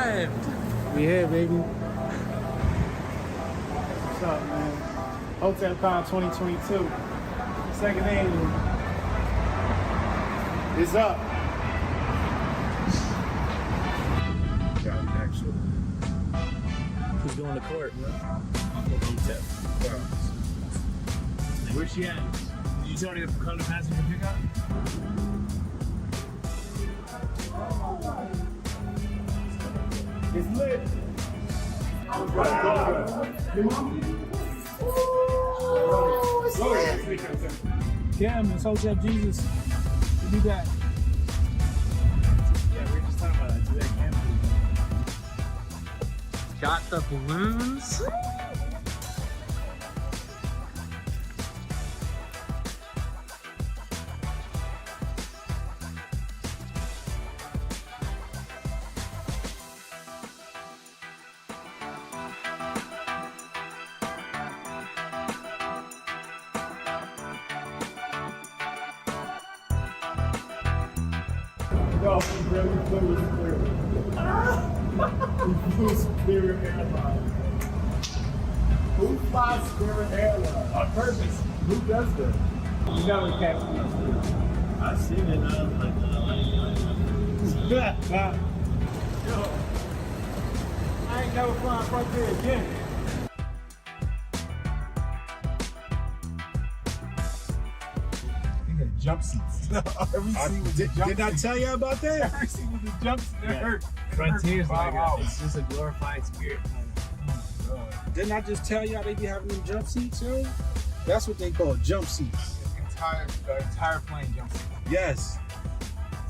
arrived. We here, baby. What's up, man? HotepCon 2022. Second annual is up. Who's going to court? Hotep. Where's she at? Did you tell her to come to passenger pickup? It's lit. Kim, it's Hotep Jesus. We'll be back. Yeah, we were just talking about that today. Got the balloons. No, we really flew Spirit Airlines. Who flies Spirit Airlines? On purpose. Who does that? You never catch me. I seen it and I was like, Yo, I ain't never flying Frontier again. Jump seats. Did I tell you about that? Every scene with the jump seat, it hurt. Frontier's like it's just a glorified spirit. Didn't I just tell y'all they be having them jump seats, yo? That's what they call jump seats. The entire plane jump seat. Yes.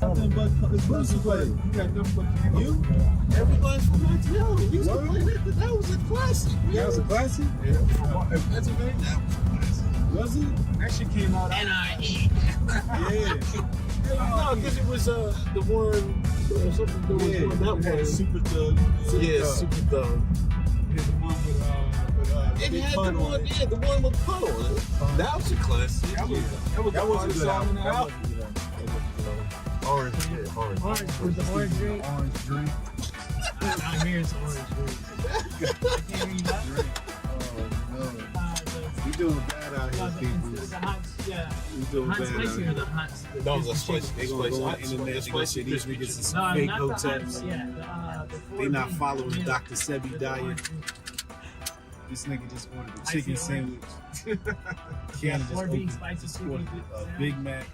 Nothing but blues to play. You got them fucking You? Everybody's from Montreal. We used to play that, but that was a classic. That was a classic? Yeah. That's a very that was a classic. Was it? That shit came out. NIE. Yeah. No, because it was the one something that was one that was Super Thug. Super Thug. Yeah, the one with It Big had Pun the on one, it. yeah, the one with Pron on it. That was a classic. That was That was a good song in album. the album. Orange. Orange with the orange drink. Orange drink. I'm here, it's orange drink. I can't hear you that. Oh, no. We doing bad out here, people. The hot, yeah. We doing Hot bad out spicy or here. the hot? No, the spicy. They gonna go on the internet, they gonna say these niggas is some fake hoteps. They not following the Dr. Sebi diet. This nigga just ordered a chicken sandwich. Kiana just opened a Big Mac.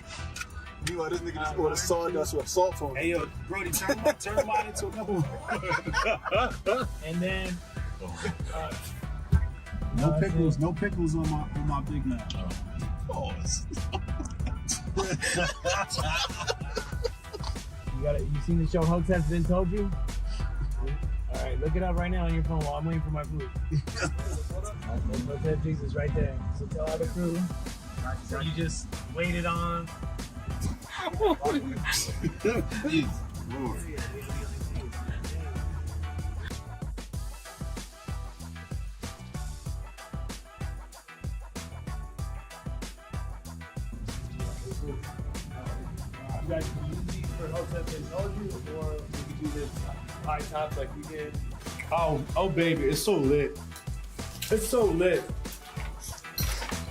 You know, this nigga just ordered sawdust with salt on it. Hey yo, Brody, turn mine into another one. And then No pickles on my Big Mac. Pause. you seen the show Hotep's Been Told You? All right, look it up right now on your phone while I'm waiting for my food. Hotep Jesus right there. So tell all the crew. You just waited on. Jeez, Lord. You guys can use these for Hotep Been Told You, or we could do this high tops like we did. Oh baby, it's so lit. It's so lit.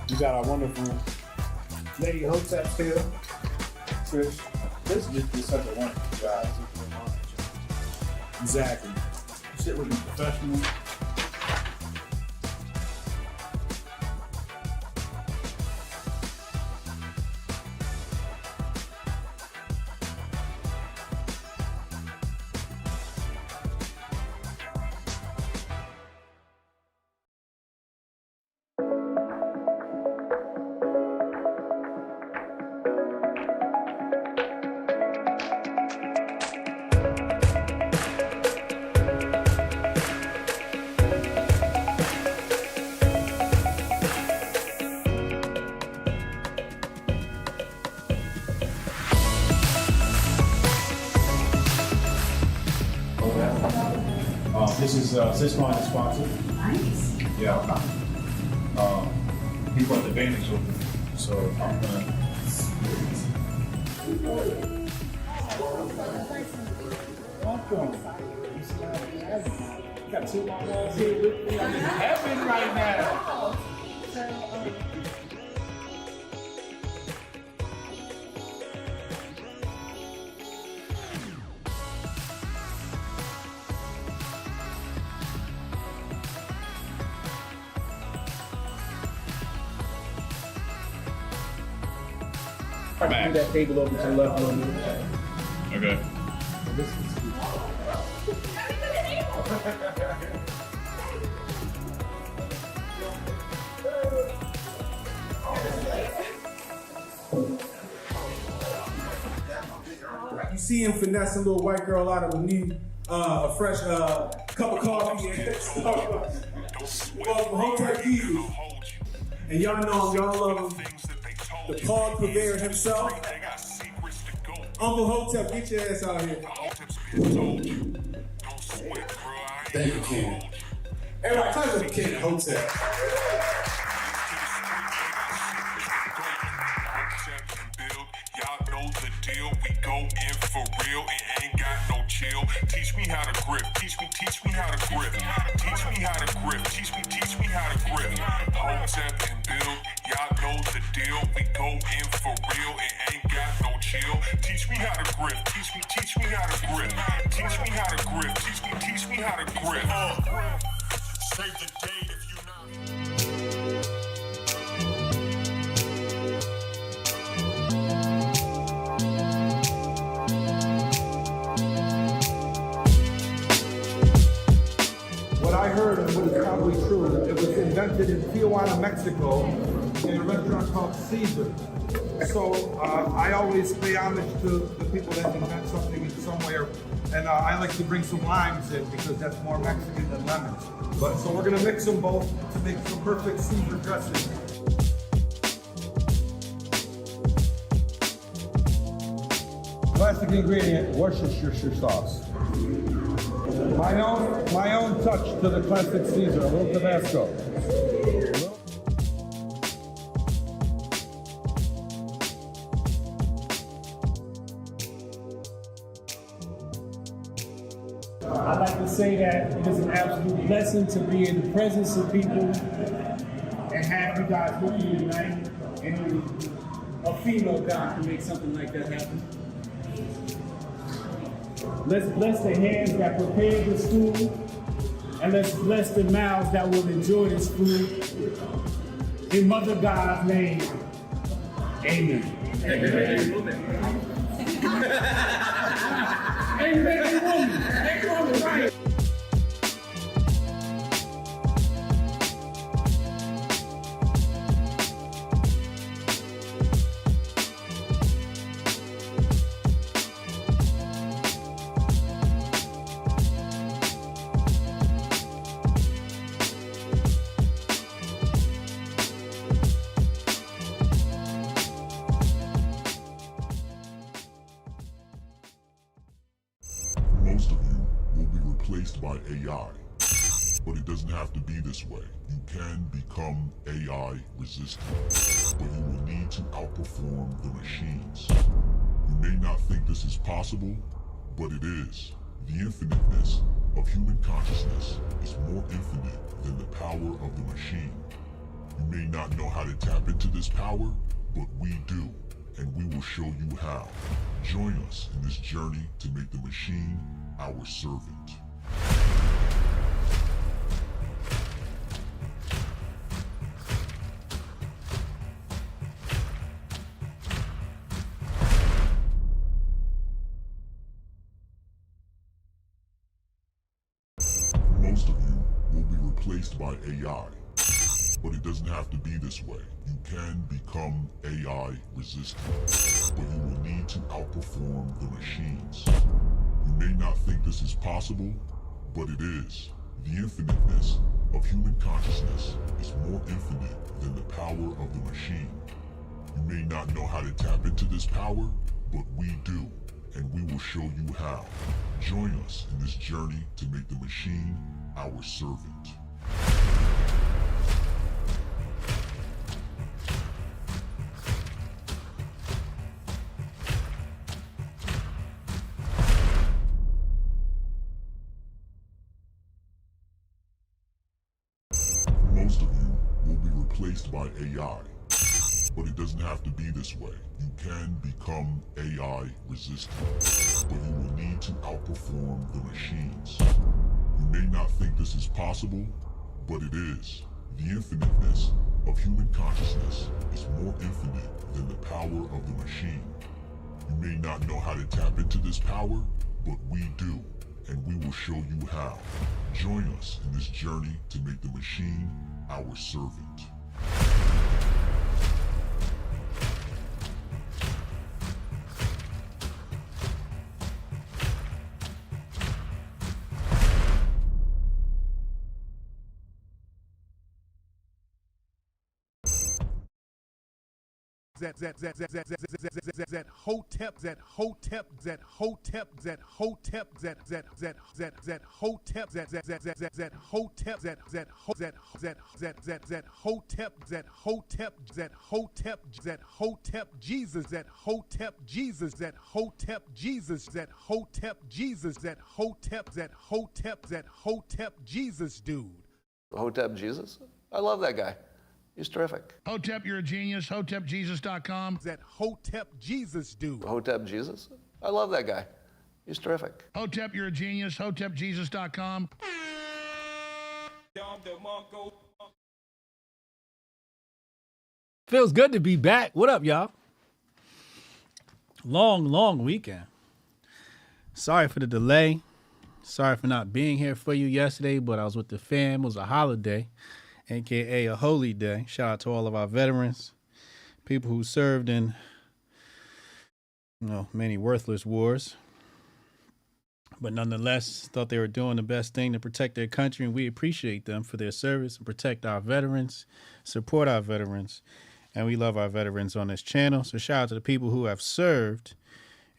We got our wonderful Lady Hotep here. Trish. This is just such a wonderful guy. Exactly. Shit looking professional. This is Syscoin sponsor. Nice. Yeah. He brought the advantage of it, so I'm gonna. Welcome. Got two my walls here with me. I'm in heaven right now. Move that table over to the left a little bit. Okay. This is You see him finesse a little white girl out of a fresh cup of coffee and Hotep Jesus. And y'all know him, y'all love him. The Paul purveyor himself. Uncle Hotep, get your ass out here. Thank you, King. Everybody, clap for King Hotep. We go in for real and ain't got no chill. Teach me how to grip. Teach me how to grip. Teach me how to grip. Teach me how to grip. Hotep and build. Y'all know the deal. We go in for real and ain't got no chill. Teach me how to grip. Teach me how to grip. Teach me how to grip. Teach me how to grip. Save the date if you not. What I heard, and what is probably true, it was invented in Tijuana, Mexico, in a restaurant called Caesar. So I always pay homage to the people that invent something in somewhere, and I like to bring some limes in because that's more Mexican than lemons. But so we're gonna mix them both to make some perfect Caesar dressing. Classic ingredient: Worcestershire sauce. My own touch to the classic Caesar, a little Tabasco. I like to say that it is an absolute blessing to be in the presence of people and have you guys with me tonight. And a female God can make something like that happen. Let's bless the hands that prepared this food, and let's bless the mouths that will enjoy this food. In Mother God's name, amen. Amen, woman, right? Most of you will be replaced by AI, but it doesn't have to be this way. You can become AI resistant, but you will need to outperform the machines. You may not think this is possible, but it is. The infiniteness of human consciousness is more infinite than the power of the machine. You may not know how to tap into this power, but we do, and we will show you how. Join us in this journey to make the machine our servant. Most of you will be replaced by AI, but it doesn't have to be this way. You can become AI resistant, but you will need to outperform the machines. You may not think this is possible, but it is. The infiniteness of human consciousness is more infinite than the power of the machine. You may not know how to tap into this power, but we do, and we will show you how. Join us in this journey to make the machine our servant. by AI. But it doesn't have to be this way. You can become AI resistant, but you will need to outperform the machines. You may not think this is possible, but it is. The infiniteness of human consciousness is more infinite than the power of the machine. You may not know how to tap into this power, but we do, and we will show you how. Join us in this journey to make the machine our servant. that Hotep that Hotep that Hotep that Hotep that Hotep that Hotep that Hotep Jesus that Hotep Jesus that Hotep Jesus that Hotep Jesus that Hotep Jesus dude. Hotep Jesus? I love that guy. He's terrific. Hotep, you're a genius. HotepJesus.com. That Hotep Jesus dude. Hotep Jesus? I love that guy. He's terrific. Hotep, you're a genius. HotepJesus.com. Feels good to be back. What up, y'all? Long weekend. Sorry for the delay. Sorry for not being here for you yesterday, but I was with the fam. It was a holiday, aka a holy day. Shout out to all of our veterans, people who served in, many worthless wars, but nonetheless thought they were doing the best thing to protect their country, and we appreciate them for their service and protect our veterans, support our veterans, and we love our veterans on this channel. So shout out to the people who have served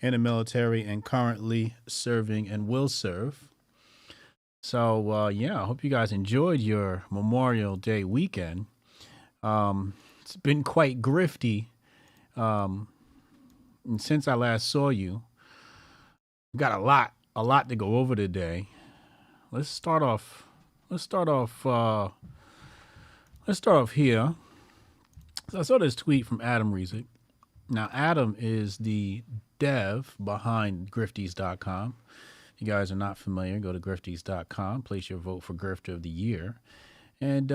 in the military and currently serving and will serve. So, I hope you guys enjoyed your Memorial Day weekend. It's been quite grifty. And since I last saw you, we got a lot to go over today. Let's start off here. So I saw this tweet from Adam Rezick. Now, Adam is the dev behind grifties.com. If you guys are not familiar, go to grifties.com, place your vote for Grifter of the Year. And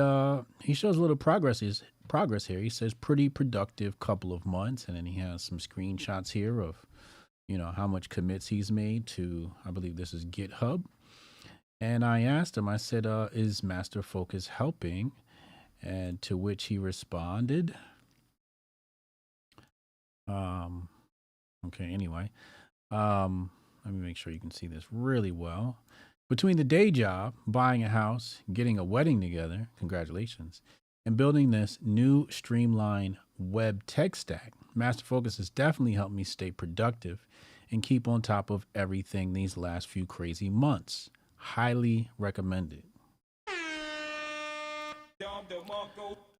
he shows a little progress here. He says pretty productive couple of months. And then he has some screenshots here of, how much commits he's made to, I believe this is GitHub. And I asked him, I said, is Master Focus helping? And to which he responded, okay, anyway, let me make sure you can see this really well. Between the day job, buying a house, getting a wedding together, congratulations, and building this new streamlined web tech stack, Master Focus has definitely helped me stay productive and keep on top of everything these last few crazy months. Highly recommended.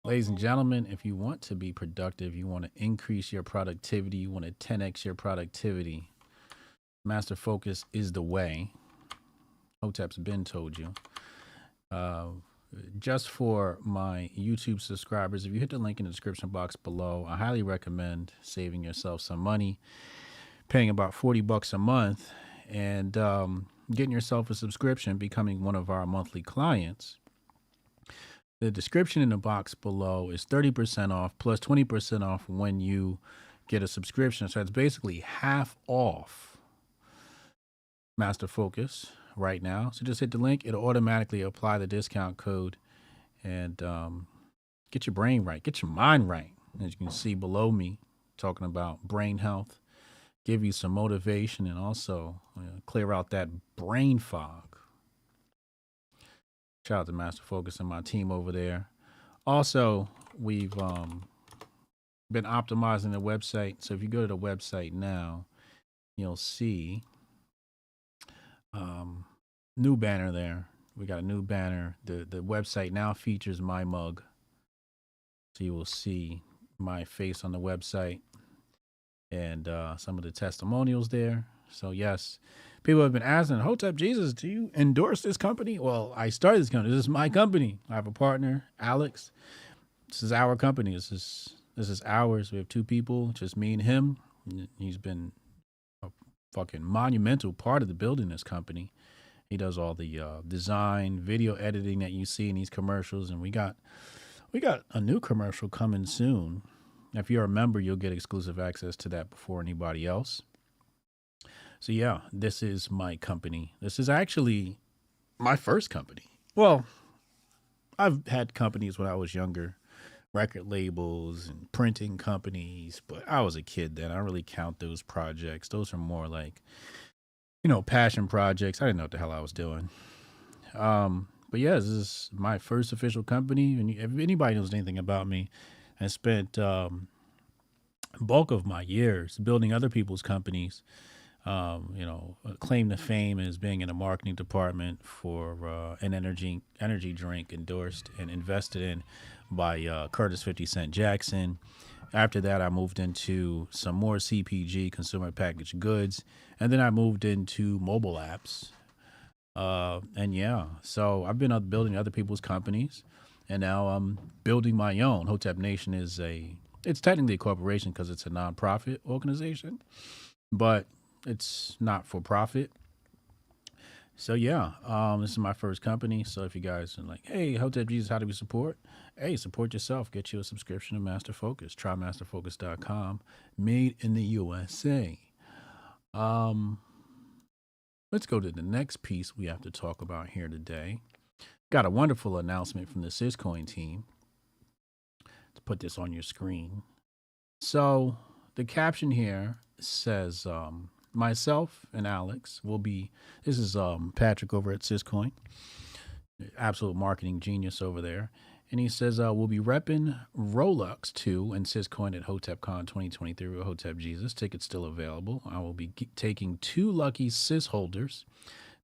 Ladies and gentlemen, if you want to be productive, you want to increase your productivity, you want to 10x your productivity, Master Focus is the way. Hotep's been told you. Just for my YouTube subscribers, if you hit the link in the description box below, I highly recommend saving yourself some money, paying about $40 a month, and getting yourself a subscription, becoming one of our monthly clients. The description in the box below is 30% off plus 20% off when you get a subscription. So it's basically half off Master Focus right now. So just hit the link. It'll automatically apply the discount code and get your brain right. Get your mind right. As you can see below me, talking about brain health, give you some motivation and also clear out that brain fog. Shout out to Master Focus and my team over there. Also, we've been optimizing the website. So if you go to the website now, you'll see new banner there. We got a new banner. The website now features my mug. So you will see my face on the website and some of the testimonials there. So yes, people have been asking, Hotep Jesus, do you endorse this company? Well, I started this company. This is my company. I have a partner, Alex. This is our company. This is ours. We have 2 people, just me and him. He's been a fucking monumental part of the building this company. He does all the design, video editing that you see in these commercials, and we got a new commercial coming soon. If you're a member, you'll get exclusive access to that before anybody else. So yeah, this is my company. This is actually my first company. Well, I've had companies when I was younger, record labels and printing companies, but I was a kid then. I don't really count those projects. Those are more like, passion projects. I didn't know what the hell I was doing. But yeah, this is my first official company. And if anybody knows anything about me, I spent bulk of my years building other people's companies. Claim to fame as being in the marketing department for an energy drink endorsed and invested in by Curtis 50 Cent Jackson. After that, I moved into some more CPG, consumer packaged goods, and then I moved into mobile apps. So I've been building other people's companies, and now I'm building my own. Hotep Nation it's technically a corporation because it's a nonprofit organization, but it's not for profit. So yeah, this is my first company. So if you guys are like, hey, Hotep Jesus, how do we support? Hey, support yourself. Get you a subscription to Master Focus. Try masterfocus.com. Made in the USA. Let's go to the next piece we have to talk about here today. Got a wonderful announcement from the Syscoin team. Let's put this on your screen. So the caption here says, myself and Alex this is Patrick over at Syscoin, absolute marketing genius over there. And he says, we'll be repping Rolux 2 and Syscoin at HotepCon 2023 with Hotep Jesus. Tickets still available. I will be taking 2 lucky Sys holders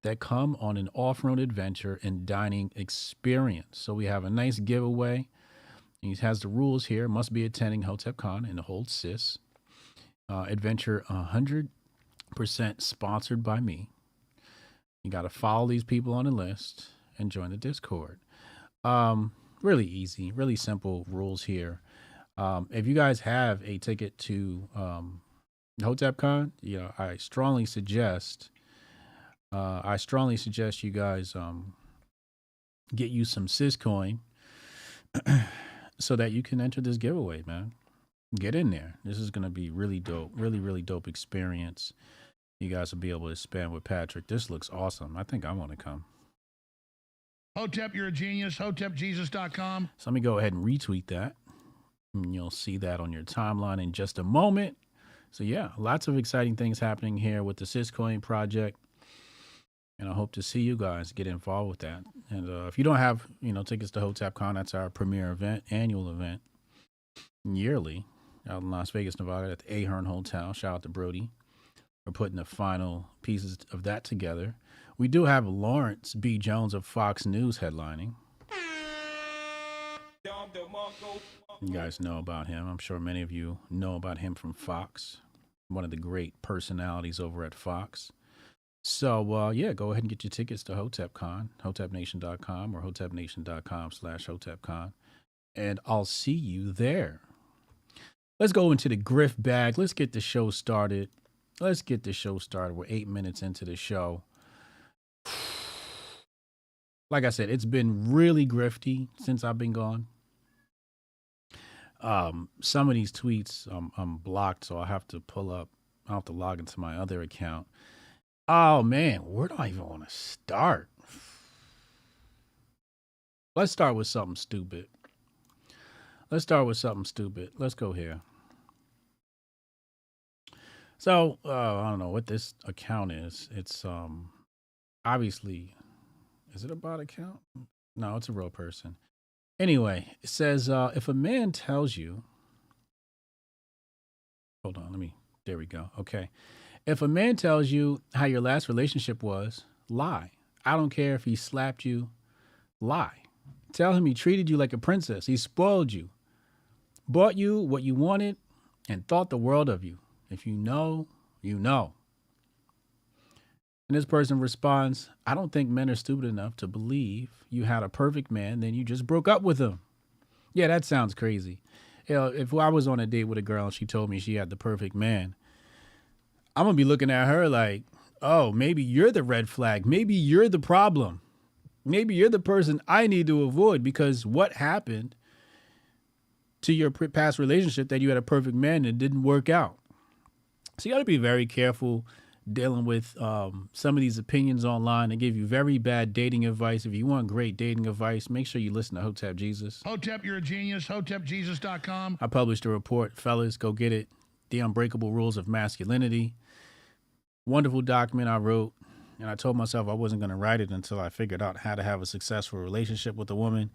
that come on an off-road adventure and dining experience. So we have a nice giveaway. He has the rules here. Must be attending HotepCon and hold Sys. Adventure 100% sponsored by me. You got to follow these people on the list and join the Discord. Really easy, really simple rules here. If you guys have a ticket to HotepCon, I strongly suggest you guys get you some Syscoin so that you can enter this giveaway, man. Get in there. This is going to be really dope, really dope experience. You guys will be able to spend with Patrick. This looks awesome. I think I want to come. Hotep, you're a genius. HotepJesus.com. So let me go ahead and retweet that. And you'll see that on your timeline in just a moment. So yeah, lots of exciting things happening here with the Syscoin project. And I hope to see you guys get involved with that. And if you don't have, tickets to HotepCon, that's our premier event, annual event, yearly, out in Las Vegas, Nevada, at the Ahern Hotel. Shout out to Brody. We're putting the final pieces of that together. We do have Lawrence B. Jones of Fox News headlining. You guys know about him. I'm sure many of you know about him from Fox. One of the great personalities over at Fox. So, go ahead and get your tickets to HotepCon, HotepNation.com or HotepNation.com/HotepCon. And I'll see you there. Let's go into the grift bag. Let's get the show started. We're 8 minutes into the show. Like I said, it's been really grifty since I've been gone. Some of these tweets I'm blocked, so I'll have to log into my other account. Oh man, where do I even want to start? Let's start with something stupid. Let's go here. So, I don't know what this account is. It's obviously, is it a bot account? No, it's a real person. Anyway, it says, if a man tells you, hold on, there we go. Okay. If a man tells you how your last relationship was, lie. I don't care if he slapped you, lie. Tell him he treated you like a princess. He spoiled you, bought you what you wanted, and thought the world of you. If you know, you know. And this person responds, I don't think men are stupid enough to believe you had a perfect man, then you just broke up with him. Yeah, that sounds crazy. You know, if I was on a date with a girl and she told me she had the perfect man, I'm going to be looking at her like, oh, maybe you're the red flag. Maybe you're the problem. Maybe you're the person I need to avoid, because what happened to your past relationship that you had a perfect man and it didn't work out? So you got to be very careful dealing with some of these opinions online. They give you very bad dating advice. If you want great dating advice, make sure you listen to Hotep Jesus. Hotep, you're a genius. HotepJesus.com. I published a report. Fellas, go get it. The Unbreakable Rules of Masculinity. Wonderful document I wrote. And I told myself I wasn't going to write it until I figured out how to have a successful relationship with a woman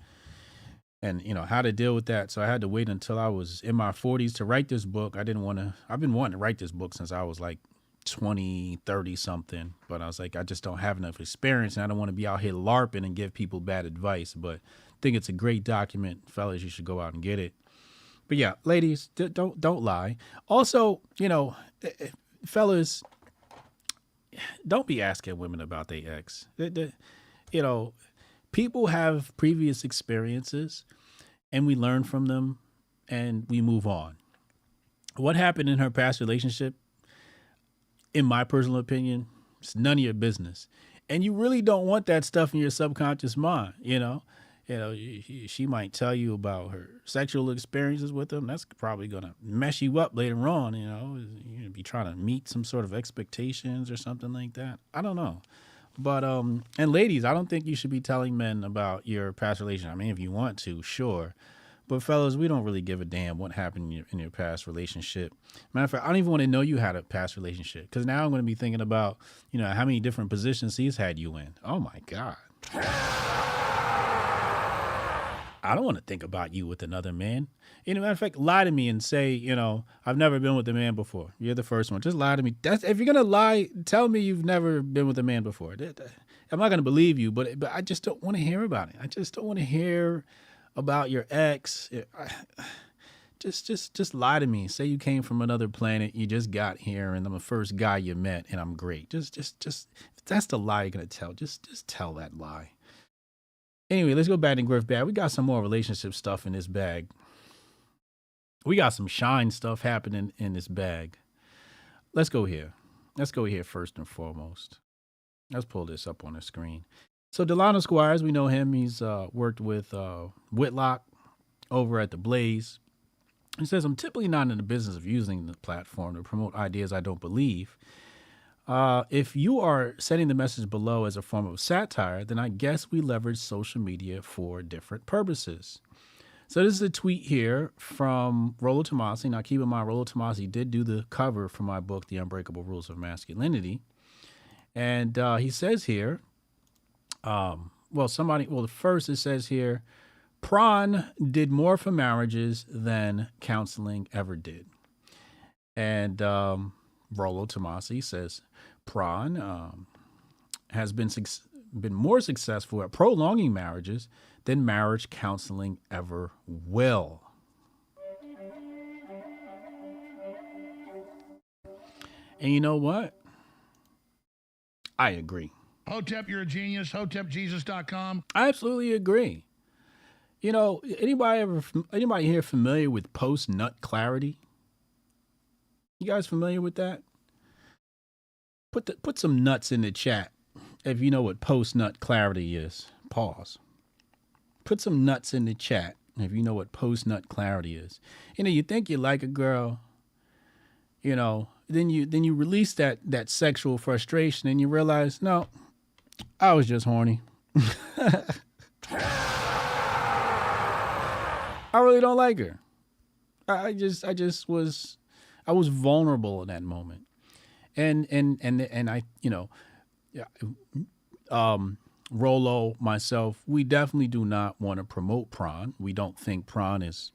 and, you know, how to deal with that. So I had to wait until I was in my 40s to write this book. I've been wanting to write this book since I was like 20, 30 something. But I was like, I just don't have enough experience and I don't want to be out here LARPing and give people bad advice. But I think it's a great document. Fellas, you should go out and get it. But yeah, ladies, don't lie. Also, you know, fellas, don't be asking women about their ex. You know, people have previous experiences and we learn from them and we move on. What happened in her past relationship, in my personal opinion, it's none of your business. And you really don't want that stuff in your subconscious mind, you know. You know, she might tell you about her sexual experiences with them. That's probably going to mess you up later on, you know. You're going to be trying to meet some sort of expectations or something like that. I don't know. But, and ladies, I don't think you should be telling men about your past relationship. I mean, if you want to, sure. But fellas, we don't really give a damn what happened in your past relationship. Matter of fact, I don't even want to know you had a past relationship, because now I'm going to be thinking about, you know, how many different positions he's had you in. Oh, my God. I don't want to think about you with another man. You know, matter of fact, lie to me and say, you know, I've never been with a man before. You're the first one. Just lie to me. If you're going to lie, tell me you've never been with a man before. I'm not going to believe you, but I just don't want to hear about it. I just don't want to hear about your ex. Just lie to me. Say you came from another planet. You just got here and I'm the first guy you met and I'm great. Just if that's the lie you're going to tell. Just tell that lie. Anyway, let's go back to Grift Bag. We got some more relationship stuff in this bag. We got some shine stuff happening in this bag. Let's go here. Let's go here first and foremost. Let's pull this up on the screen. So Delano Squires, we know him. He's worked with Whitlock over at The Blaze. He says, I'm typically not in the business of using the platform to promote ideas I don't believe. If you are sending the message below as a form of satire, then I guess we leverage social media for different purposes. So this is a tweet here from Rollo Tomassi. Now, keep in mind, Rollo Tomassi did do the cover for my book, The Unbreakable Rules of Masculinity. And he says here, first it says here, Pron did more for marriages than counseling ever did. And Rollo Tomassi says, Pron has been more successful at prolonging marriages than marriage counseling ever will. And you know what? I agree. Hotep, you're a genius. HotepJesus.com. I absolutely agree. You know, anybody here familiar with post-nut clarity? You guys familiar with that? Put some nuts in the chat if you know what post-nut clarity is. Pause. Put some nuts in the chat if you know what post-nut clarity is. You know, you think you like a girl, you know, then you release that sexual frustration and you realize, no, I was just horny. I really don't like her. I was vulnerable in that moment. And I, you know, Rollo, myself, we definitely do not want to promote Pron. We don't think Pron is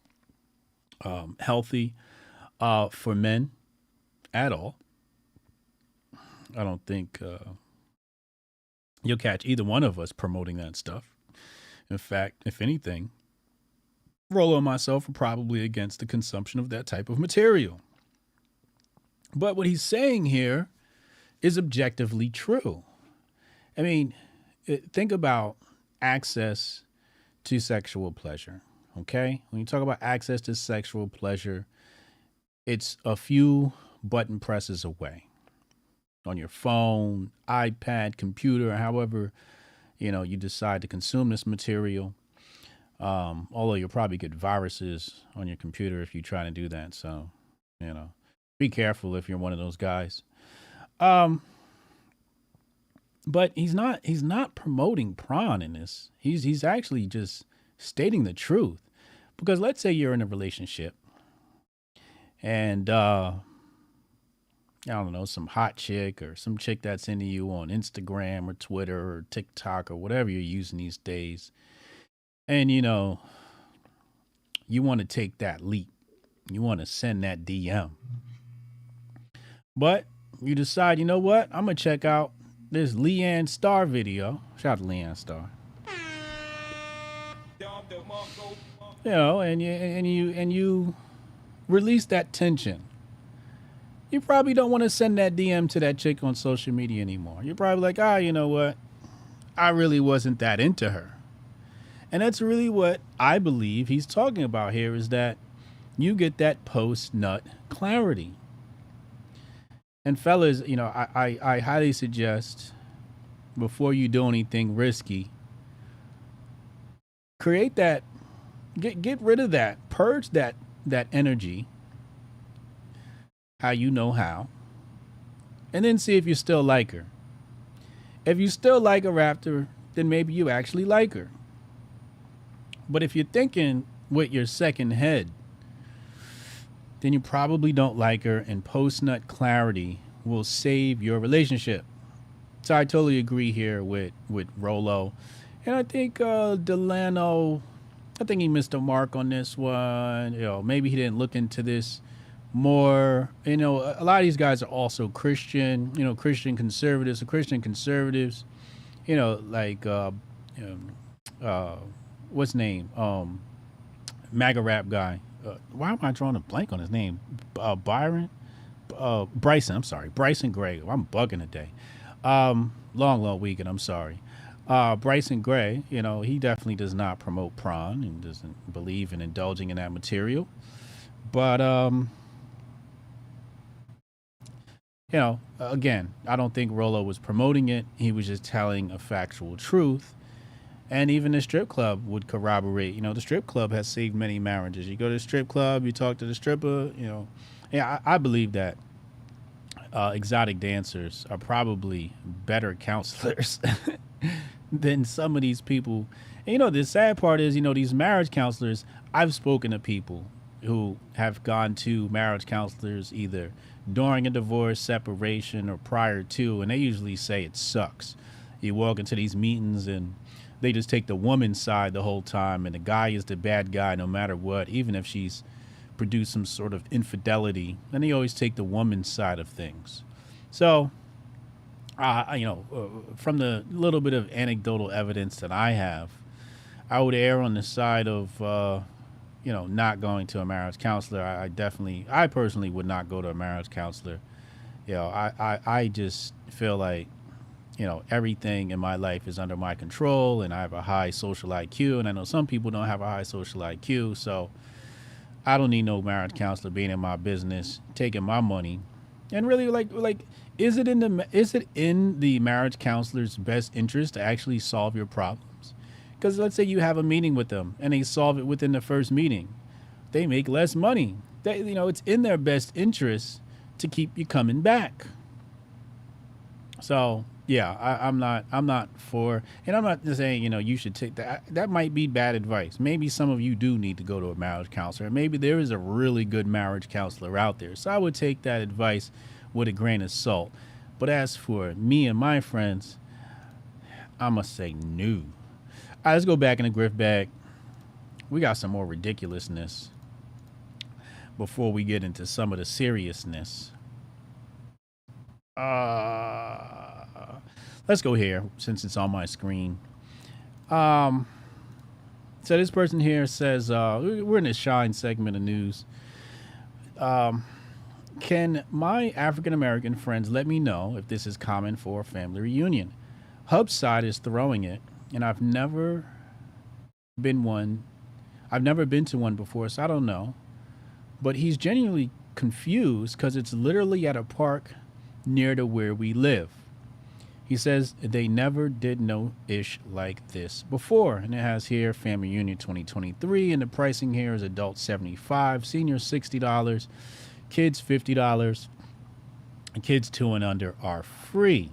healthy for men at all. I don't think you'll catch either one of us promoting that stuff. In fact, if anything, Rollo and myself are probably against the consumption of that type of material. But what he's saying here is objectively true. I mean, think about access to sexual pleasure. Okay? When you talk about access to sexual pleasure, it's a few button presses away on your phone, iPad, computer, however, you decide to consume this material. Although you'll probably get viruses on your computer if you try to do that. So, be careful if you're one of those guys. But he's not promoting Pron in this. He's actually just stating the truth. Because let's say you're in a relationship and I don't know, some hot chick or some chick that's into you on Instagram or Twitter or TikTok or whatever you're using these days. And, you want to take that leap. You want to send that DM. But you decide, you know what? I'm going to check out this Leanne Starr video. Shout out to Leanne Starr. And you release that tension. You probably don't want to send that DM to that chick on social media anymore. You're probably like, you know what? I really wasn't that into her. And that's really what I believe he's talking about here, is that you get that post-nut clarity. And fellas, I highly suggest, before you do anything risky, create that, get rid of that, purge that energy, how you know how, and then see if you still like her. If you still like her after, then maybe you actually like her. But if you're thinking with your second head, then you probably don't like her, and post-nut clarity will save your relationship. So I totally agree here with Rollo. And I think Delano, I think he missed a mark on this one. Maybe he didn't look into this more. A lot of these guys are also Christian, Christian conservatives. So Christian conservatives, like, what's his name? MAGA rap guy. Why am I drawing a blank on his name? Bryson. I'm sorry. Bryson Gray. I'm bugging today. Long weekend. I'm sorry. Bryson Gray, he definitely does not promote Pron and doesn't believe in indulging in that material. But, again, I don't think Rollo was promoting it. He was just telling a factual truth. And even the strip club would corroborate. The strip club has saved many marriages. You go to the strip club, you talk to the stripper, I believe that exotic dancers are probably better counselors than some of these people. And, the sad part is, these marriage counselors, I've spoken to people who have gone to marriage counselors either during a divorce, separation, or prior to, and they usually say it sucks. You walk into these meetings and they just take the woman's side the whole time, and the guy is the bad guy no matter what, even if she's produced some sort of infidelity, and they always take the woman's side of things. So, from the little bit of anecdotal evidence that I have, I would err on the side of, not going to a marriage counselor. I personally would not go to a marriage counselor. I just feel like, everything in my life is under my control, and I have a high social IQ, and I know some people don't have a high social IQ, so I don't need no marriage counselor being in my business, taking my money. And really, like, is it in the marriage counselor's best interest to actually solve your problems? Because let's say you have a meeting with them and they solve it within the first meeting, they make less money. It's in their best interest to keep you coming back. So yeah, I'm not for, and I'm not just saying, you should take that. That might be bad advice. Maybe some of you do need to go to a marriage counselor. Maybe there is a really good marriage counselor out there. So I would take that advice with a grain of salt. But as for me and my friends, I must say no. All right, let's go back in the grift bag. We got some more ridiculousness before we get into some of the seriousness. Let's go here since it's on my screen. So this person here says, we're in a shine segment of news. Can my African-American friends let me know if this is common for a family reunion? Hub's side is throwing it, and I've never been I've never been to one before, so I don't know. But he's genuinely confused because it's literally at a park near to where we live. He says they never did no ish like this before. And it has here family reunion 2023. And the pricing here is adult $75, senior $60, kids $50, and kids 2 and under are free.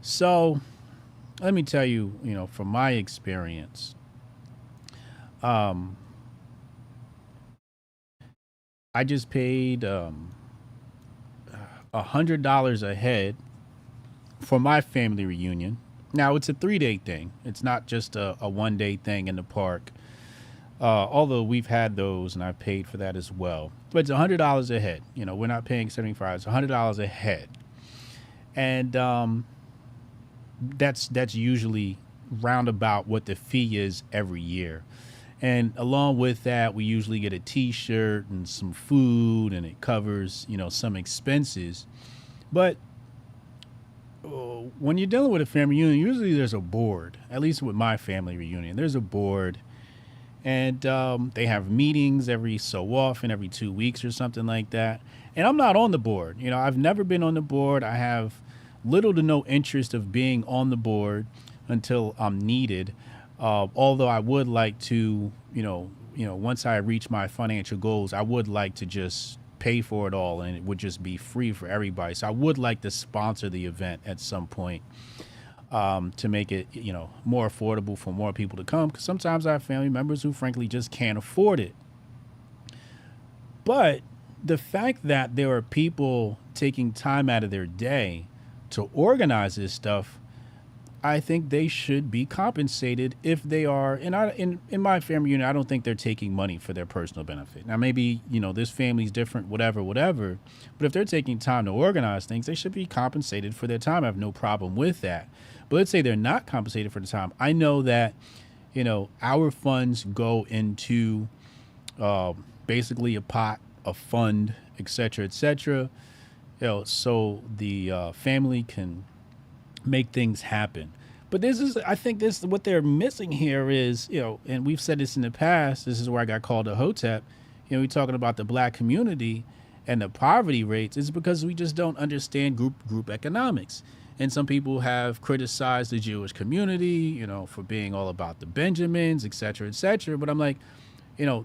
So let me tell you, from my experience, I just paid $100 a head for my family reunion. Now, it's a 3-day thing. It's not just a 1-day thing in the park. Although we've had those and I paid for that as well. But it's $100 a head. We're not paying $75. It's $100 a head. And that's usually roundabout what the fee is every year. And along with that, we usually get a T-shirt and some food, and it covers, some expenses. But when you're dealing with a family reunion, usually there's a board. At least with my family reunion, there's a board, and they have meetings every so often, every 2 weeks or something like that. And I'm not on the board. I've never been on the board. I have little to no interest of being on the board until I'm needed. Although I would like to, once I reach my financial goals, I would like to just pay for it all, and it would just be free for everybody. So I would like to sponsor the event at some point to make it, more affordable for more people to come. Because sometimes I have family members who frankly just can't afford it. But the fact that there are people taking time out of their day to organize this stuff, I think they should be compensated if they are. And in my family unit, I don't think they're taking money for their personal benefit. Now, maybe, this family's different, whatever. But if they're taking time to organize things, they should be compensated for their time. I have no problem with that. But let's say they're not compensated for the time. I know that, our funds go into basically a pot, a fund, et cetera, so the family can make things happen. But I think what they're missing here is, and we've said this in the past, this is where I got called a Hotep, we're talking about the black community and the poverty rates. It's because we just don't understand group economics. And some people have criticized the Jewish community, for being all about the Benjamins, et cetera, but I'm like,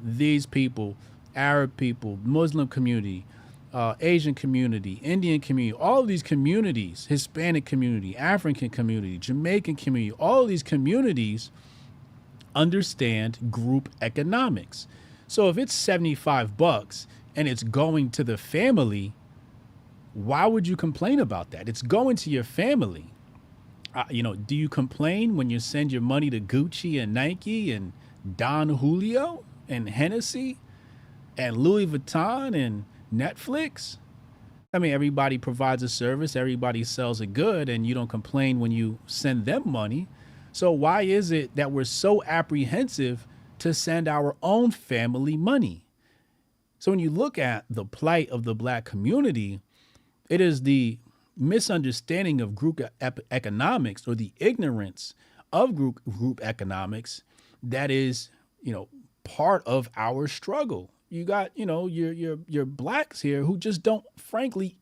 these people, Arab people, Muslim community, Asian community, Indian community, all of these communities, Hispanic community, African community, Jamaican community, all of these communities understand group economics. So if it's $75 and it's going to the family, why would you complain about that? It's going to your family. Do you complain when you send your money to Gucci and Nike and Don Julio and Hennessy and Louis Vuitton and Netflix? I mean, everybody provides a service, everybody sells a good, and you don't complain when you send them money. So why is it that we're so apprehensive to send our own family money? So when you look at the plight of the black community, it is the misunderstanding of group economics, or the ignorance of group economics, that is, part of our struggle. You got, your blacks here who just don't, frankly,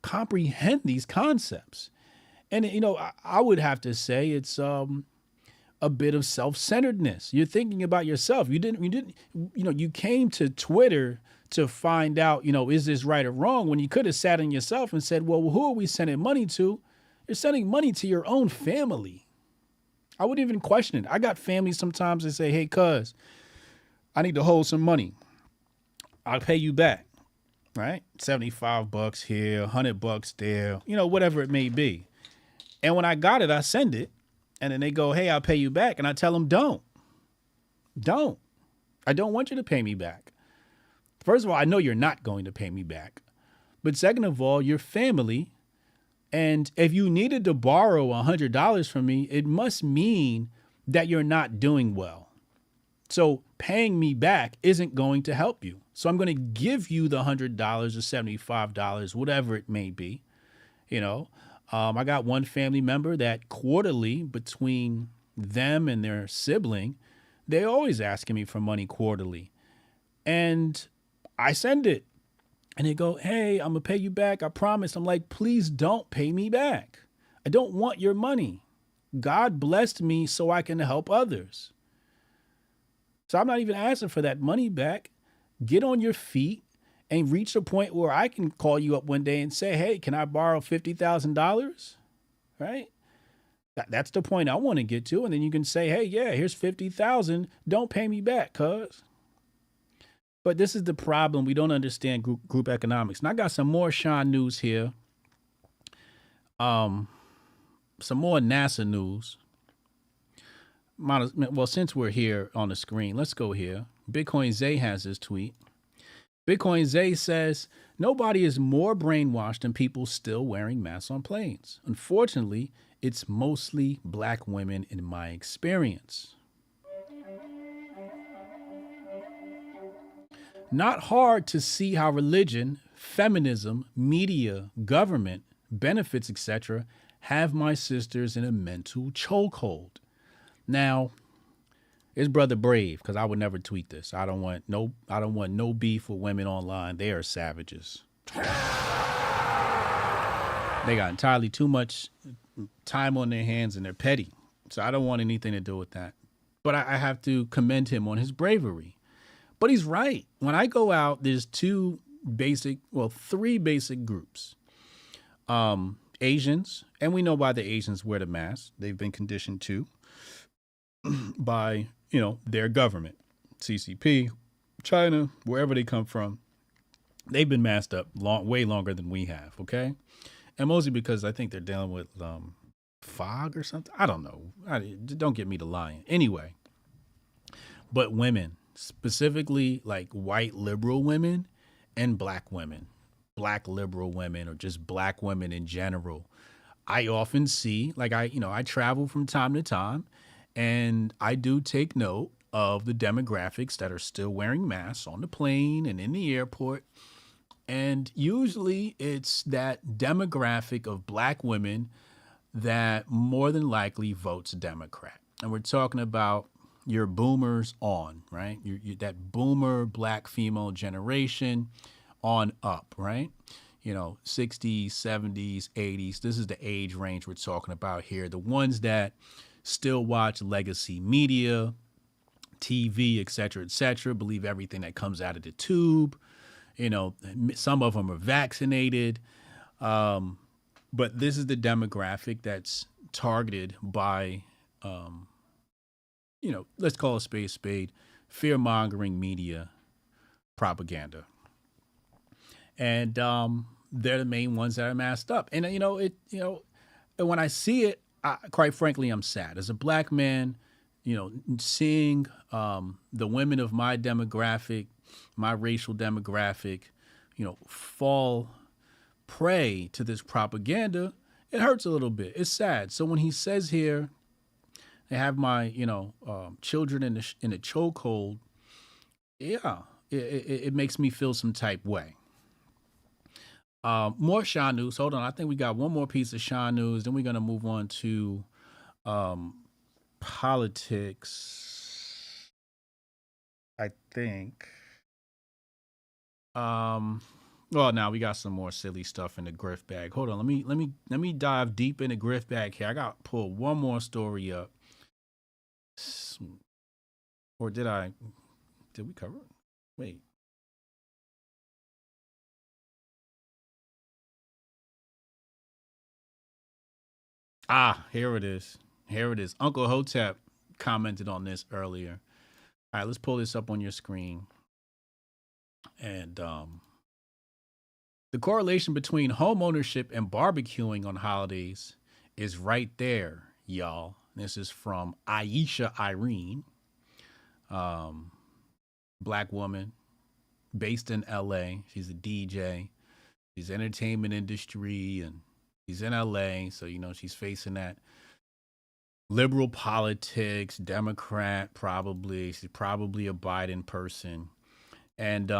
comprehend these concepts. And, I would have to say it's a bit of self-centeredness. You're thinking about yourself. You came to Twitter to find out, is this right or wrong, when you could have sat on yourself and said, well, who are we sending money to? You're sending money to your own family. I wouldn't even question it. I got families sometimes that say, hey, cuz, I need to hold some money. I'll pay you back, right? $75 here, $100 there, whatever it may be. And when I got it, I send it, and then they go, hey, I'll pay you back. And I tell them, don't. I don't want you to pay me back. First of all, I know you're not going to pay me back. But second of all, you're family. And if you needed to borrow $100 from me, it must mean that you're not doing well. So paying me back isn't going to help you. So I'm going to give you the $100 or $75, whatever it may be. I got one family member that quarterly, between them and their sibling, they're always asking me for money quarterly. And I send it. And they go, hey, I'm going to pay you back. I promise. I'm like, please don't pay me back. I don't want your money. God blessed me so I can help others. So I'm not even asking for that money back. Get on your feet and reach a point where I can call you up one day and say, hey, can I borrow $50,000? Right? That's the point I want to get to. And then you can say, hey, yeah, here's $50,000. Don't pay me back, cuz. But this is the problem. We don't understand group economics. And I got some more Sean news here. Some more NASA news. Well, since we're here on the screen, let's go here. Bitcoin Zay has this tweet. Bitcoin Zay says, nobody is more brainwashed than people still wearing masks on planes. Unfortunately, it's mostly black women in my experience. Not hard to see how religion, feminism, media, government, benefits, etc. have my sisters in a mental chokehold. Now, it's Brother Brave, because I would never tweet this. I don't want no beef with women online. They are savages. They got entirely too much time on their hands and they're petty. So I don't want anything to do with that. But I have to commend him on his bravery. But he's right. When I go out, there's three basic groups. Asians, and we know why the Asians wear the mask. They've been conditioned to by, their government, CCP, China, wherever they come from. They've been masked up way longer than we have, okay? And mostly because I think they're dealing with fog or something. I don't know. Don't get me to lying. Anyway, but women, specifically like white liberal women and black women, black liberal women, or just black women in general. I often see, I travel from time to time, and I do take note of the demographics that are still wearing masks on the plane and in the airport. And usually it's that demographic of black women that more than likely votes Democrat. And we're talking about your boomers on, right? You're that boomer black female generation on up, right? 60s, 70s, 80s. This is the age range we're talking about here. The ones that still watch legacy media, TV, et cetera, believe everything that comes out of the tube. Some of them are vaccinated. But this is the demographic that's targeted by, let's call a spade, fear-mongering media propaganda. And they're the main ones that are masked up. And, when I see it, quite frankly, I'm sad. As a black man, seeing the women of my demographic, my racial demographic, fall prey to this propaganda, it hurts a little bit. It's sad. So when he says here, they have my, children in a chokehold, yeah, it makes me feel some type way. More Sean news. Hold on. I think we got one more piece of Sean news. Then we're going to move on to politics, I think. Now we got some more silly stuff in the grift bag. Hold on. Let me dive deep in the grift bag here. I got to pull one more story up. Or did we cover it? Wait. Here it is. Uncle Hotep commented on this earlier. All right, let's pull this up on your screen. And the correlation between home ownership and barbecuing on holidays is right there, y'all. This is from Aisha Irene, black woman based in LA. She's a DJ. She's entertainment industry, and she's in LA. So, she's facing that liberal politics, Democrat, probably. She's probably a Biden person. And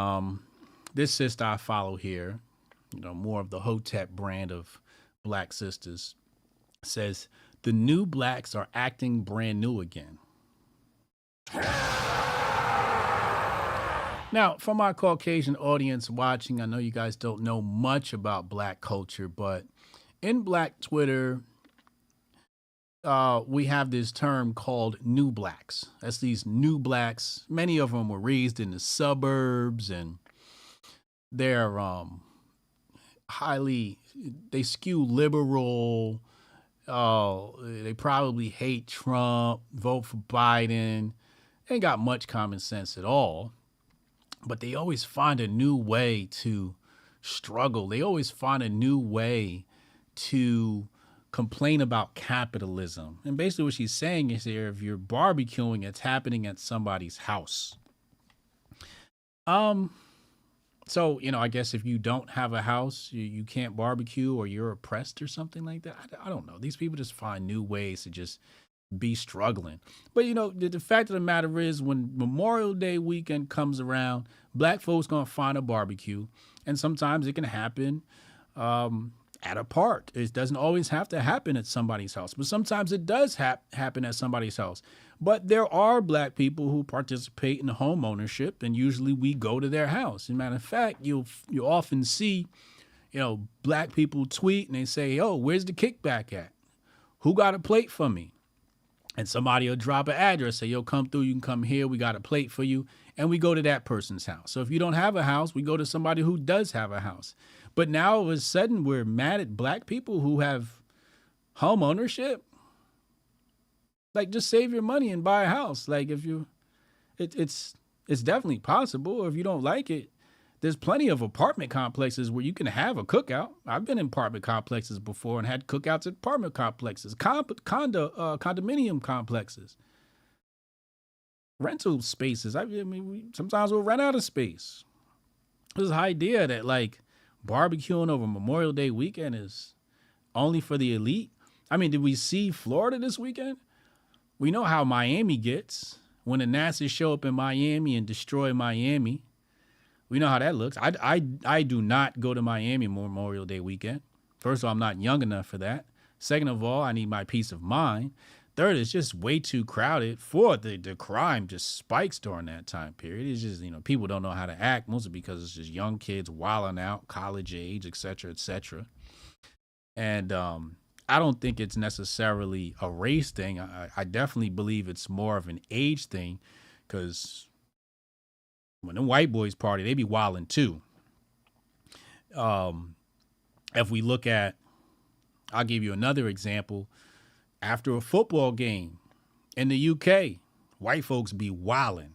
this sister I follow here, more of the Hotep brand of black sisters, says the new blacks are acting brand new again. Now, for my Caucasian audience watching, I know you guys don't know much about black culture, but in black Twitter, we have this term called new blacks. That's these new blacks. Many of them were raised in the suburbs, and they're they skew liberal. They probably hate Trump, vote for Biden. They ain't got much common sense at all. But they always find a new way to struggle. They always find a new way to complain about capitalism. And basically what she's saying is here, if you're barbecuing, it's happening at somebody's house. So, I guess if you don't have a house, you can't barbecue, or you're oppressed or something like that. I don't know. These people just find new ways to just be struggling. But, the fact of the matter is, when Memorial Day weekend comes around, black folks going to find a barbecue. And sometimes it can happen at a park. It doesn't always have to happen at somebody's house, but sometimes it does happen at somebody's house. But there are black people who participate in home ownership, and usually we go to their house. As a matter of fact, you'll often see, black people tweet and they say, "Oh, where's the kickback at? Who got a plate for me?" And somebody will drop an address, say, "Yo, come through, you can come here, we got a plate for you." And we go to that person's house. So if you don't have a house, we go to somebody who does have a house. But now all of a sudden we're mad at black people who have home ownership. Like, just save your money and buy a house. Like, it's definitely possible. If you don't like it, there's plenty of apartment complexes where you can have a cookout. I've been in apartment complexes before and had cookouts at apartment complexes, condominium complexes, rental spaces. Sometimes we'll run out of space. This idea that barbecuing over Memorial Day weekend is only for the elite. Did we see Florida this weekend? We know how Miami gets when the Nazis show up in Miami and destroy Miami. We know how that looks. I do not go to Miami Memorial Day weekend. First of all, I'm not young enough for that. Second of all, I need my peace of mind. Third, it's just way too crowded. Fourth, the crime just spikes during that time period. It's just, people don't know how to act, mostly because it's just young kids wilding out, college age, et cetera, et cetera. And I don't think it's necessarily a race thing. I definitely believe it's more of an age thing, because when the white boys party, they be wilding too. If we look at, I'll give you another example. After a football game in the UK, white folks be wilding.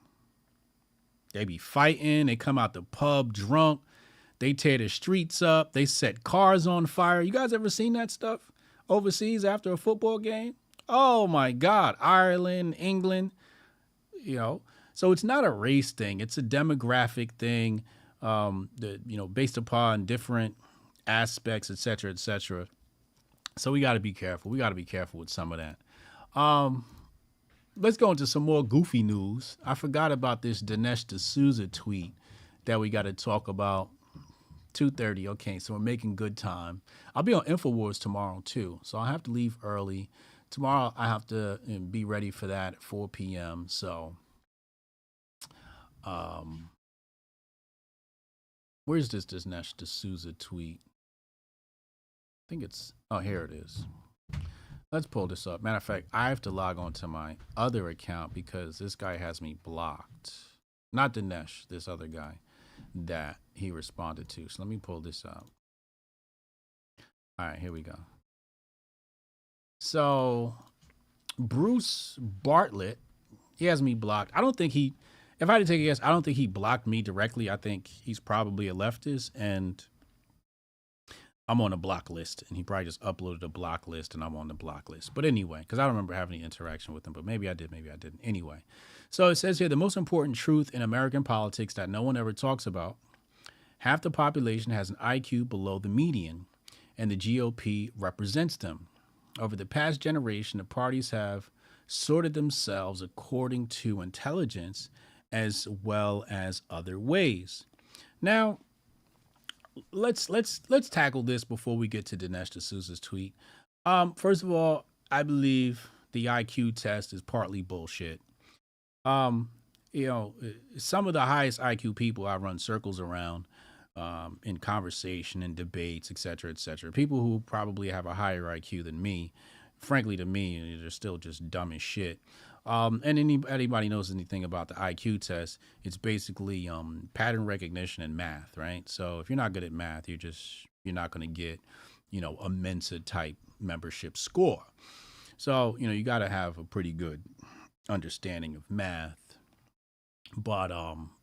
They be fighting. They come out the pub drunk. They tear the streets up. They set cars on fire. You guys ever seen that stuff overseas after a football game? Oh my God. Ireland, England, So it's not a race thing. It's a demographic thing, based upon different aspects, et cetera, et cetera. So we got to be careful. We got to be careful with some of that. Let's go into some more goofy news. I forgot about this Dinesh D'Souza tweet that we got to talk about. 2:30. Okay, so we're making good time. I'll be on InfoWars tomorrow too, so I have to leave early. Tomorrow I have to be ready for that at 4 p.m. So, where's this Dinesh D'Souza tweet? I think it's, here it is. Let's pull this up. Matter of fact, I have to log on to my other account because this guy has me blocked. Not Dinesh, this other guy that he responded to. So let me pull this up. All right, here we go. So Bruce Bartlett, he has me blocked. I don't think if I had to take a guess, I don't think he blocked me directly. I think he's probably a leftist, and I'm on a block list, and he probably just uploaded a block list, and I'm on the block list. But anyway, because I don't remember having any interaction with him, but maybe I did, maybe I didn't. Anyway, so it says here, the most important truth in American politics that no one ever talks about: half the population has an IQ below the median, and the GOP represents them. Over the past generation, the parties have sorted themselves according to intelligence as well as other ways. Now, let's tackle this before we get to Dinesh D'Souza's tweet. First of all, I believe the IQ test is partly bullshit. You know, some of the highest IQ people I run circles around in conversation and debates, et cetera, people who probably have a higher IQ than me, frankly, to me, they're still just dumb as shit. And anybody knows anything about the IQ test, it's basically pattern recognition and math, right? So if you're not good at math, you're not going to get, you know, a Mensa type membership score. So, you know, you got to have a pretty good understanding of math. But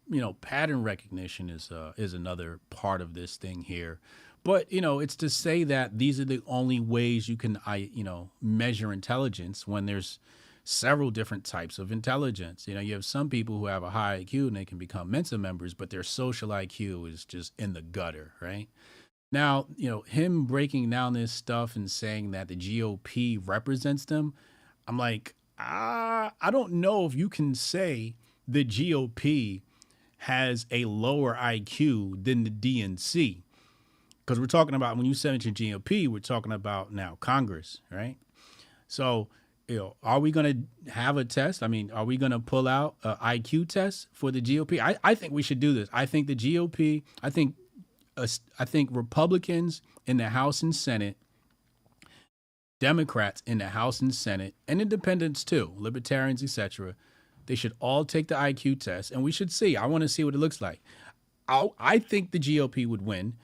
you know, pattern recognition is another part of this thing here. But, you know, it's to say that these are the only ways you can, measure intelligence when there's several different types of intelligence. You know, you have some people who have a high IQ and they can become Mensa members, but their social IQ is just in the gutter, right? Now, you know, him breaking down this stuff and saying that the GOP represents them, I'm like, I don't know if you can say the GOP has a lower IQ than the DNC. Because we're talking about, when you mention GOP, we're talking about now Congress, right? So, you know, are we going to have a test? I mean, are we going to pull out an IQ test for the GOP? I think we should do this. I think the GOP, I think Republicans in the House and Senate, Democrats in the House and Senate, and independents too, libertarians, etc., they should all take the IQ test, and we should see. I want to see what it looks like. I think the GOP would win,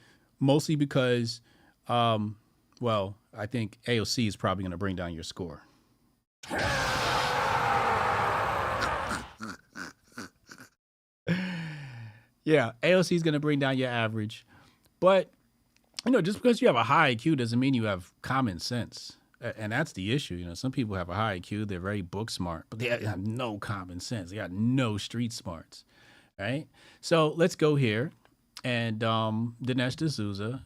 mostly because, I think AOC is probably going to bring down your score. Yeah, AOC is going to bring down your average. But, you know, just because you have a high IQ doesn't mean you have common sense. And that's the issue. You know, some people have a high IQ, they're very book smart, but they have no common sense. They got no street smarts, right? So let's go here. And Dinesh D'Souza,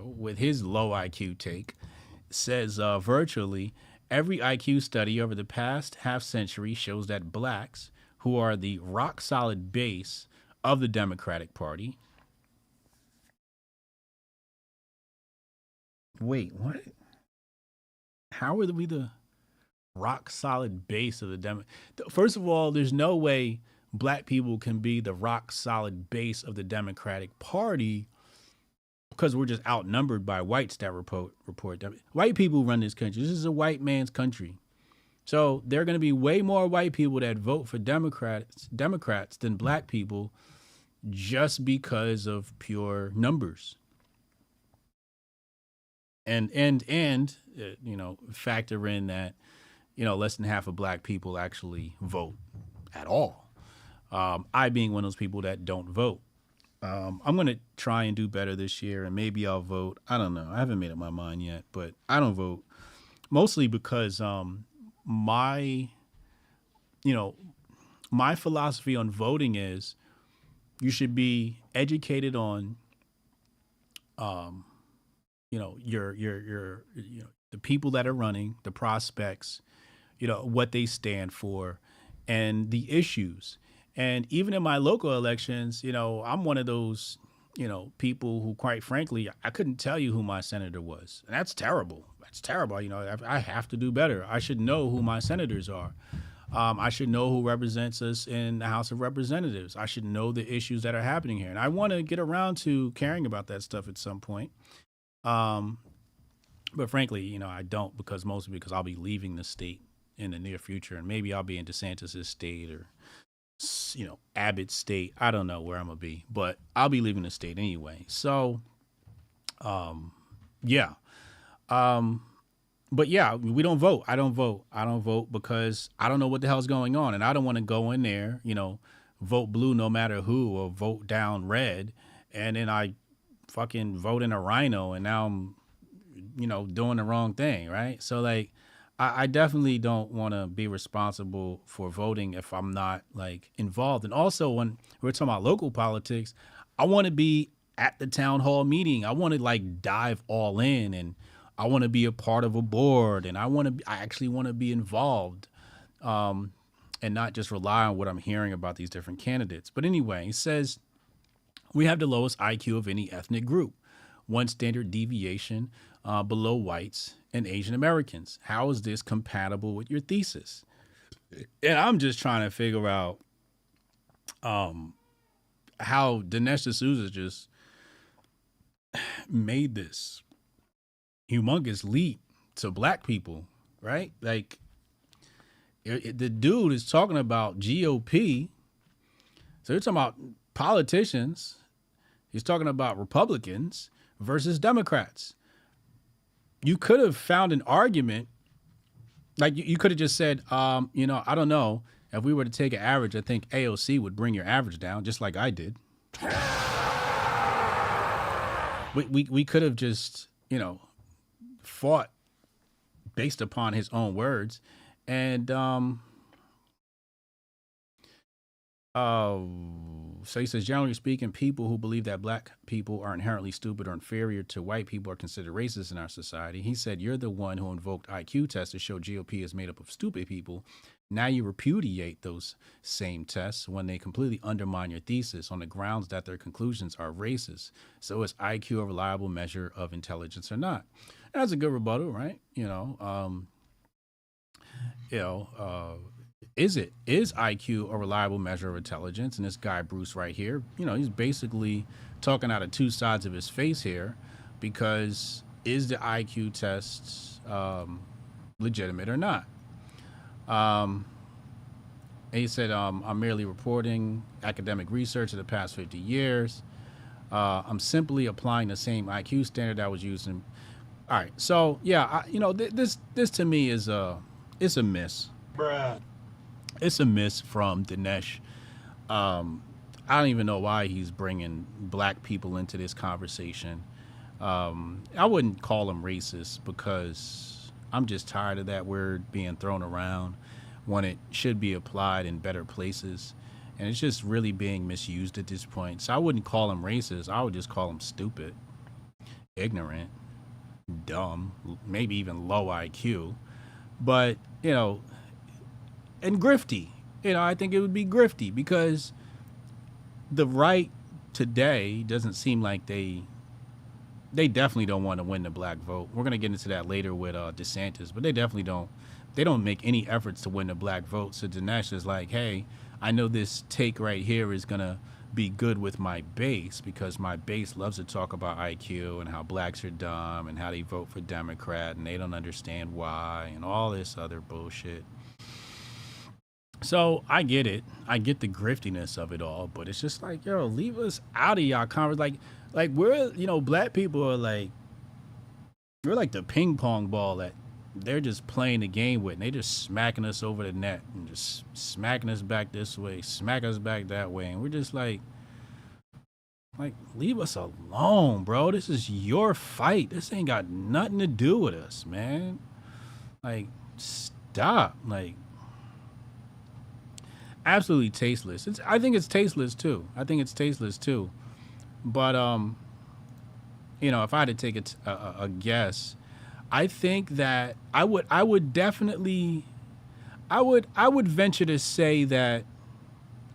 with his low IQ take, says virtually every IQ study over the past half century shows that blacks, who are the rock solid base of the Democratic Party. Wait, what? How are we the rock solid base of the Democratic? First of all, there's no way black people can be the rock solid base of the Democratic Party because we're just outnumbered by whites that report. White people run this country. This is a white man's country. So there are going to be way more white people that vote for Democrats than black people just because of pure numbers. And factor in that, less than half of black people actually vote at all. I being one of those people that don't vote. I'm going to try and do better this year, and maybe I'll vote. I don't know. I haven't made up my mind yet, but I don't vote mostly because my philosophy on voting is you should be educated on the people that are running, the prospects, what they stand for, and the issues. And even in my local elections, I'm one of those, people who, quite frankly, I couldn't tell you who my senator was. And that's terrible. That's terrible. I have to do better. I should know who my senators are. I should know who represents us in the House of Representatives. I should know the issues that are happening here. And I want to get around to caring about that stuff at some point. But frankly, I don't, mostly because I'll be leaving the state in the near future, and maybe I'll be in DeSantis' state or, Abbott's state. I don't know where I'm gonna be, but I'll be leaving the state anyway. So, yeah. But yeah, we don't vote. I don't vote because I don't know what the hell's going on, and I don't want to go in there, vote blue no matter who, or vote down red, and then I fucking vote in a rhino, and now I'm, doing the wrong thing, right? So I definitely don't want to be responsible for voting if I'm not involved. And also, when we're talking about local politics, I want to be at the town hall meeting. I want to dive all in, and I want to be a part of a board, and I actually want to be involved, and not just rely on what I'm hearing about these different candidates. But anyway, it says we have the lowest IQ of any ethnic group, one standard deviation below whites and Asian Americans. How is this compatible with your thesis? And I'm just trying to figure out how Dinesh D'Souza just made this humongous leap to black people, right? Like, the dude is talking about GOP. So you're talking about politicians. He's talking about Republicans versus Democrats. You could have found an argument. Like, you could have just said, I don't know. If we were to take an average, I think AOC would bring your average down, just like I did. We could have just, fought based upon his own words. And so he says, generally speaking, people who believe that black people are inherently stupid or inferior to white people are considered racist in our society. He said, you're the one who invoked IQ tests to show GOP is made up of stupid people. Now you repudiate those same tests when they completely undermine your thesis on the grounds that their conclusions are racist. So is IQ a reliable measure of intelligence or not? That's a good rebuttal, right? Is IQ a reliable measure of intelligence? And this guy, Bruce, right here, he's basically talking out of two sides of his face here, because is the IQ test legitimate or not? And he said, I'm merely reporting academic research of the past 50 years. I'm simply applying the same IQ standard that was used in. All right. So, yeah, this to me is it's a miss. Bruh. It's a miss from Dinesh. I don't even know why he's bringing black people into this conversation. I wouldn't call him racist, because I'm just tired of that word being thrown around when it should be applied in better places. And it's just really being misused at this point. So I wouldn't call him racist. I would just call him stupid, ignorant, dumb, maybe even low IQ. But, and grifty. I think it would be grifty, because the right today doesn't seem like they definitely don't want to win the black vote. We're going to get into that later with DeSantis, but they definitely don't. They don't make any efforts to win the black vote. So Dinesh is like, hey, I know this take right here is going to be good with my base, because my base loves to talk about IQ and how blacks are dumb and how they vote for Democrat and they don't understand why and all this other bullshit. So I get it. I get the griftiness of it all, but it's just like, leave us out of y'all conversation. Like we're, black people are like, we're like the ping pong ball that they're just playing the game with, and they just smacking us over the net and just smacking us back this way, smacking us back that way. And we're just like, leave us alone, bro. This is your fight. This ain't got nothing to do with us, man. Like, stop. Like, absolutely tasteless. I think it's tasteless too. But, if I had to take a guess, I think that I would definitely, I would venture to say that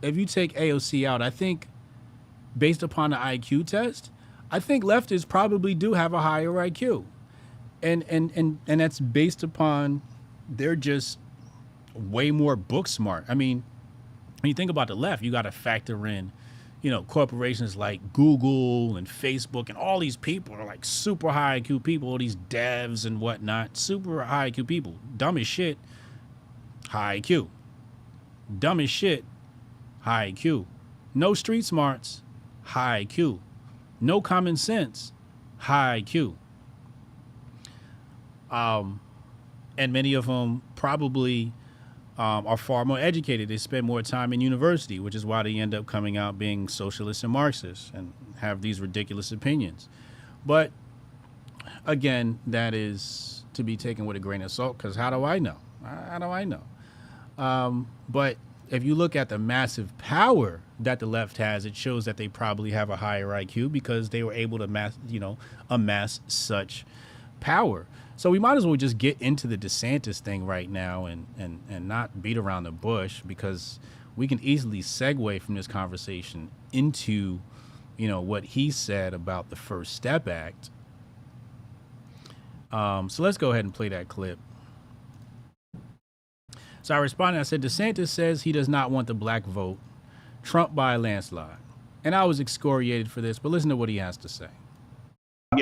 if you take AOC out, I think based upon the IQ test, I think leftists probably do have a higher IQ. And that's based upon they're just way more book smart. I mean, when you think about the left, you got to factor in, corporations like Google and Facebook, and all these people are like super high IQ people, all these devs and whatnot, super high IQ people. Dumb as shit, high IQ. Dumb as shit, high IQ. No street smarts, high IQ. No common sense, high IQ. And many of them probably are far more educated. They spend more time in university, which is why they end up coming out being socialists and Marxists and have these ridiculous opinions. But again, that is to be taken with a grain of salt, because how do I know? But if you look at the massive power that the left has, it shows that they probably have a higher IQ, because they were able to amass such power. So we might as well just get into the DeSantis thing right now and not beat around the bush, because we can easily segue from this conversation into, what he said about the First Step Act. So let's go ahead and play that clip. So I responded, I said, DeSantis says he does not want the black vote. Trump by a landslide. And I was excoriated for this, but listen to what he has to say.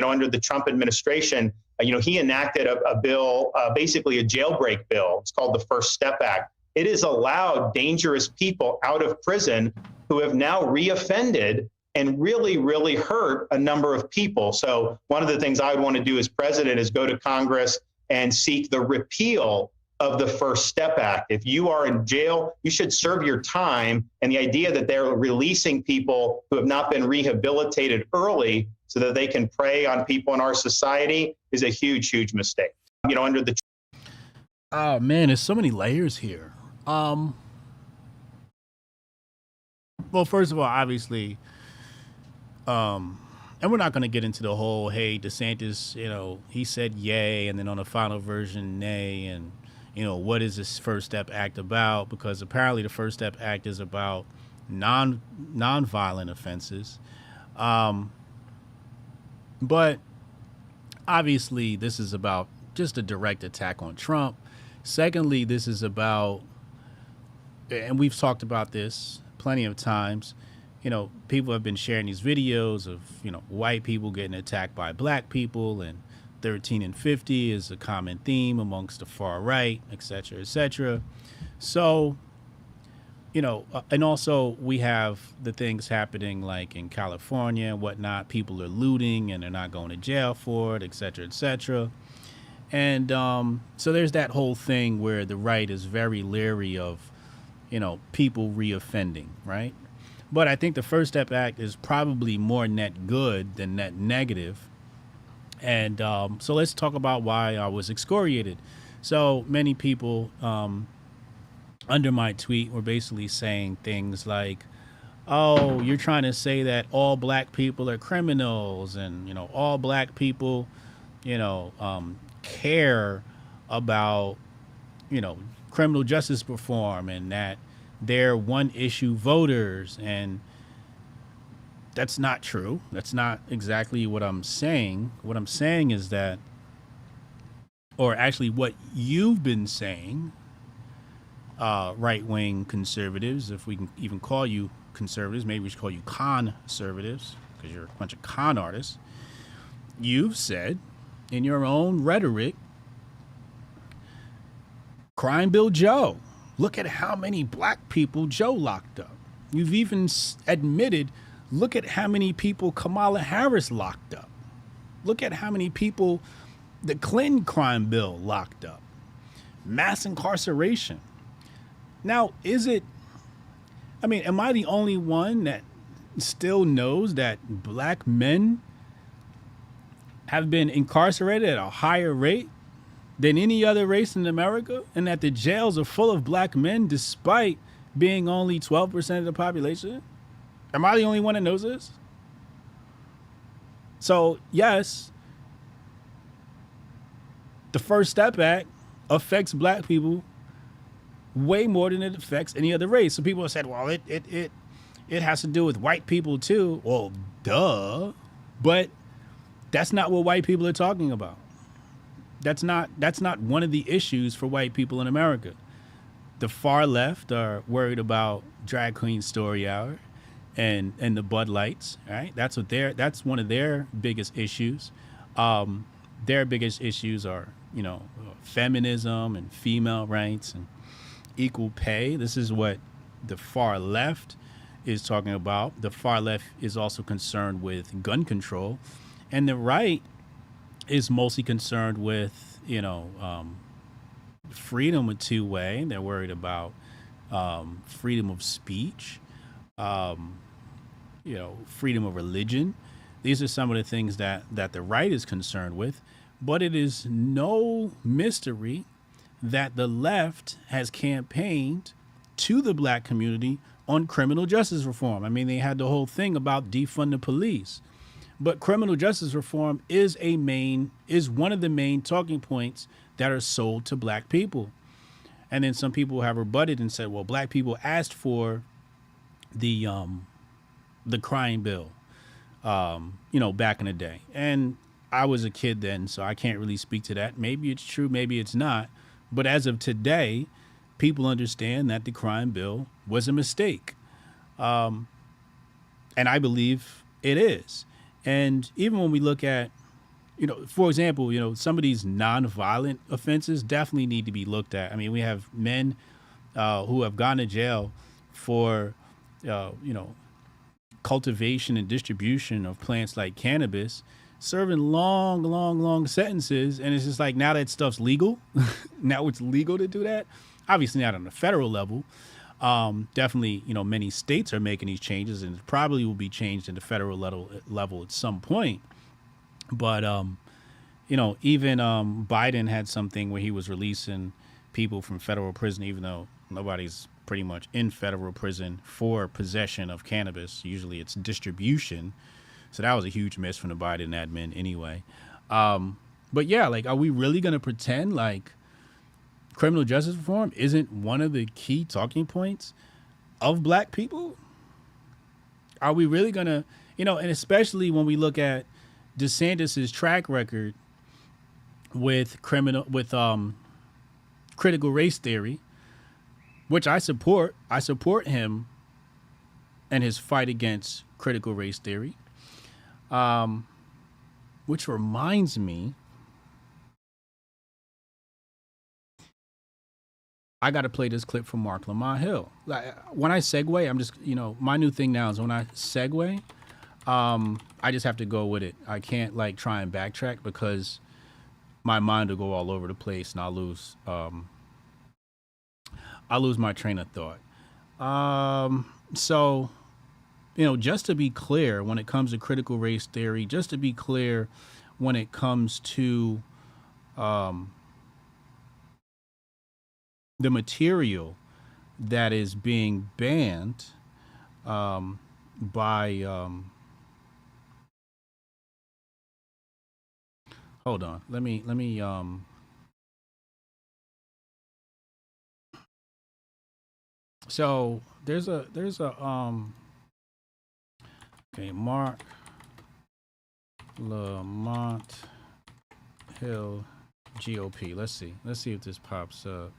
Under the Trump administration, he enacted a bill, basically a jailbreak bill. It's called the First Step Act. It has allowed dangerous people out of prison who have now reoffended and really, really hurt a number of people. So one of the things I would want to do as president is go to Congress and seek the repeal of the First Step Act. If you are in jail, you should serve your time. And the idea that they're releasing people who have not been rehabilitated early so that they can prey on people in our society is a huge, huge mistake. Under the... Oh man, there's so many layers here. Well, first of all, obviously, and we're not going to get into the whole, hey, DeSantis, he said yay, and then on the final version, nay, and, what is this First Step Act about? Because apparently the First Step Act is about non-violent offenses. But obviously this is about just a direct attack on Trump. Secondly, this is about, and we've talked about this plenty of times, people have been sharing these videos of, white people getting attacked by black people, and 13 and 50 is a common theme amongst the far right, et cetera, et cetera. So, and also we have the things happening like in California and whatnot. People are looting and they're not going to jail for it, et cetera, et cetera. And so there's that whole thing where the right is very leery of, people reoffending, right? But I think the First Step Act is probably more net good than net negative. And so let's talk about why I was excoriated. So many people under my tweet were basically saying things like, oh, you're trying to say that all black people are criminals and, all black people, care about, criminal justice reform and that they're one issue voters. And that's not true. That's not exactly what I'm saying. What I'm saying is that, or actually what you've been saying, right-wing conservatives, if we can even call you conservatives, maybe we should call you conservatives because you're a bunch of con artists. You've said in your own rhetoric, Crime Bill Joe. Look at how many black people Joe locked up. You've even admitted, look at how many people Kamala Harris locked up. Look at how many people the Clinton crime bill locked up. Mass incarceration. Now, am I the only one that still knows that black men have been incarcerated at a higher rate than any other race in America, and that the jails are full of black men despite being only 12% of the population? Am I the only one that knows this? So, yes, the First Step Act affects black people way more than it affects any other race. So people have said, well, it has to do with white people too. Well, duh. But that's not what white people are talking about. That's not one of the issues for white people in America. The far left are worried about Drag Queen Story Hour and the Bud Lights, right? That's one of their biggest issues. Their biggest issues are, feminism and female rights and equal pay. This is what the far left is talking about. The far left is also concerned with gun control, and the right is mostly concerned with, freedom a two-way. They're worried about freedom of speech, freedom of religion. These are some of the things that the right is concerned with. But it is no mystery that the left has campaigned to the black community on criminal justice reform. I mean, they had the whole thing about defund the police. But criminal justice reform is one of the main talking points that are sold to black people. And then some people have rebutted and said, well, black people asked for the crime bill, back in the day. And I was a kid then, so I can't really speak to that. Maybe it's true, maybe it's not. But as of today, people understand that the crime bill was a mistake. And I believe it is. And even when we look at, for example, some of these nonviolent offenses definitely need to be looked at. I mean, we have men who have gone to jail for, cultivation and distribution of plants like cannabis, serving long sentences. And it's just like, now that stuff's legal. Now it's legal to do that. Obviously not on the federal level. Definitely, many states are making these changes, and it probably will be changed in the federal level at some point. But, even Biden had something where he was releasing people from federal prison, even though nobody's pretty much in federal prison for possession of cannabis. Usually it's distribution. So that was a huge miss from the Biden admin anyway. But yeah, like, are we really going to pretend like criminal justice reform isn't one of the key talking points of black people? Are we really going to, and especially when we look at DeSantis's track record with critical race theory, which I support. I support him and his fight against critical race theory. Which reminds me, I got to play this clip from Mark Lamont Hill. When I segue, I'm just, my new thing now is when I segue, I just have to go with it. I can't like try and backtrack because my mind will go all over the place and I'll lose my train of thought. So, just to be clear, when it comes to critical race theory, just to be clear, when it comes to the material that is being banned by hold on, let me so there's a okay, Mark Lamont Hill GOP. Let's see if this pops up.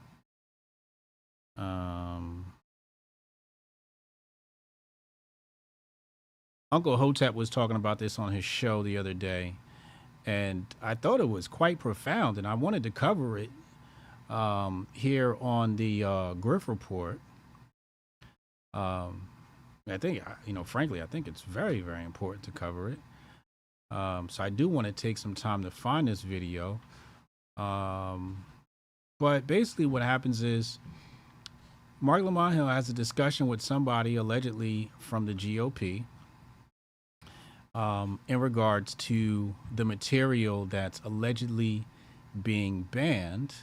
Uncle Hotep was talking about this on his show the other day, and I thought it was quite profound, and I wanted to cover it here on the Grift Report. I think, frankly, I think it's very, very important to cover it. So I do want to take some time to find this video. But basically what happens is Mark Lamont Hill has a discussion with somebody allegedly from the GOP in regards to the material that's allegedly being banned.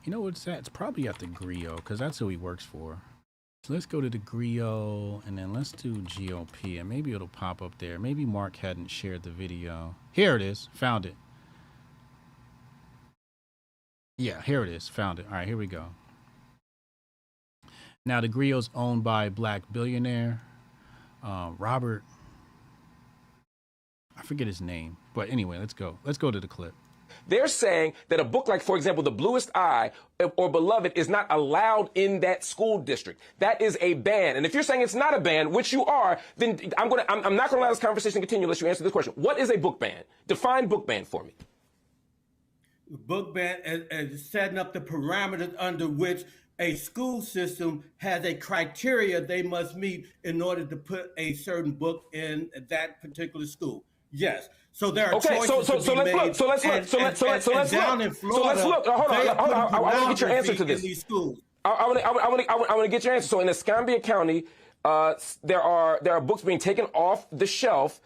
You know what's that? It's probably at the Griot, because that's who he works for. So let's go to the Griot, and then let's do GOP, and maybe it'll pop up there. Maybe Mark hadn't shared the video. Here it is. Found it. Yeah, here it is. Found it. All right, here we go. Now, the Griot's owned by black billionaire Robert. I forget his name. But anyway, let's go. Let's go to the clip. They're saying that a book like, for example, The Bluest Eye or Beloved is not allowed in that school district. That is a ban. And if you're saying it's not a ban, which you are, then I'm not going to allow this conversation to continue unless you answer this question. What is a book ban? Define book ban for me. Book ban is setting up the parameters under which a school system has a criteria they must meet in order to put a certain book in that particular school. Yes. So there are choices to be made. So let's look. Down in Florida, hold on. I want to get your answer to this. I want to get your answer. So in Escambia County, there are books being taken off the shelf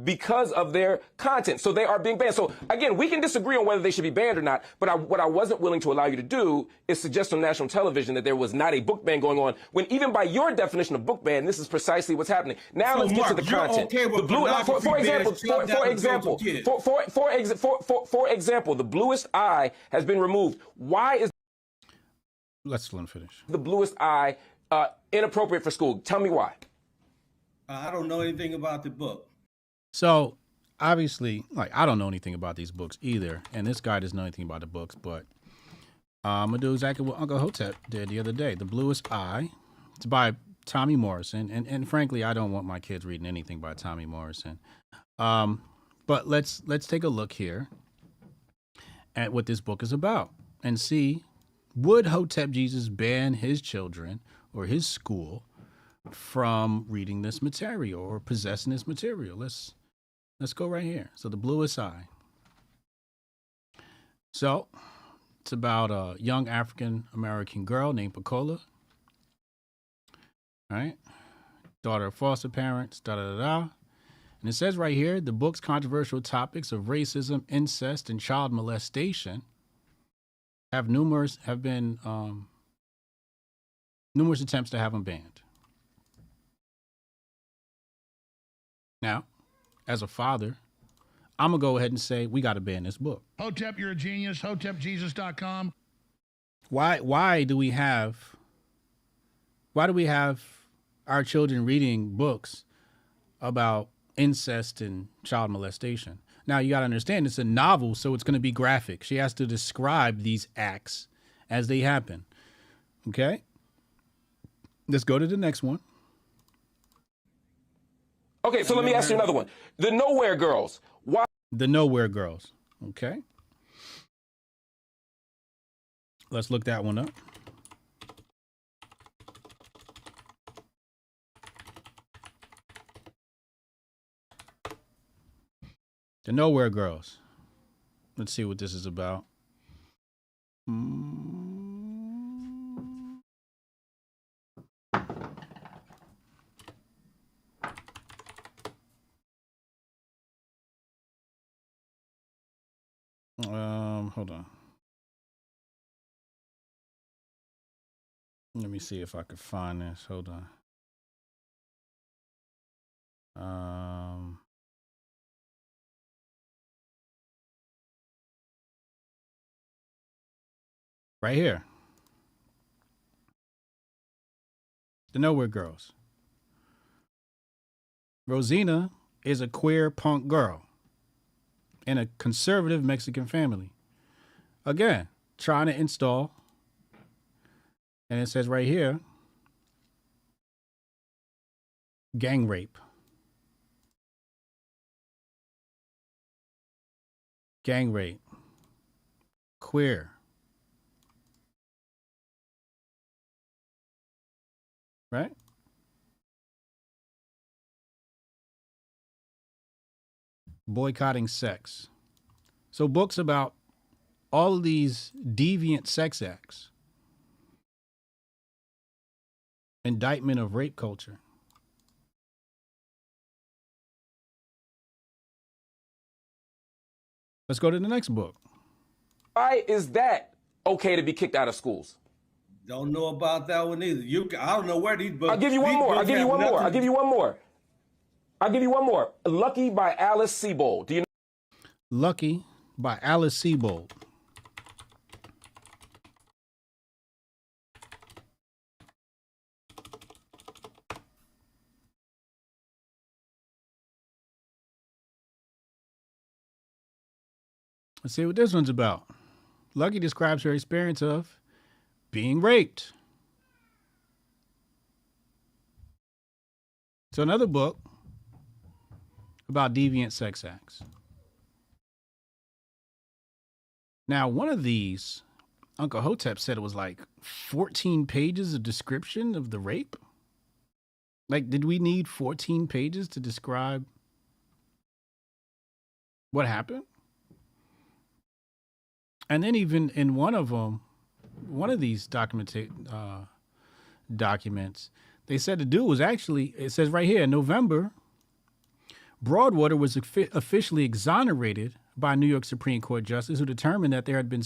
because of their content. So they are being banned. So again, we can disagree on whether they should be banned or not, but what I wasn't willing to allow you to do is suggest on national television that there was not a book ban going on, when even by your definition of book ban, this is precisely what's happening. Now let's get to the content. Okay, the blue, for example, The Bluest Eye has been removed. Why is Let's let him finish. The Bluest Eye inappropriate for school? Tell me why. I don't know anything about the book. So obviously, like, I don't know anything about these books either, and this guy doesn't know anything about the books, but I'm going to do exactly what Uncle Hotep did the other day. The Bluest Eye. It's by Tommy Morrison. And frankly, I don't want my kids reading anything by Tommy Morrison. But let's take a look here at what this book is about and see, would Hotep Jesus ban his children or his school from reading this material or possessing this material? Let's go right here. So the Bluest Eye. So it's about a young African American girl named Pecola. All right. Daughter of foster parents, And it says right here, the book's controversial topics of racism, incest, and child molestation have been numerous attempts to have them banned. Now, as a father, I'm going to go ahead and say we got to ban this book. Hotep, you're a genius. HotepJesus.com. Why do we have our children reading books about incest and child molestation? Now, you got to understand, it's a novel, so it's going to be graphic. She has to describe these acts as they happen. Okay? Let's go to the next one. Okay, so let me ask you another one. The Nowhere Girls. Why? The Nowhere Girls. Okay. Let's look that one up. The Nowhere Girls. Let's see what this is about. Hold on. Let me see if I could find this. Hold on. Right here. The Nowhere Girls. Rosina is a queer punk girl in a conservative Mexican family. Again, trying to install. And it says right here, gang rape. Gang rape. Queer. Right? Boycotting sex. So books about all of these deviant sex acts. Indictment of rape culture. Let's go to the next book. Why is that okay to be kicked out of schools? Don't know about that one either. I don't know where these books. I'll give you one more. Lucky by Alice Sebold. Do you know? Lucky by Alice Sebold. Let's see what this one's about. Lucky describes her experience of being raped. So another book about deviant sex acts. Now, one of these, Uncle Hotep said it was like 14 pages of description of the rape. Like, did we need 14 pages to describe what happened? And then even in one of these documents, they said the dude was actually, it says right here, in November, Broadwater was officially exonerated by New York Supreme Court justice who determined that there had been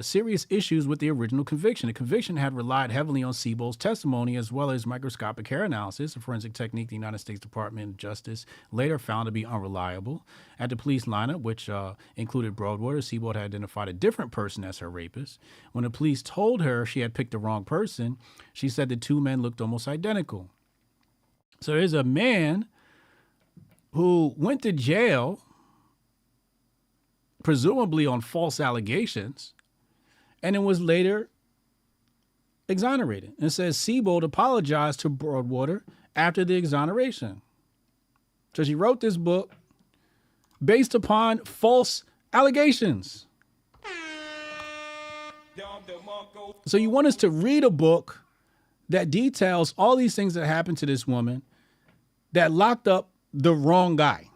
serious issues with the original conviction. The conviction had relied heavily on Sebold's testimony as well as microscopic hair analysis, a forensic technique the United States Department of Justice later found to be unreliable. At the police lineup, which included Broadwater, Sebold had identified a different person as her rapist. When the police told her she had picked the wrong person, she said the two men looked almost identical. So there's a man who went to jail presumably on false allegations, and it was later exonerated. It says Siebold apologized to Broadwater after the exoneration. So she wrote this book based upon false allegations. So you want us to read a book that details all these things that happened to this woman that locked up the wrong guy.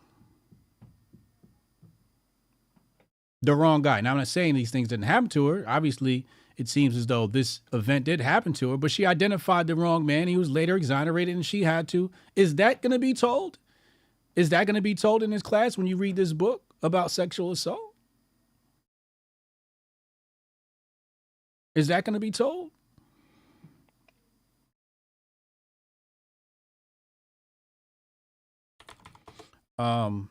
The wrong guy. Now, I'm not saying these things didn't happen to her. Obviously, it seems as though this event did happen to her, but she identified the wrong man. He was later exonerated and she had to. Is that going to be told? Is that going to be told in this class when you read this book about sexual assault? Is that going to be told? Hold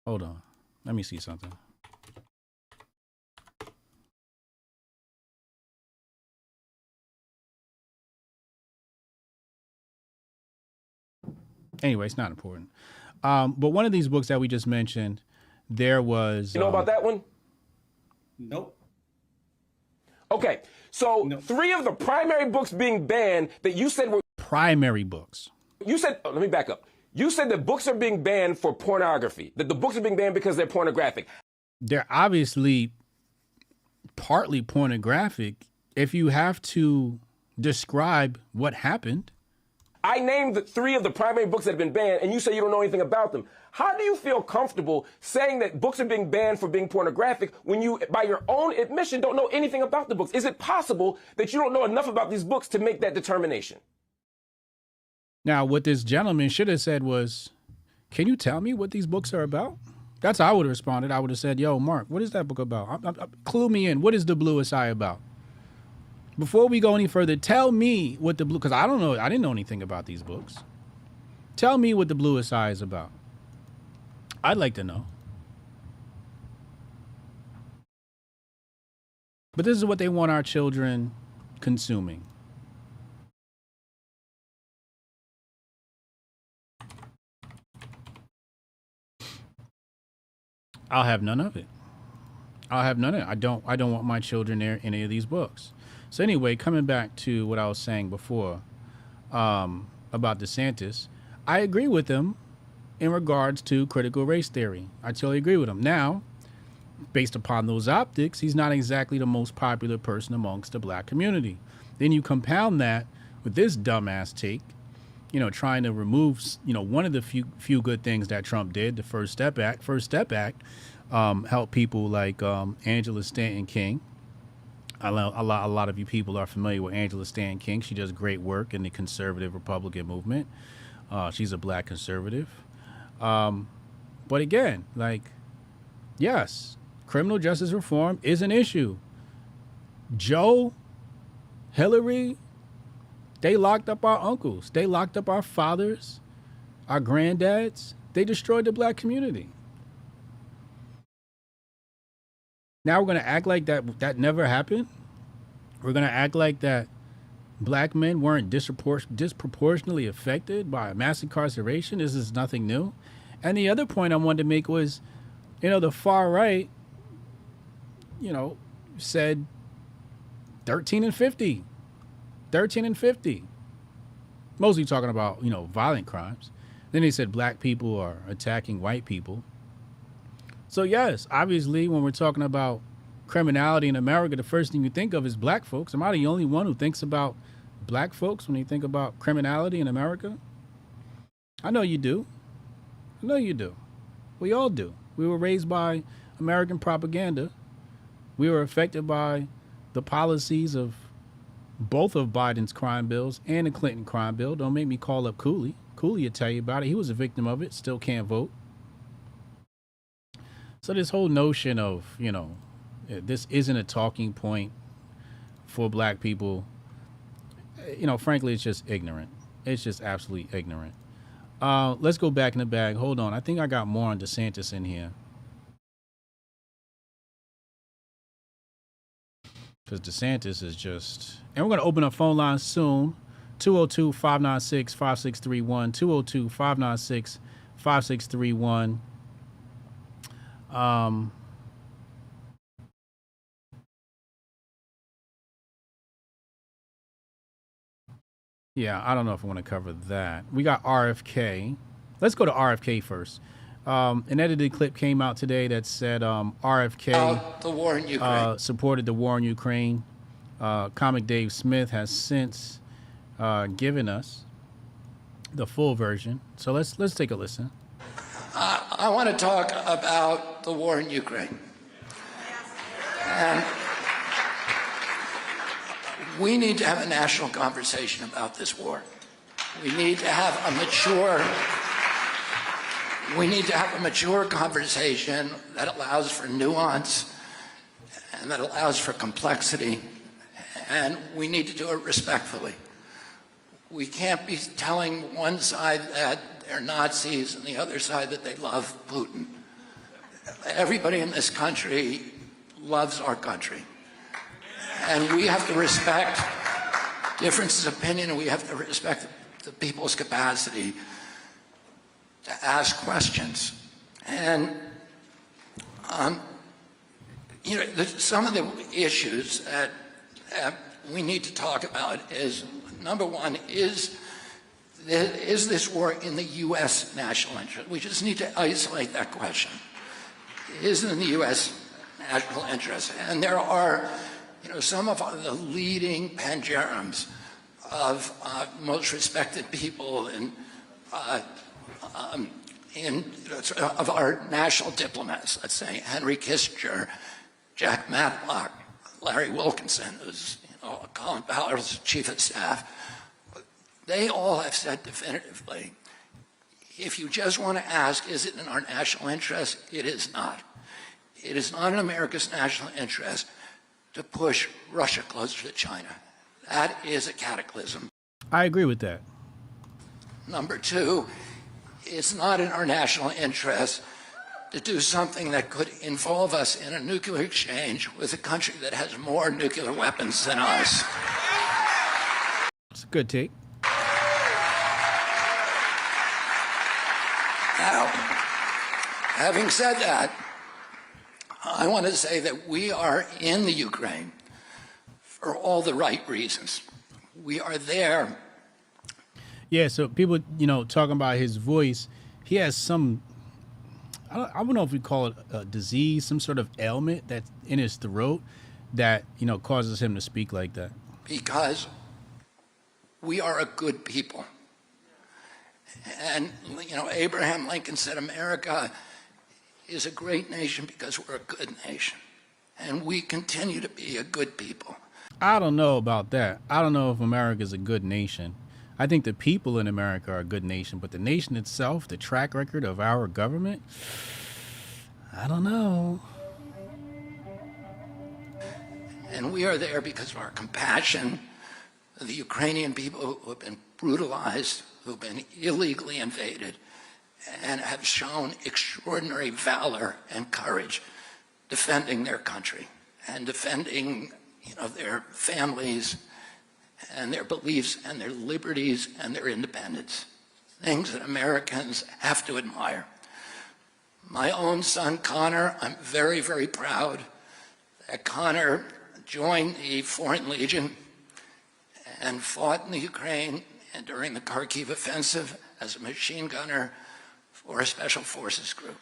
on. Let me see something. Anyway, it's not important. But one of these books that we just mentioned, there was... You know about that one? Nope. Okay, so 3 of the primary books being banned that you said were... Primary books. You said... let me back up. You said that books are being banned for pornography, that the books are being banned because they're pornographic. They're obviously partly pornographic if you have to describe what happened. I named the 3 of the primary books that have been banned, and you say you don't know anything about them. How do you feel comfortable saying that books are being banned for being pornographic when you, by your own admission, don't know anything about the books? Is it possible that you don't know enough about these books to make that determination? Now, what this gentleman should have said was, can you tell me what these books are about? That's how I would have responded. I would have said, yo, Mark, what is that book about? Clue me in. What is The Bluest Eye about? Before we go any further, tell me what the blue, because I don't know, I didn't know anything about these books. Tell me what The Bluest Eye is about. I'd like to know. But this is what they want our children consuming. I'll have none of it. I'll have none of it. I don't want my children near any of these books. So anyway, coming back to what I was saying before about DeSantis, I agree with him in regards to critical race theory. I totally agree with him. Now, based upon those optics, he's not exactly the most popular person amongst the black community. Then you compound that with this dumbass take, you know, trying to remove, you know, one of the few good things that Trump did, the First Step Act. First Step Act helped people like Angela Stanton King. A lot of you people are familiar with Angela Stanton King. She does great work in the conservative Republican movement. She's a black conservative. But again, like, yes, criminal justice reform is an issue. Joe, Hillary, they locked up our uncles. They locked up our fathers, our granddads. They destroyed the black community. Now we're going to act like that never happened. We're going to act like that black men weren't disproportionately affected by mass incarceration. This is nothing new. And the other point I wanted to make was, you know, the far right, you know, said 13 and 50. 13 and 50. Mostly talking about, you know, violent crimes. Then they said black people are attacking white people. So yes, obviously, when we're talking about criminality in America, the first thing you think of is black folks. Am I the only one who thinks about black folks when you think about criminality in America? I know you do. I know you do. We all do. We were raised by American propaganda. We were affected by the policies of both of Biden's crime bills and the Clinton crime bill. Don't make me call up Cooley. Cooley will tell you about it. He was a victim of it, still can't vote. So this whole notion of, you know, this isn't a talking point for black people, you know, frankly, it's just ignorant. It's just absolutely ignorant. Let's go back in the bag. Hold on. I think I got more on DeSantis in here. Because DeSantis is just... And we're going to open up phone lines soon. 202-596-5631. 202-596-5631. Yeah, I don't know if I want to cover that. We got RFK. Let's go to RFK first. An edited clip came out today that said RFK the war in Ukraine. Supported the war in Ukraine. Comic Dave Smith has since given us the full version. So let's take a listen. I want to talk about the war in Ukraine. And we need to have a national conversation about this war. We need to have a mature conversation that allows for nuance and that allows for complexity, and we need to do it respectfully. We can't be telling one side that they're Nazis and the other side that they love Putin. Everybody in this country loves our country. And we have to respect differences of opinion, and we have to respect the people's capacity to ask questions. And, you know, some of the issues that we need to talk about is, number one, is this war in the U.S. national interest? We just need to isolate that question. Is it in the U.S. national interest? And there are, you know, some of the leading pangerums of most respected people of our national diplomats, let's say Henry Kissinger, Jack Matlock, Larry Wilkinson, who's, you know, Colin Powell's chief of staff. They all have said definitively, if you just want to ask, is it in our national interest? It is not. It is not in America's national interest to push Russia closer to China. That is a cataclysm. I agree with that. Number two, it's not in our national interest to do something that could involve us in a nuclear exchange with a country that has more nuclear weapons than us. It's a good take. Now, having said that, I want to say that we are in the Ukraine for all the right reasons. We are there. Yeah, so people, you know, talking about his voice, he has some, I don't know if we call it a disease, some sort of ailment that's in his throat that, you know, causes him to speak like that. Because we are a good people. And, you know, Abraham Lincoln said America is a great nation because we're a good nation. And we continue to be a good people. I don't know about that. I don't know if America is a good nation. I think the people in America are a good nation, but the nation itself, the track record of our government, I don't know. And we are there because of our compassion, the Ukrainian people who have been brutalized, who have been illegally invaded, and have shown extraordinary valor and courage defending their country and defending, you know, their families and their beliefs and their liberties and their independence, things that Americans have to admire. My own son, Connor, I'm very, very proud that Connor joined the Foreign Legion and fought in the Ukraine and during the Kharkiv offensive as a machine gunner for a special forces group.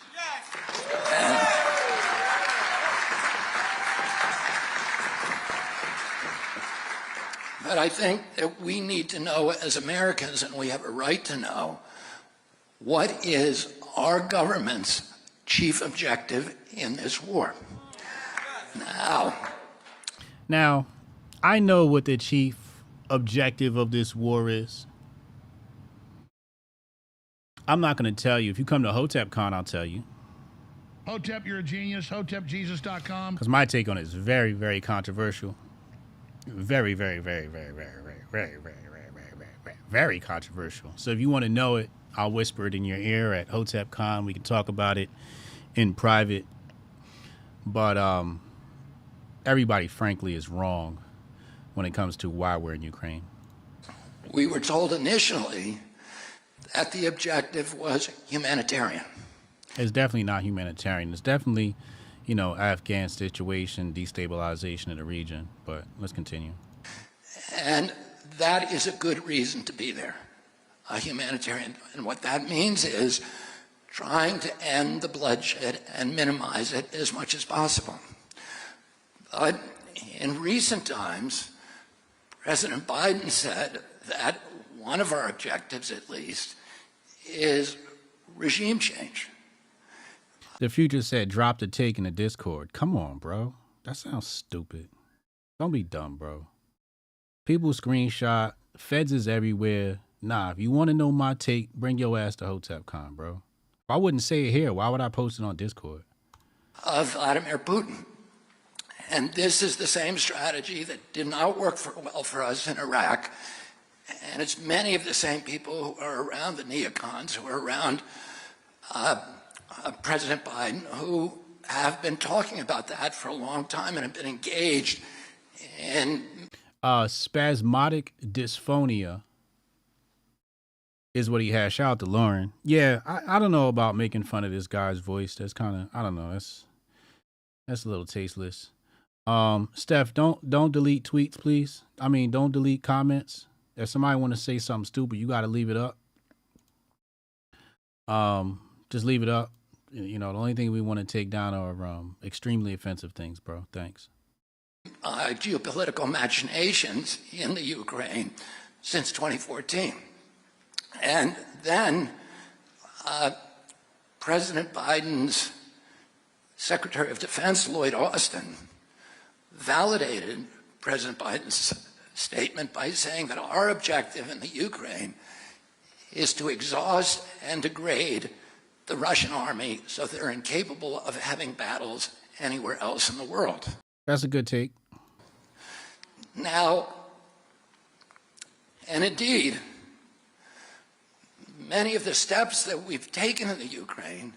But I think that we need to know as Americans, and we have a right to know, what is our government's chief objective in this war? Now, I know what the chief objective of this war is. I'm not going to tell you. If you come to HotepCon, I'll tell you. Hotep, you're a genius. HotepJesus.com. Because my take on it is very, very controversial. Very, very, very, very, very, very, very, very, very, very, very, very controversial. So if you want to know it, I'll whisper it in your ear at HotepCon. We can talk about it in private. But everybody, frankly, is wrong when it comes to why we're in Ukraine. We were told initially that the objective was humanitarian. It's definitely not humanitarian. It's definitely, you know, Afghan situation, destabilization of the region. But let's continue. And that is a good reason to be there, a humanitarian. And what that means is trying to end the bloodshed and minimize it as much as possible. But in recent times, President Biden said that one of our objectives, at least, is regime change. The future said, drop the take in the Discord. Come on, bro. That sounds stupid. Don't be dumb, bro. People screenshot. Feds is everywhere. Nah, if you want to know my take, bring your ass to HotepCon, bro. If I wouldn't say it here, why would I post it on Discord? Of Vladimir Putin. And this is the same strategy that did not work well for us in Iraq. And it's many of the same people who are around the neocons, who are around President Biden, who have been talking about that for a long time and have been engaged in... spasmodic dysphonia is what he has. Shout out to Lauren. Yeah, I don't know about making fun of this guy's voice. That's kind of, I don't know. That's a little tasteless. Steph, don't delete tweets, please. I mean, don't delete comments. If somebody want to say something stupid, you got to leave it up. Just leave it up. You know, the only thing we want to take down are extremely offensive things, bro. Thanks. Geopolitical machinations in the Ukraine since 2014. And then President Biden's Secretary of Defense, Lloyd Austin, validated President Biden's statement by saying that our objective in the Ukraine is to exhaust and degrade the Russian army so they're incapable of having battles anywhere else in the world. That's a good take. Now, and indeed, many of the steps that we've taken in the Ukraine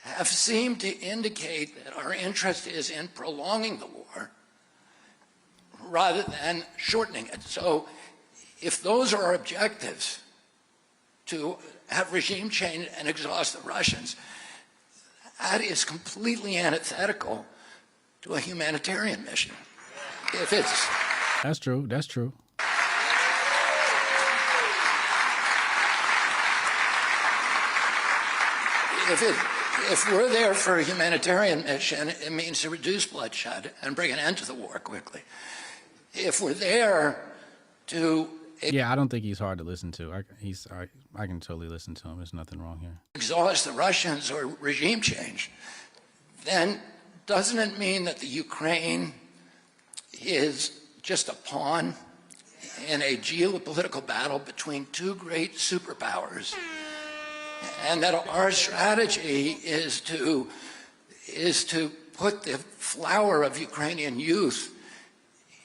have seemed to indicate that our interest is in prolonging the war rather than shortening it. So if those are our objectives, to have regime change and exhaust the Russians, that is completely antithetical to a humanitarian mission. If it's... That's true. That's true. If we're there for a humanitarian mission, it means to reduce bloodshed and bring an end to the war quickly. If we're there to... Yeah, I don't think he's hard to listen to. I can totally listen to him. There's nothing wrong here. Exhaust the Russians or regime change, then doesn't it mean that the Ukraine is just a pawn in a geopolitical battle between two great superpowers, and that our strategy is to put the flower of Ukrainian youth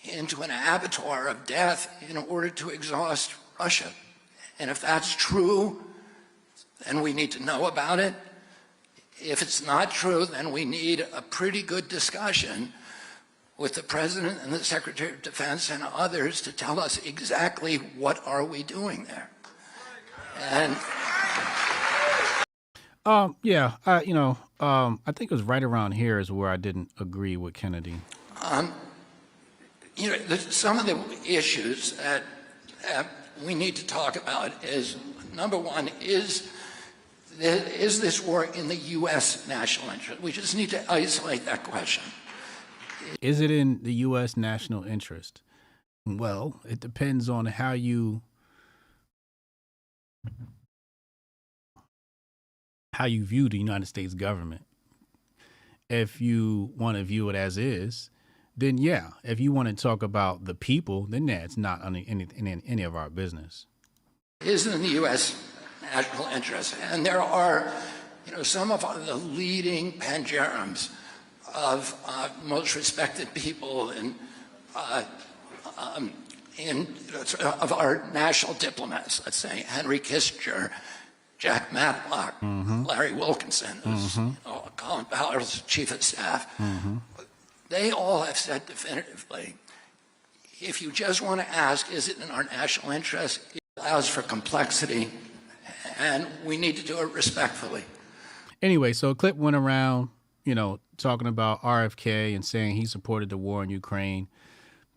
into an abattoir of death in order to exhaust Russia? And if that's true, then we need to know about it. If it's not true, then we need a pretty good discussion with the President and the Secretary of Defense and others to tell us exactly what are we doing there. And I think it was right around here is where I didn't agree with Kennedy. Some of the issues that we need to talk about is, number one, is this war in the U.S. national interest? We just need to isolate that question. Is it in the U.S. national interest? Well, it depends on how you view the United States government. If you want to view it as is, then yeah. If you want to talk about the people, then yeah, it's not in any of our business. It is in the U.S. national interest, and there are, some of the leading pangerums of most respected people of our national diplomats. Let's say Henry Kissinger, Jack Matlock, Larry Wilkinson, who's Colin Powell's chief of staff. They all have said definitively, if you just want to ask, is it in our national interest, it allows for complexity, and we need to do it respectfully. Anyway, so a clip went around, talking about RFK and saying he supported the war in Ukraine.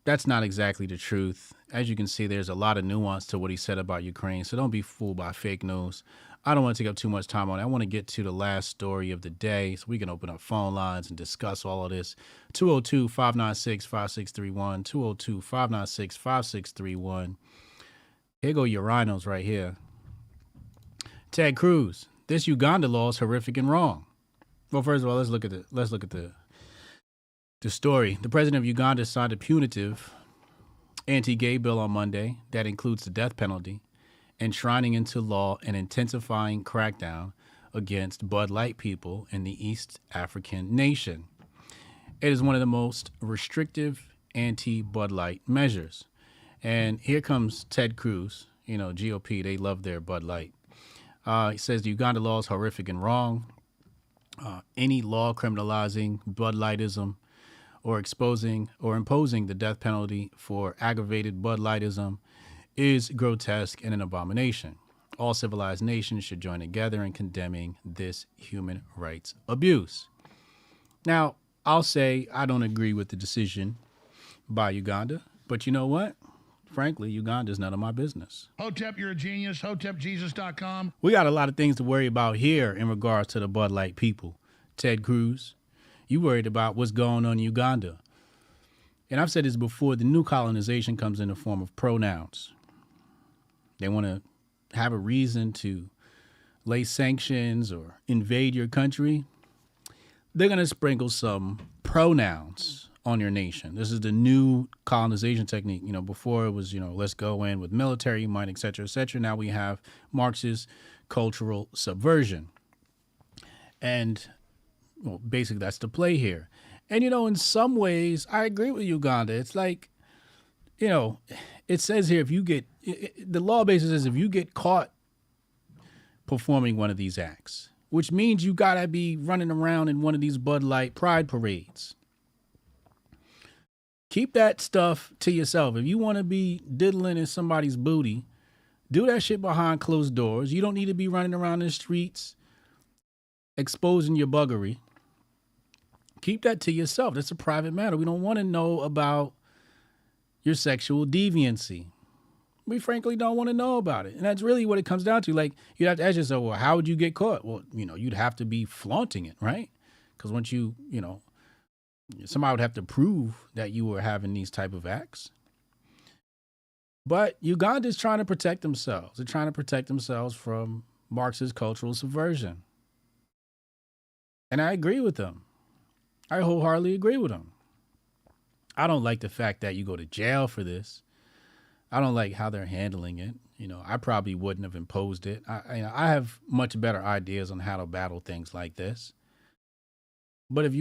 that's not exactly the truth. As you can see, there's a lot of nuance to what he said about Ukraine, so don't be fooled by fake news. I don't want to take up too much time on it. I want to get to the last story of the day so we can open up phone lines and discuss all of this. 202-596-5631, 202-596-5631. Here go your rhinos right here. Ted Cruz, this Uganda law is horrific and wrong. Well, first of all, let's look at the story. The president of Uganda signed a punitive anti-gay bill on Monday that includes the death penalty, enshrining into law an intensifying crackdown against Bud Light people in the East African nation. It is one of the most restrictive anti-Bud Light measures. And here comes Ted Cruz, GOP, they love their Bud Light. He says the Uganda law is horrific and wrong. Any law criminalizing Bud Lightism or exposing or imposing the death penalty for aggravated Bud Lightism is grotesque and an abomination. All civilized nations should join together in condemning this human rights abuse. Now, I'll say I don't agree with the decision by Uganda, but you know what? Frankly, Uganda is none of my business. Hotep, you're a genius. HotepJesus.com. We got a lot of things to worry about here in regards to the Bud Light people. Ted Cruz, you worried about what's going on in Uganda. And I've said this before, the new colonization comes in the form of pronouns. They want to have a reason to lay sanctions or invade your country. They're going to sprinkle some pronouns on your nation. This is the new colonization technique. Before it was, let's go in with military might, et cetera, et cetera. Now we have Marxist cultural subversion. And basically that's the play here. And, in some ways, I agree with Uganda. It's like, it says here, the law basically says if you get caught performing one of these acts, which means you got to be running around in one of these Bud Light pride parades. Keep that stuff to yourself. If you want to be diddling in somebody's booty, do that shit behind closed doors. You don't need to be running around in the streets exposing your buggery. Keep that to yourself. That's a private matter. We don't want to know about your sexual deviancy. We frankly don't want to know about it. And that's really what it comes down to. Like, you'd have to ask yourself, well, how would you get caught? Well, you'd have to be flaunting it, right? Because once somebody would have to prove that you were having these type of acts. But Uganda's trying to protect themselves. They're trying to protect themselves from Marxist cultural subversion. And I agree with them. I wholeheartedly agree with them. I don't like the fact that you go to jail for this. I don't like how they're handling it. I probably wouldn't have imposed it. I have much better ideas on how to battle things like this. But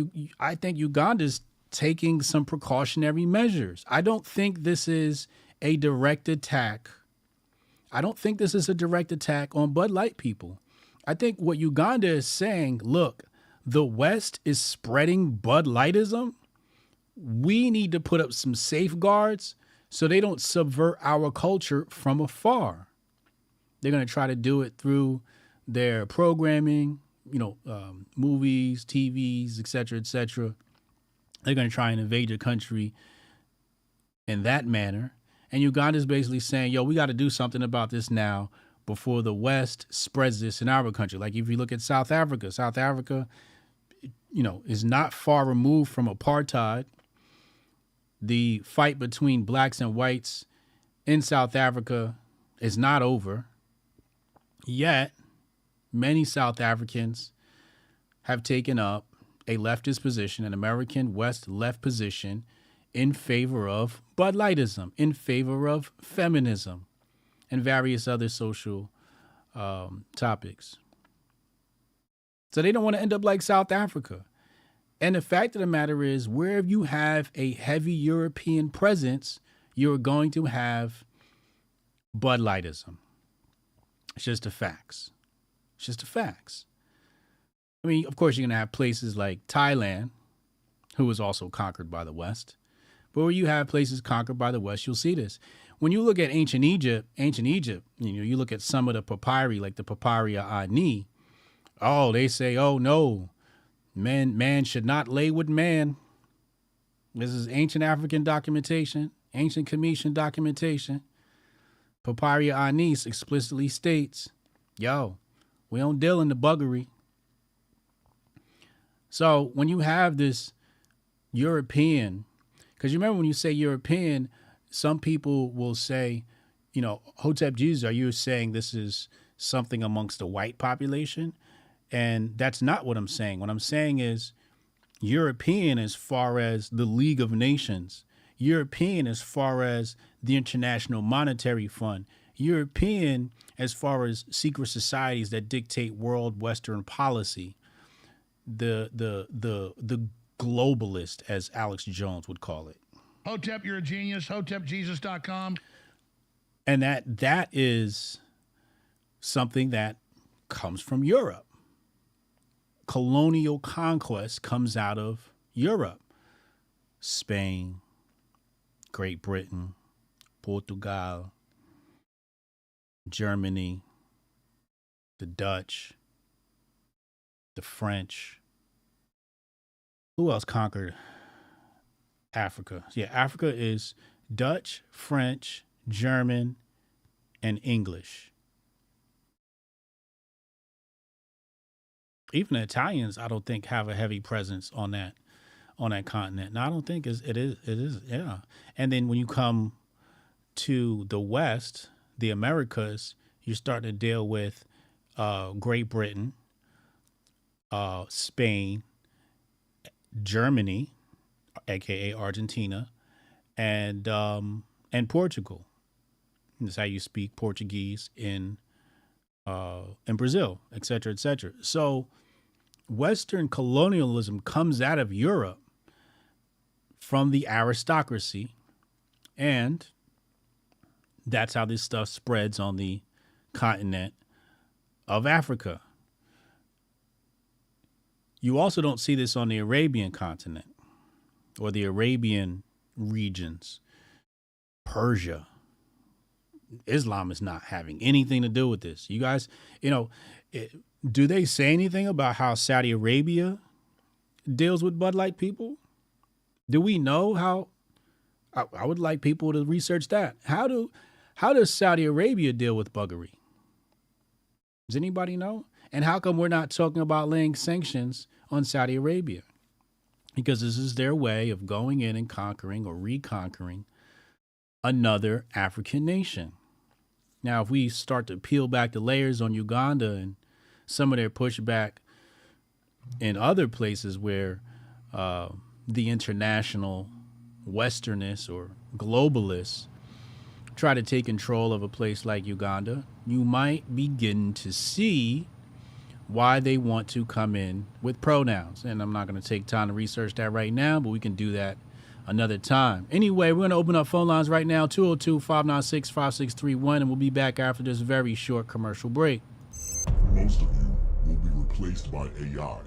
I think Uganda's taking some precautionary measures. I don't think this is a direct attack. I don't think this is a direct attack on Bud Light people. I think what Uganda is saying, look, the West is spreading Bud Lightism. We need to put up some safeguards so they don't subvert our culture from afar. They're going to try to do it through their programming, movies, TVs, et cetera, et cetera. They're going to try and invade your country in that manner. And Uganda's basically saying, we got to do something about this now before the West spreads this in our country. Like if you look at South Africa, is not far removed from apartheid. The fight between blacks and whites in South Africa is not over. Yet, many South Africans have taken up a leftist position, an American West left position in favor of Bud Lightism, in favor of feminism, and various other social topics. So they don't want to end up like South Africa. And the fact of the matter is, where you have a heavy European presence, you're going to have Bud Lightism. It's just the facts. It's just the facts. I mean, of course, you're going to have places like Thailand, who was also conquered by the West. But where you have places conquered by the West, you'll see this. When you look at ancient Egypt, you look at some of the papyri, like the Papyri Ani. Oh, they say, oh, no, man should not lay with man. This is ancient African documentation, ancient Commission documentation. Papyri Anis explicitly states, yo, we don't deal in the buggery. So when you have this European, because you remember when you say European, some people will say, you know, Hotep Jesus, are you saying this is something amongst the white population? And that's not what I'm saying. What I'm saying is European as far as the League of Nations, European as far as the International Monetary Fund, European as far as secret societies that dictate world Western policy, the globalist, as Alex Jones would call it. Hotep, you're a genius. HotepJesus.com. And that is something that comes from Europe. Colonial conquest comes out of Europe. Spain, Great Britain, Portugal, Germany, the Dutch, the French. Who else conquered Africa? Yeah, Africa is Dutch, French, German, and English. Even the Italians, I don't think, have a heavy presence on that continent. No, I don't think it is. Yeah. And then when you come to the West, the Americas, you're starting to deal with Great Britain, Spain, Germany, aka Argentina, and Portugal. That's how you speak Portuguese in Brazil, et cetera, et cetera. So Western colonialism comes out of Europe from the aristocracy, and that's how this stuff spreads on the continent of Africa. You also don't see this on the Arabian continent or the Arabian regions. Persia. Islam is not having anything to do with this. You guys, do they say anything about how Saudi Arabia deals with Bud Light people? Do we know how? I would like people to research that. How does Saudi Arabia deal with buggery? Does anybody know? And how come we're not talking about laying sanctions on Saudi Arabia? Because this is their way of going in and conquering or reconquering another African nation. Now, if we start to peel back the layers on Uganda and some of their pushback in other places where the international Westernists or globalists try to take control of a place like Uganda, you might begin to see why they want to come in with pronouns. And I'm not going to take time to research that right now, but we can do that another time. Anyway, we're going to open up phone lines right now, 202-596-5631, and we'll be back after this very short commercial break. Most of you will be replaced by AI,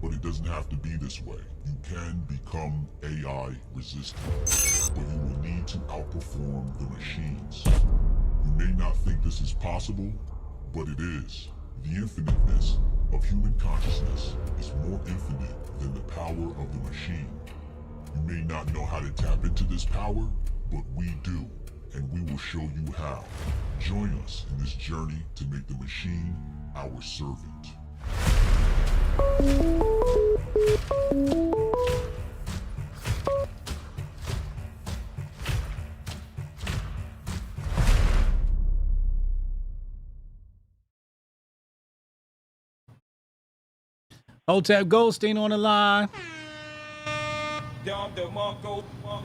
but it doesn't have to be this way. You can become AI resistant, but you will need to outperform the machines. You may not think this is possible, but it is. The infiniteness of human consciousness is more infinite than the power of the machine. You may not know how to tap into this power, but we do, and we will show you how. Join us in this journey to make the machine our servant. Hotep Goldstein on the line.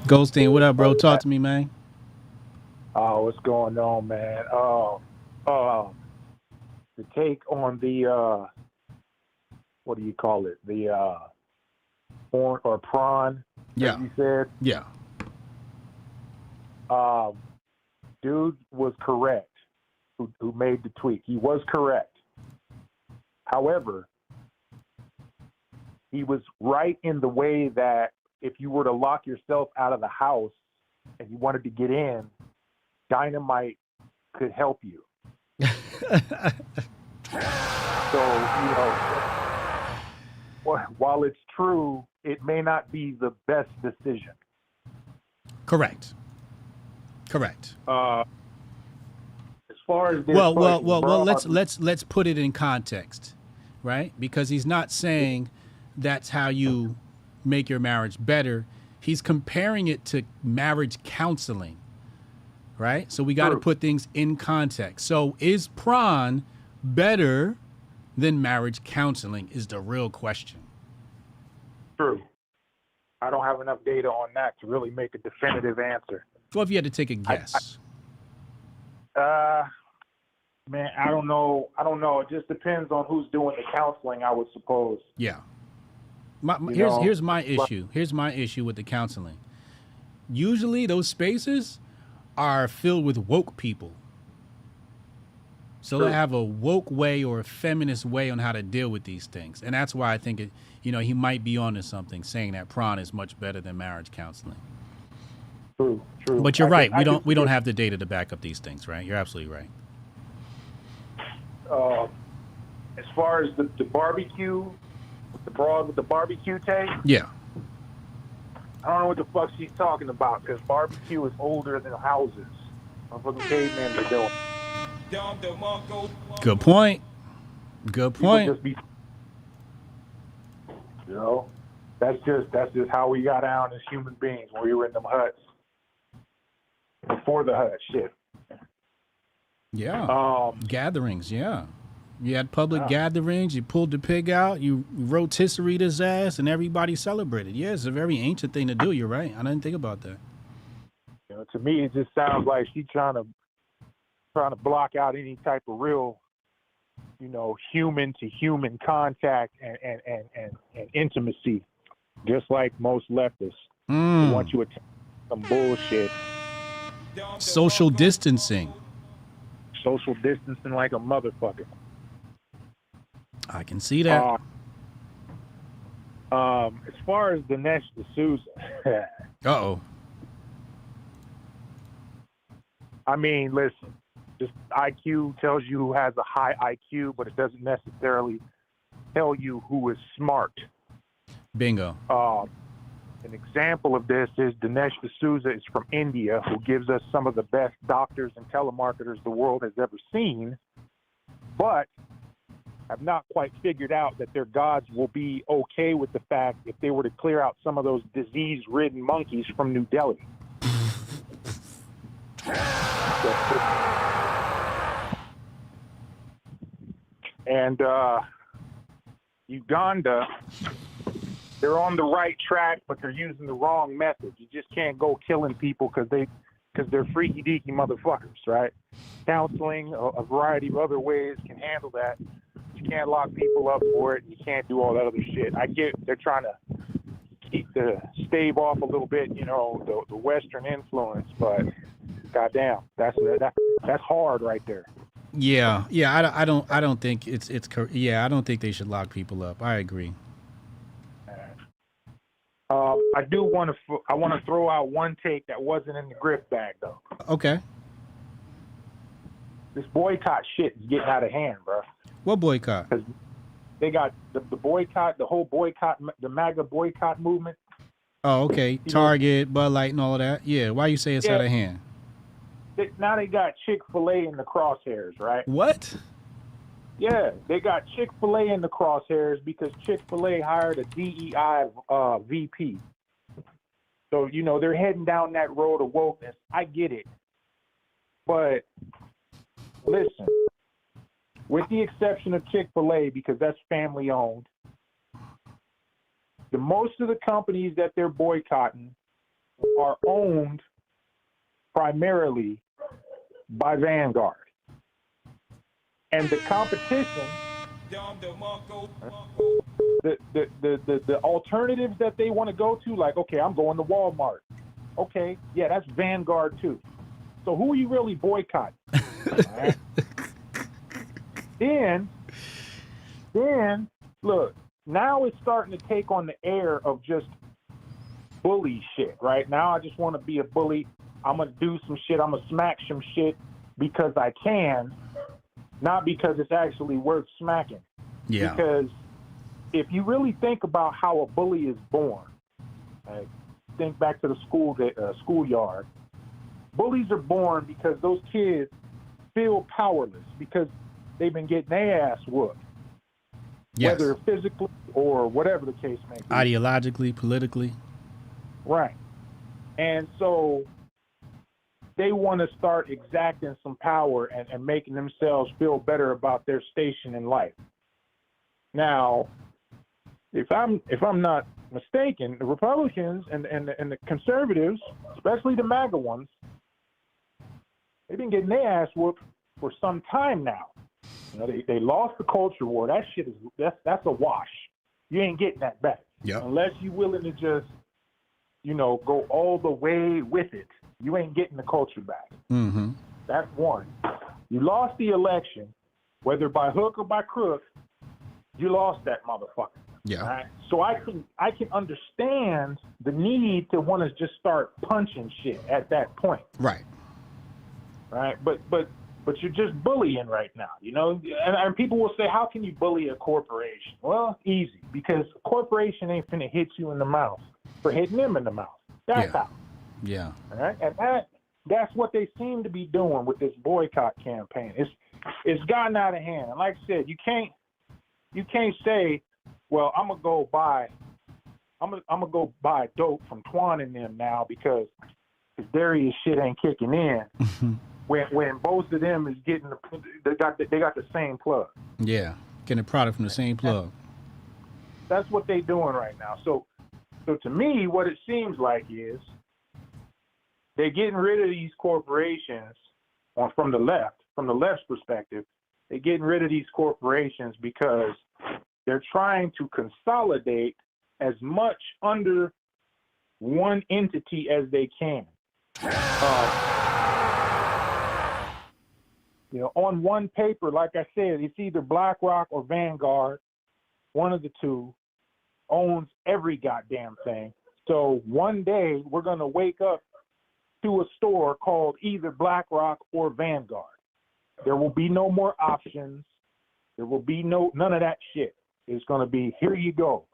Goldstein, what up, bro? Talk to me, man. Oh, what's going on, man? The take on the what do you call it? The porn or prawn? Yeah. You said. Yeah. Dude was correct. Who made the tweet? He was correct. However, he was right in the way that if you were to lock yourself out of the house and you wanted to get in, dynamite could help you. So, while it's true, it may not be the best decision. Correct. As far as this Well, broad- let's put it in context, right? Because he's not saying that's how you make your marriage better. He's comparing it to marriage counseling, right? So we got to put things in context. So is Pron better than marriage counseling is the real question. True. I don't have enough data on that to really make a definitive answer. Well, if you had to take a guess. Man, I don't know. It just depends on who's doing the counseling, I would suppose. Yeah. Here's my issue. Here's my issue with the counseling. Usually those spaces are filled with woke people. So they have a woke way or a feminist way on how to deal with these things. And that's why I think he might be onto something saying that Pron is much better than marriage counseling. True. But you're right. We don't have the data to back up these things, right? You're absolutely right. As far as the barbecue, the broad with the barbecue tape, yeah. I don't know what the fuck she's talking about because barbecue is older than houses. Motherfucking cavemen are doing. Good point. That's just how we got out as human beings when we were in them huts. Before the hut shit. Yeah. Gatherings, yeah. You had public gatherings, you pulled the pig out, you rotisserie his ass, and everybody celebrated. Yeah, it's a very ancient thing to do. You're right. I didn't think about that. To me, it just sounds like she's trying to block out any type of real, human to human contact and intimacy, just like most leftists. They want you to some bullshit. Social distancing like a motherfucker. I can see that. As far as Dinesh D'Souza, uh-oh. I mean, listen, just IQ tells you who has a high IQ, but it doesn't necessarily tell you who is smart. Bingo. An example of this is Dinesh D'Souza is from India, who gives us some of the best doctors and telemarketers the world has ever seen, but have not quite figured out that their gods will be okay with the fact if they were to clear out some of those disease-ridden monkeys from New Delhi. And Uganda, they're on the right track, but they're using the wrong method. You just can't go killing people because they're freaky deaky motherfuckers, right? Counseling, a variety of other ways can handle that. You can't lock people up for it. You can't do all that other shit. I get they're trying to keep the stave off a little bit, the Western influence, but goddamn, that's hard right there. Yeah. I don't think it's I don't think they should lock people up. I agree. I do want to throw out one take that wasn't in the grift bag though. Okay. This boycott shit is getting out of hand, bro. What boycott? Because they got the boycott, the whole boycott, the MAGA boycott movement. Oh, okay. Target, Bud Light, and all of that. Yeah. Why you say it's out of hand? Now they got Chick-fil-A in the crosshairs, right? What? Yeah, they got Chick-fil-A in the crosshairs because Chick-fil-A hired a DEI VP. So, they're heading down that road of wokeness. I get it. But listen, with the exception of Chick-fil-A, because that's family owned, most of the companies that they're boycotting are owned primarily by Vanguard. And the competition, the alternatives that they want to go to, like, okay, I'm going to Walmart. Okay, yeah, that's Vanguard too. So who are you really boycotting? Right? Then, look, now it's starting to take on the air of just bully shit, right? Now I just want to be a bully. I'm going to do some shit. I'm going to smack some shit because I can, not because it's actually worth smacking. Yeah. Because if you really think about how a bully is born, right? Think back to the schoolyard. Bullies are born because those kids feel powerless because they've been getting their ass whooped. Yes. Whether physically or whatever the case may be. Ideologically, politically. Right. And so they want to start exacting some power and making themselves feel better about their station in life. Now, if I'm not mistaken, the Republicans and the conservatives, especially the MAGA ones, they've been getting their ass whooped for some time now. You know, they lost the culture war. That shit that's a wash. You ain't getting that back. Yep. Unless you're willing to just, go all the way with it. You ain't getting the culture back. Mm-hmm. That's one. You lost the election, whether by hook or by crook, you lost that motherfucker. Yeah. Right? So I can understand the need to want to just start punching shit at that point. Right. Right. But you're just bullying right now, and people will say, how can you bully a corporation? Well, easy, because a corporation ain't finna hit you in the mouth for hitting them in the mouth. That's how. Yeah. All right. And that's what they seem to be doing with this boycott campaign. It's gotten out of hand. And like I said, you can't say, well, I'm gonna go buy dope from Twan and them now because Darius shit ain't kicking in. When both of them is getting they got the same plug. Yeah, getting a product from the same plug. That's what they doing right now. So to me, what it seems like is they're getting rid of these corporations from the left's perspective. They're getting rid of these corporations because they're trying to consolidate as much under one entity as they can. On one paper, like I said, it's either BlackRock or Vanguard. One of the two owns every goddamn thing. So one day we're going to wake up to a store called either BlackRock or Vanguard. There will be no more options. There will be none of that shit. It's going to be, here you go.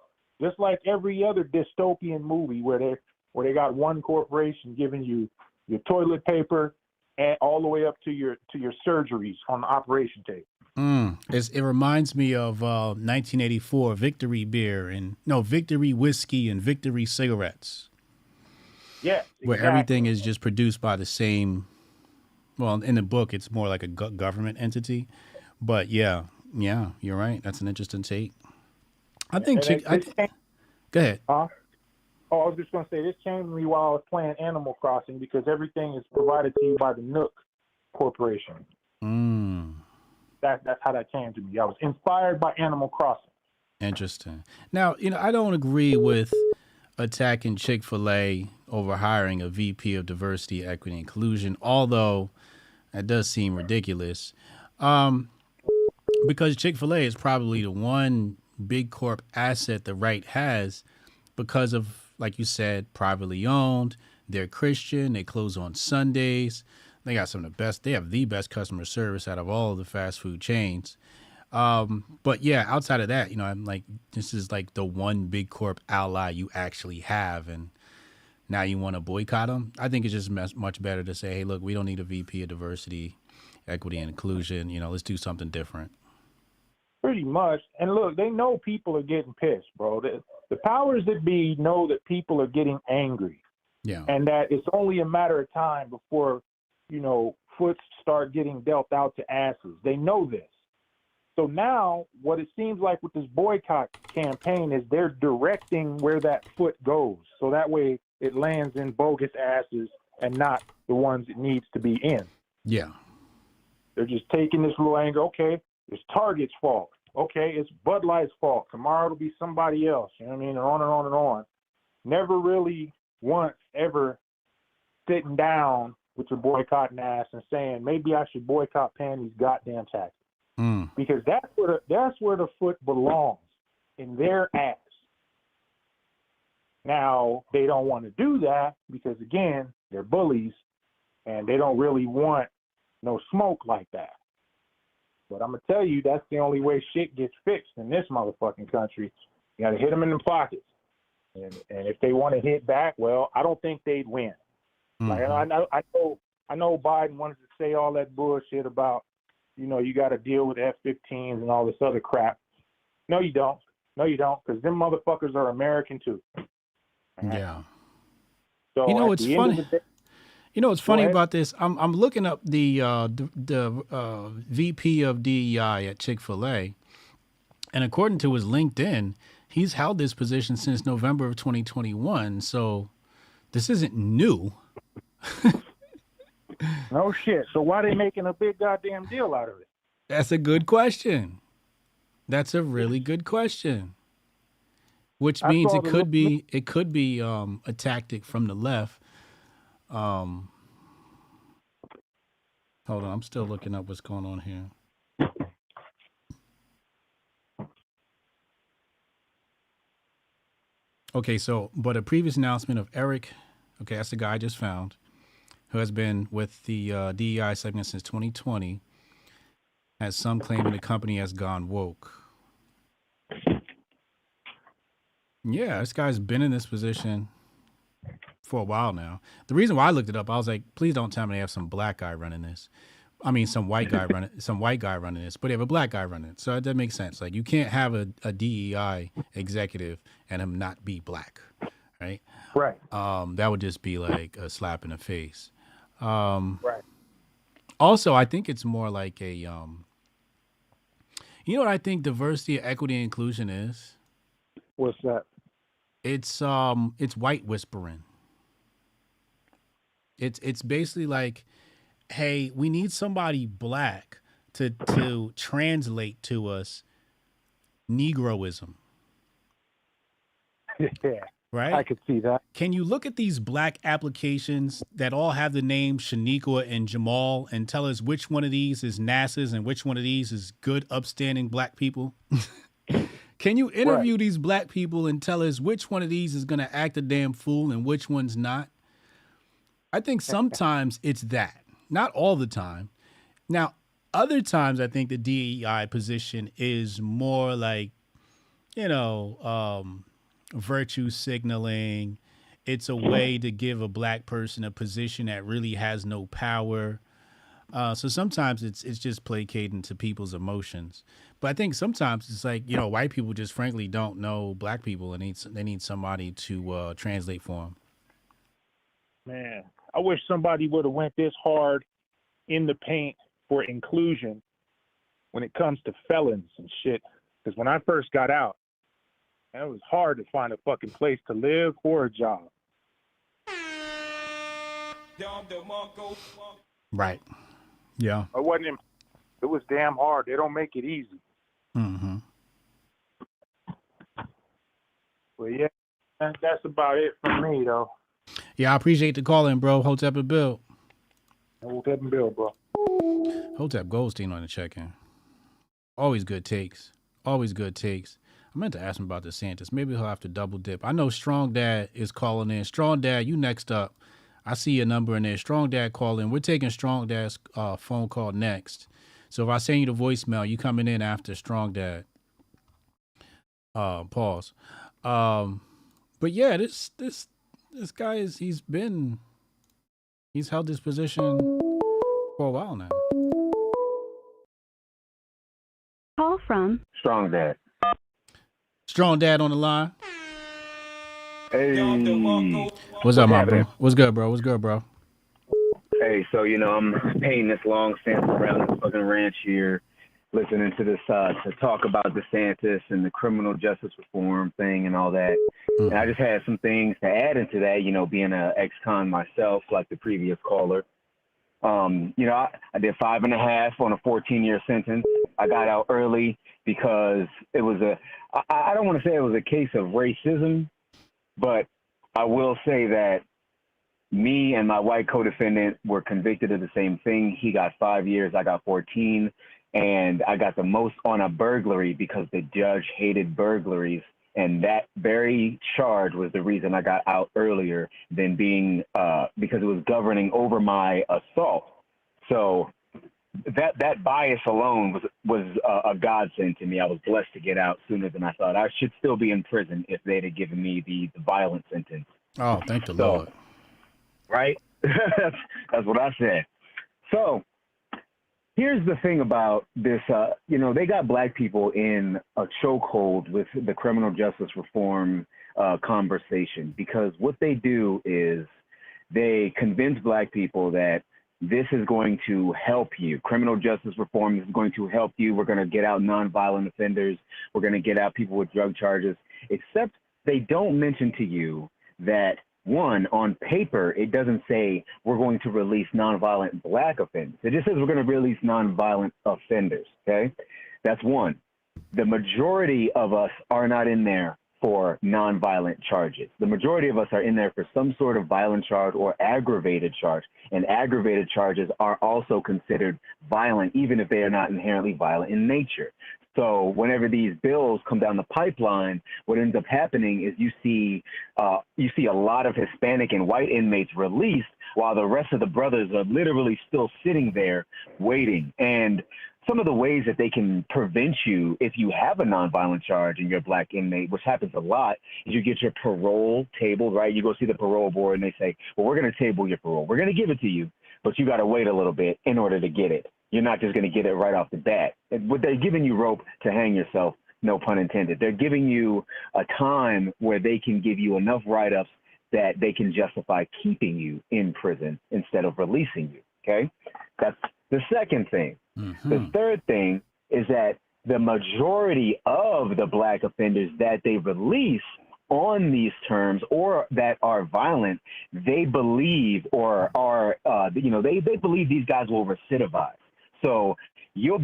Just like every other dystopian movie where they got one corporation giving you your toilet paper and all the way up to your surgeries on the operation table. It reminds me of 1984 Victory Victory whiskey and Victory cigarettes. Yes, exactly. Where everything is just produced by the same. Well, in the book, it's more like a government entity, but yeah, you're right. That's an interesting take. I think. Go ahead. I was just going to say, this came to me while I was playing Animal Crossing because everything is provided to you by the Nook Corporation. That's how that came to me. I was inspired by Animal Crossing. Interesting. Now, I don't agree with attacking Chick-fil-A over hiring a VP of Diversity, Equity, and Inclusion, although that does seem ridiculous. Because Chick-fil-A is probably the one big corp asset the right has because of, like you said, privately owned. They're Christian. They close on Sundays. They got some of the best. They have the best customer service out of all of the fast food chains. But yeah, outside of that, I'm like, this is like the one big corp ally you actually have, and now you want to boycott them. I think it's just much better to say, hey, look, we don't need a VP of Diversity, Equity, and Inclusion. Let's do something different. Pretty much. And look, they know people are getting pissed, bro. The powers that be know that people are getting angry. Yeah. And that it's only a matter of time before, foots start getting dealt out to asses. They know this. So now what it seems like with this boycott campaign is they're directing where that foot goes. So that way it lands in bogus asses and not the ones it needs to be in. Yeah. They're just taking this little anger. Okay, it's Target's fault. Okay, it's Bud Light's fault. Tomorrow it'll be somebody else. You know what I mean? And on and on and on. Never really once ever sitting down with your boycotting ass and saying, maybe I should boycott paying these goddamn taxes. Because that's where the foot belongs, in their ass. Now, they don't want to do that because, again, they're bullies and they don't really want no smoke like that. But I'm gonna tell you, that's the only way shit gets fixed in this motherfucking country. You gotta hit them in the pockets, and if they want to hit back, well, I don't think they'd win. Like I know Biden wanted to say all that bullshit about, you got to deal with F-15s and all this other crap. No, you don't. No, you don't, because them motherfuckers are American too. Right? Yeah. So it's funny. What's funny about this? I'm looking up the VP of DEI at Chick-fil-A, and according to his LinkedIn, he's held this position since November of 2021. So this isn't new. No shit. So why are they making a big goddamn deal out of it? That's a good question. That's a really good question. Which means it could be a tactic from the left. Hold on, I'm still looking up what's going on here. Okay, but a previous announcement of Eric, okay, that's the guy I just found, who has been with the DEI segment since 2020, has some claiming the company has gone woke. Yeah, this guy's been in this position for a while now. The reason why I looked it up, I was like, please don't tell me they have some black guy running this. I mean, some white guy running this, but they have a black guy running it. So that makes sense. Like, you can't have a DEI executive and him not be black, right? Right. That would just be like a slap in the face. Right. Also, I think it's more like a, you know what I think diversity, equity, and inclusion is? What's that? It's white whispering. It's basically like, hey, we need somebody black to translate to us Negroism. Yeah. Right? I could see that. Can you look at these black applications that all have the name Shaniqua and Jamal and tell us which one of these is NASA's and which one of these is good, upstanding black people? Can you interview these black people and tell us which one of these is going to act a damn fool and which one's not? I think sometimes it's that. Not all the time. Now, other times I think the DEI position is more like, virtue signaling. It's a way to give a black person a position that really has no power. So sometimes it's just placating to people's emotions. But I think sometimes it's like, white people just frankly don't know black people and they need somebody to translate for them. Man, I wish somebody would have went this hard in the paint for inclusion when it comes to felons and shit. Because when I first got out, it was hard to find a fucking place to live or a job. Right. Yeah. It was damn hard. They don't make it easy. Mm-hmm. Well, yeah, that's about it for me, though. Yeah, I appreciate the call in, bro. Hotep and Bill. Hotep and Bill, bro. Hotep Goldstein on the check-in. Always good takes. Always good takes. I meant to ask him about DeSantis. Maybe he'll have to double dip. I know Strong Dad is calling in. Strong Dad, you next up. I see your number in there. Strong Dad call in. We're taking Strong Dad's phone call next. So if I send you the voicemail, you coming in after Strong Dad. Pause. But yeah, this guy he's held this position for a while now. Call from Strong Dad. Strong Dad on the line. Hey. What's up, my bro? What's good, bro? What's good, bro? Hey, so, I'm paying this long sample around this fucking ranch here, listening to this, to talk about DeSantis and the criminal justice reform thing and all that. And I just had some things to add into that, being an ex-con myself, like the previous caller. I did 5.5 on a 14-year sentence. I got out early because it was I don't want to say it was a case of racism, but I will say that me and my white co-defendant were convicted of the same thing. He got 5 years, I got 14, and I got the most on a burglary because the judge hated burglaries. And that very charge was the reason I got out earlier than being, because it was governing over my assault. So that bias alone was a godsend to me. I was blessed to get out sooner than I thought. I should still be in prison if they'd have given me the violent sentence. Oh, thank the Lord. Right? That's what I said. So here's the thing about this. They got black people in a chokehold with the criminal justice reform conversation, because what they do is they convince black people that this is going to help you. Criminal justice reform is going to help you. We're going to get out nonviolent offenders. We're going to get out people with drug charges, except they don't mention to you that, one, on paper, it doesn't say we're going to release nonviolent black offenders. It just says we're going to release nonviolent offenders, okay? That's one. The majority of us are not in there for nonviolent charges. The majority of us are in there for some sort of violent charge or aggravated charge, and aggravated charges are also considered violent, even if they are not inherently violent in nature. So whenever these bills come down the pipeline, what ends up happening is you see a lot of Hispanic and white inmates released, while the rest of the brothers are literally still sitting there waiting. And some of the ways that they can prevent you if you have a nonviolent charge and you're a black inmate, which happens a lot, is you get your parole tabled, right? You go see the parole board and they say, well, we're going to table your parole. We're going to give it to you, but you got to wait a little bit in order to get it. You're not just going to get it right off the bat. But they're giving you rope to hang yourself, no pun intended. They're giving you a time where they can give you enough write-ups that they can justify keeping you in prison instead of releasing you, okay? That's the second thing. Mm-hmm. The third thing is that the majority of the black offenders that they release on these terms or that are violent, they believe or are, they believe these guys will recidivize. So you'll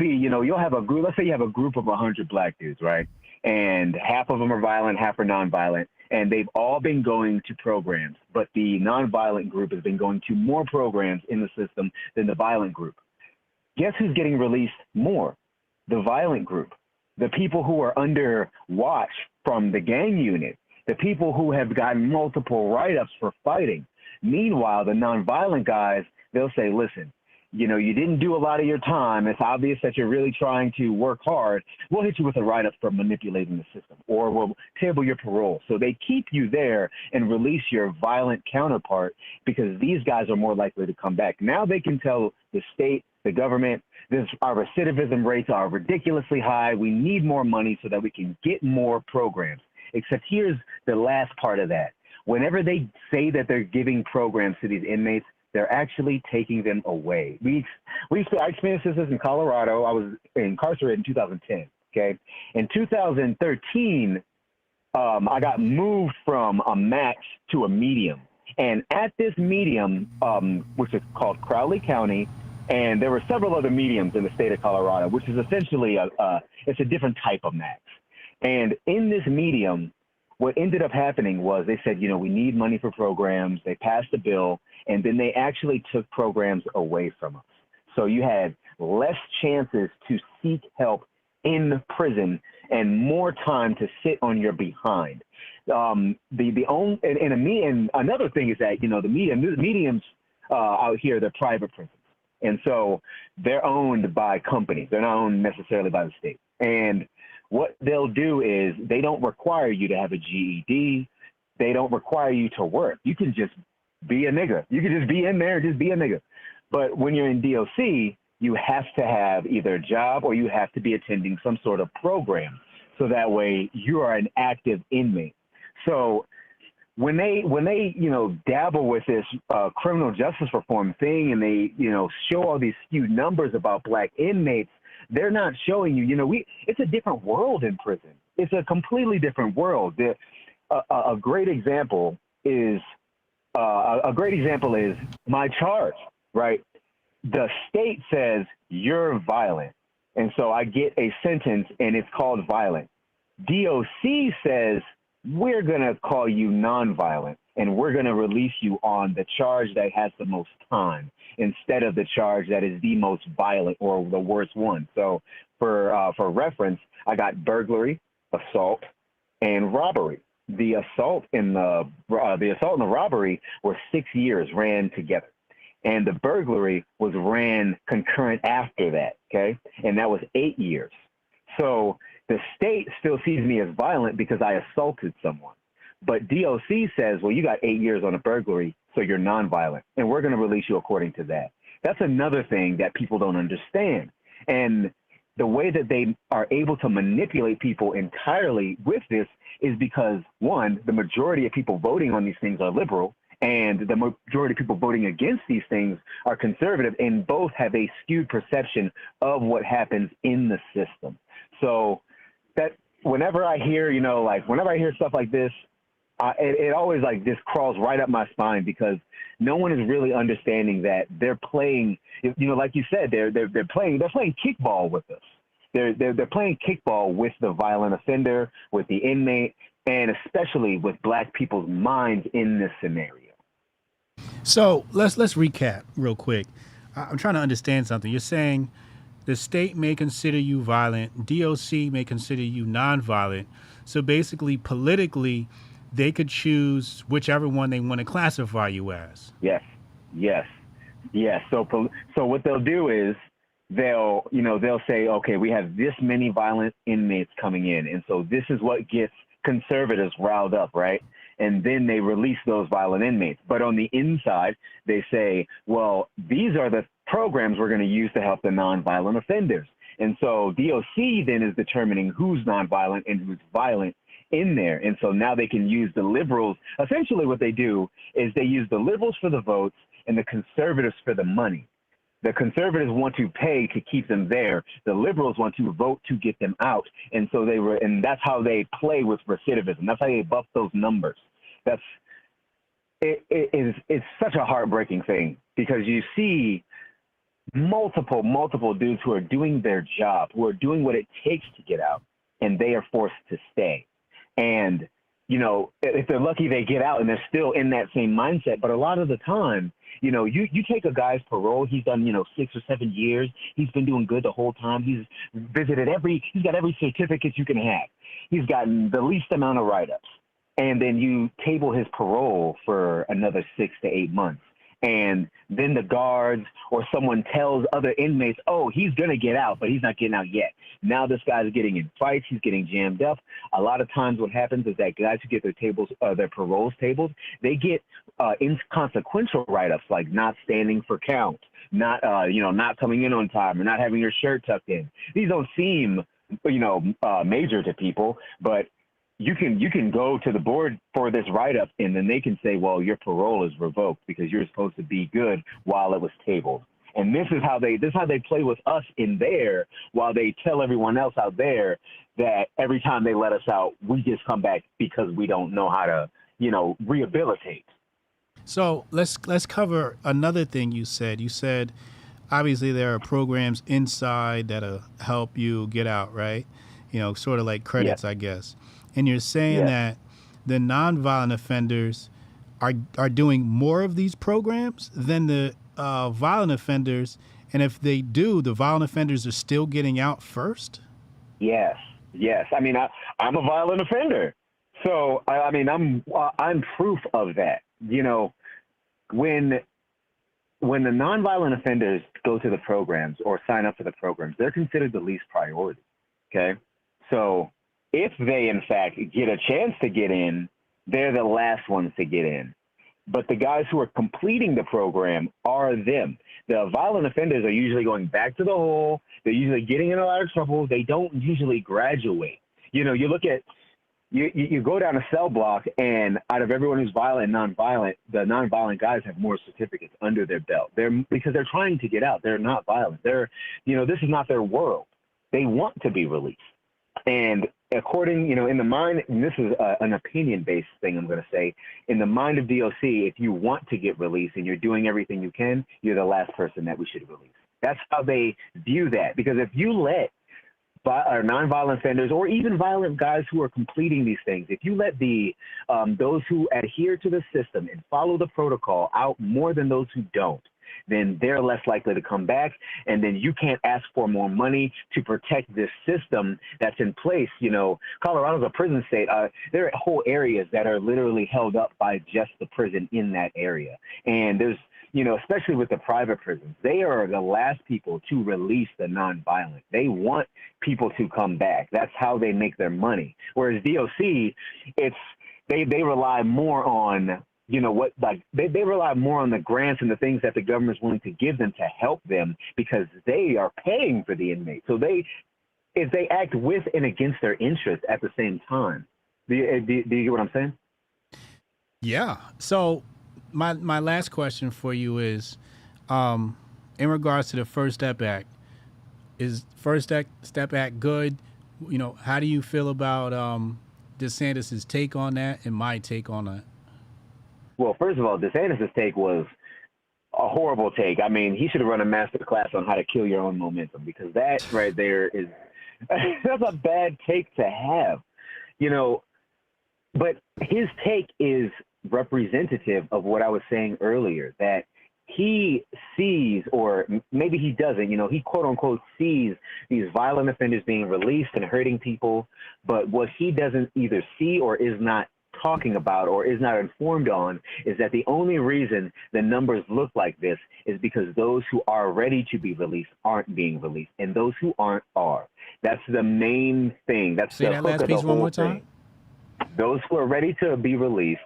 have a group, let's say you have a group of 100 black dudes, right? And half of them are violent, half are nonviolent, and they've all been going to programs, but the nonviolent group has been going to more programs in the system than the violent group. Guess who's getting released more? The violent group, the people who are under watch from the gang unit, the people who have gotten multiple write-ups for fighting. Meanwhile, the nonviolent guys, they'll say, listen, you didn't do a lot of your time. It's obvious that you're really trying to work hard. We'll hit you with a write-up for manipulating the system, or we'll table your parole. So they keep you there and release your violent counterpart because these guys are more likely to come back. Now they can tell the state, the government, our recidivism rates are ridiculously high. We need more money so that we can get more programs. Except here's the last part of that. Whenever they say that they're giving programs to these inmates, they're actually taking them away. I experienced this in Colorado. I was incarcerated in 2010, okay? In 2013, I got moved from a max to a medium. And at this medium, which is called Crowley County, and there were several other mediums in the state of Colorado, which is essentially it's a different type of max. And in this medium, what ended up happening was they said, we need money for programs. They passed a bill, and then they actually took programs away from us. So you had less chances to seek help in prison and more time to sit on your behind. And another thing is that, the mediums out here, they're private prisons. And so they're owned by companies. They're not owned necessarily by the state. And what they'll do is they don't require you to have a GED. They don't require you to work. You can just be a nigga. You can just be in there, just be a nigga. But when you're in DOC, you have to have either a job or you have to be attending some sort of program. So that way you are an active inmate. So when they dabble with this criminal justice reform thing and they, show all these skewed numbers about black inmates, they're not showing you, it's a different world in prison. It's a completely different world. A great example is my charge, right? The state says you're violent. And so I get a sentence and it's called violent. DOC says we're going to call you nonviolent and we're going to release you on the charge that has the most time instead of the charge that is the most violent or the worst one. So for reference, I got burglary, assault, and robbery. The assault and the robbery were 6 years ran together. And the burglary was ran concurrent after that, okay? And that was 8 years. So the state still sees me as violent because I assaulted someone. But DOC says, well, you got 8 years on a burglary, so you're nonviolent, and we're going to release you according to that. That's another thing that people don't understand. And the way that they are able to manipulate people entirely with this is because, one, the majority of people voting on these things are liberal, and the majority of people voting against these things are conservative, and both have a skewed perception of what happens in the system. So that whenever I hear, whenever I hear stuff like this, it always just crawls right up my spine, because no one is really understanding that they're playing, like you said, they're playing kickball with us. They're playing kickball with the violent offender, with the inmate, and especially with black people's minds in this scenario. So let's recap real quick. I'm trying to understand something. You're saying the state may consider you violent, DOC may consider you nonviolent. So basically, politically, they could choose whichever one they want to classify you as. Yes. So what they'll do is they'll say, okay, we have this many violent inmates coming in, and so this is what gets conservatives riled up, right? And then they release those violent inmates. But on the inside, they say, well, these are the programs we're going to use to help the nonviolent offenders. And so DOC then is determining who's nonviolent and who's violent in there. And so now they can use the liberals. Essentially what they do is they use the liberals for the votes and the conservatives for the money. The conservatives want to pay to keep them there. The liberals want to vote to get them out. And so and that's how they play with recidivism. That's how they buff those numbers. It's such a heartbreaking thing, because you see multiple dudes who are doing their job, who are doing what it takes to get out, and they are forced to stay. And, if they're lucky, they get out and they're still in that same mindset. But a lot of the time, you take a guy's parole, he's done, 6 or 7 years. He's been doing good the whole time. He's got every certificate you can have. He's gotten the least amount of write-ups. And then you table his parole for another 6 to 8 months. And then the guards or someone tells other inmates, oh, he's going to get out, but he's not getting out yet. Now this guy's getting in fights. He's getting jammed up. A lot of times what happens is that guys who get their paroles tabled, they get inconsequential write-ups, like not standing for count, not coming in on time, or not having your shirt tucked in. These don't seem, major to people, but you can go to the board for this write-up, and then they can say, well, your parole is revoked because you're supposed to be good while it was tabled. And this is how they play with us in there, while they tell everyone else out there that every time they let us out, we just come back because we don't know how to, rehabilitate. So let's cover another thing you said. You said, obviously, there are programs inside that'll help you get out, right? Sort of like credits, I guess. And you're saying that the nonviolent offenders are doing more of these programs than the violent offenders, and if they do, the violent offenders are still getting out first? Yes. I mean, I'm a violent offender, so I'm proof of that. When the nonviolent offenders go to the programs or sign up for the programs, they're considered the least priority. Okay, so if they, in fact, get a chance to get in, they're the last ones to get in. But the guys who are completing the program are them. The violent offenders are usually going back to the hole. They're usually getting in a lot of trouble. They don't usually graduate. You look at, you go down a cell block, and out of everyone who's violent and nonviolent, the nonviolent guys have more certificates under their belt. Because they're trying to get out. They're not violent. This is not their world. They want to be released. And according, in the mind, and this is an opinion-based thing I'm going to say, in the mind of DOC, if you want to get released and you're doing everything you can, you're the last person that we should release. That's how they view that. Because if you let nonviolent offenders, or even violent guys who are completing these things, if you let those who adhere to the system and follow the protocol out more than those who don't, then they're less likely to come back, and then you can't ask for more money to protect this system that's in place. Colorado's a prison state. There are whole areas that are literally held up by just the prison in that area. And there's you know, especially with the private prisons, they are the last people to release the nonviolent. They want people to come back. That's how they make their money. Whereas DOC, they rely more on, you know, what, like they rely more on the grants and the things that the government's willing to give them to help them because they are paying for the inmates. So if they act with and against their interests at the same time. Do you get what I'm saying? Yeah. So my last question for you is, in regards to the First Step Act, is First Step Act good? You know, how do you feel about DeSantis' take on that and my take on that? Well, first of all, DeSantis' take was a horrible take. I mean, he should have run a master class on how to kill your own momentum, because that right there is that's a bad take to have, you know. But his take is representative of what I was saying earlier, that he sees, or maybe he doesn't, you know, he quote unquote sees these violent offenders being released and hurting people. But what he doesn't either see or is not talking about or is not informed on is that the only reason the numbers look like this is because those who are ready to be released aren't being released, and those who aren't are. That's the main thing. That's Say the that hook last of the piece one whole more time. thing. Those who are ready to be released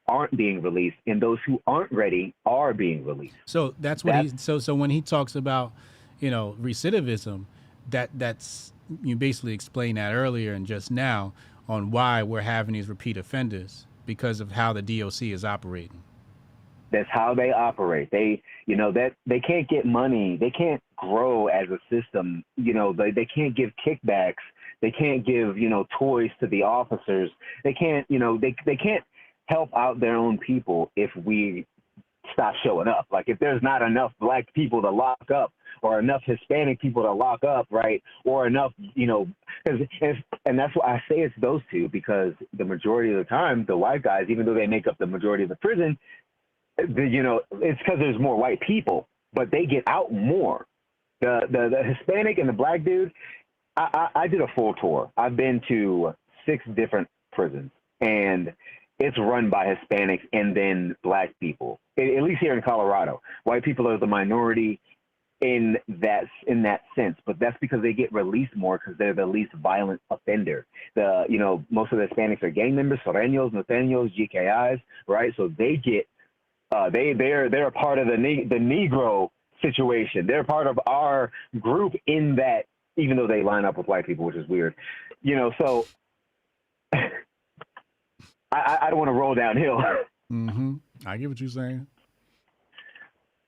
aren't being released, and those who aren't ready are being released. So that's what so when he talks about, you know, recidivism, that's you basically explained that earlier and just now on why we're having these repeat offenders, because of how the DOC is operating. That's how they operate. They, you know, that they can't get money. They can't grow as a system. You know, they can't give kickbacks. They can't give, you know, toys to the officers. They can't, you know, they can't help out their own people if we stop showing up. Like if there's not enough black people to lock up or enough Hispanic people to lock up, right? Or enough, you know, and that's why I say it's those two, because the majority of the time, the white guys, even though they make up the majority of the prison, you know, it's because there's more white people, but they get out more. The Hispanic and the black dude, I did a full tour. I've been to 6 different prisons, and it's run by Hispanics and then black people, at least here in Colorado. White people are the minority in that sense, but that's because they get released more because they're the least violent offender. You know, most of the Hispanics are gang members, Soreños, Norteños, GKIs, right? So they get, they're a part of the Negro situation. They're part of our group in that, even though they line up with white people, which is weird, you know. So I don't want to roll downhill. Mm-hmm. I get what you're saying.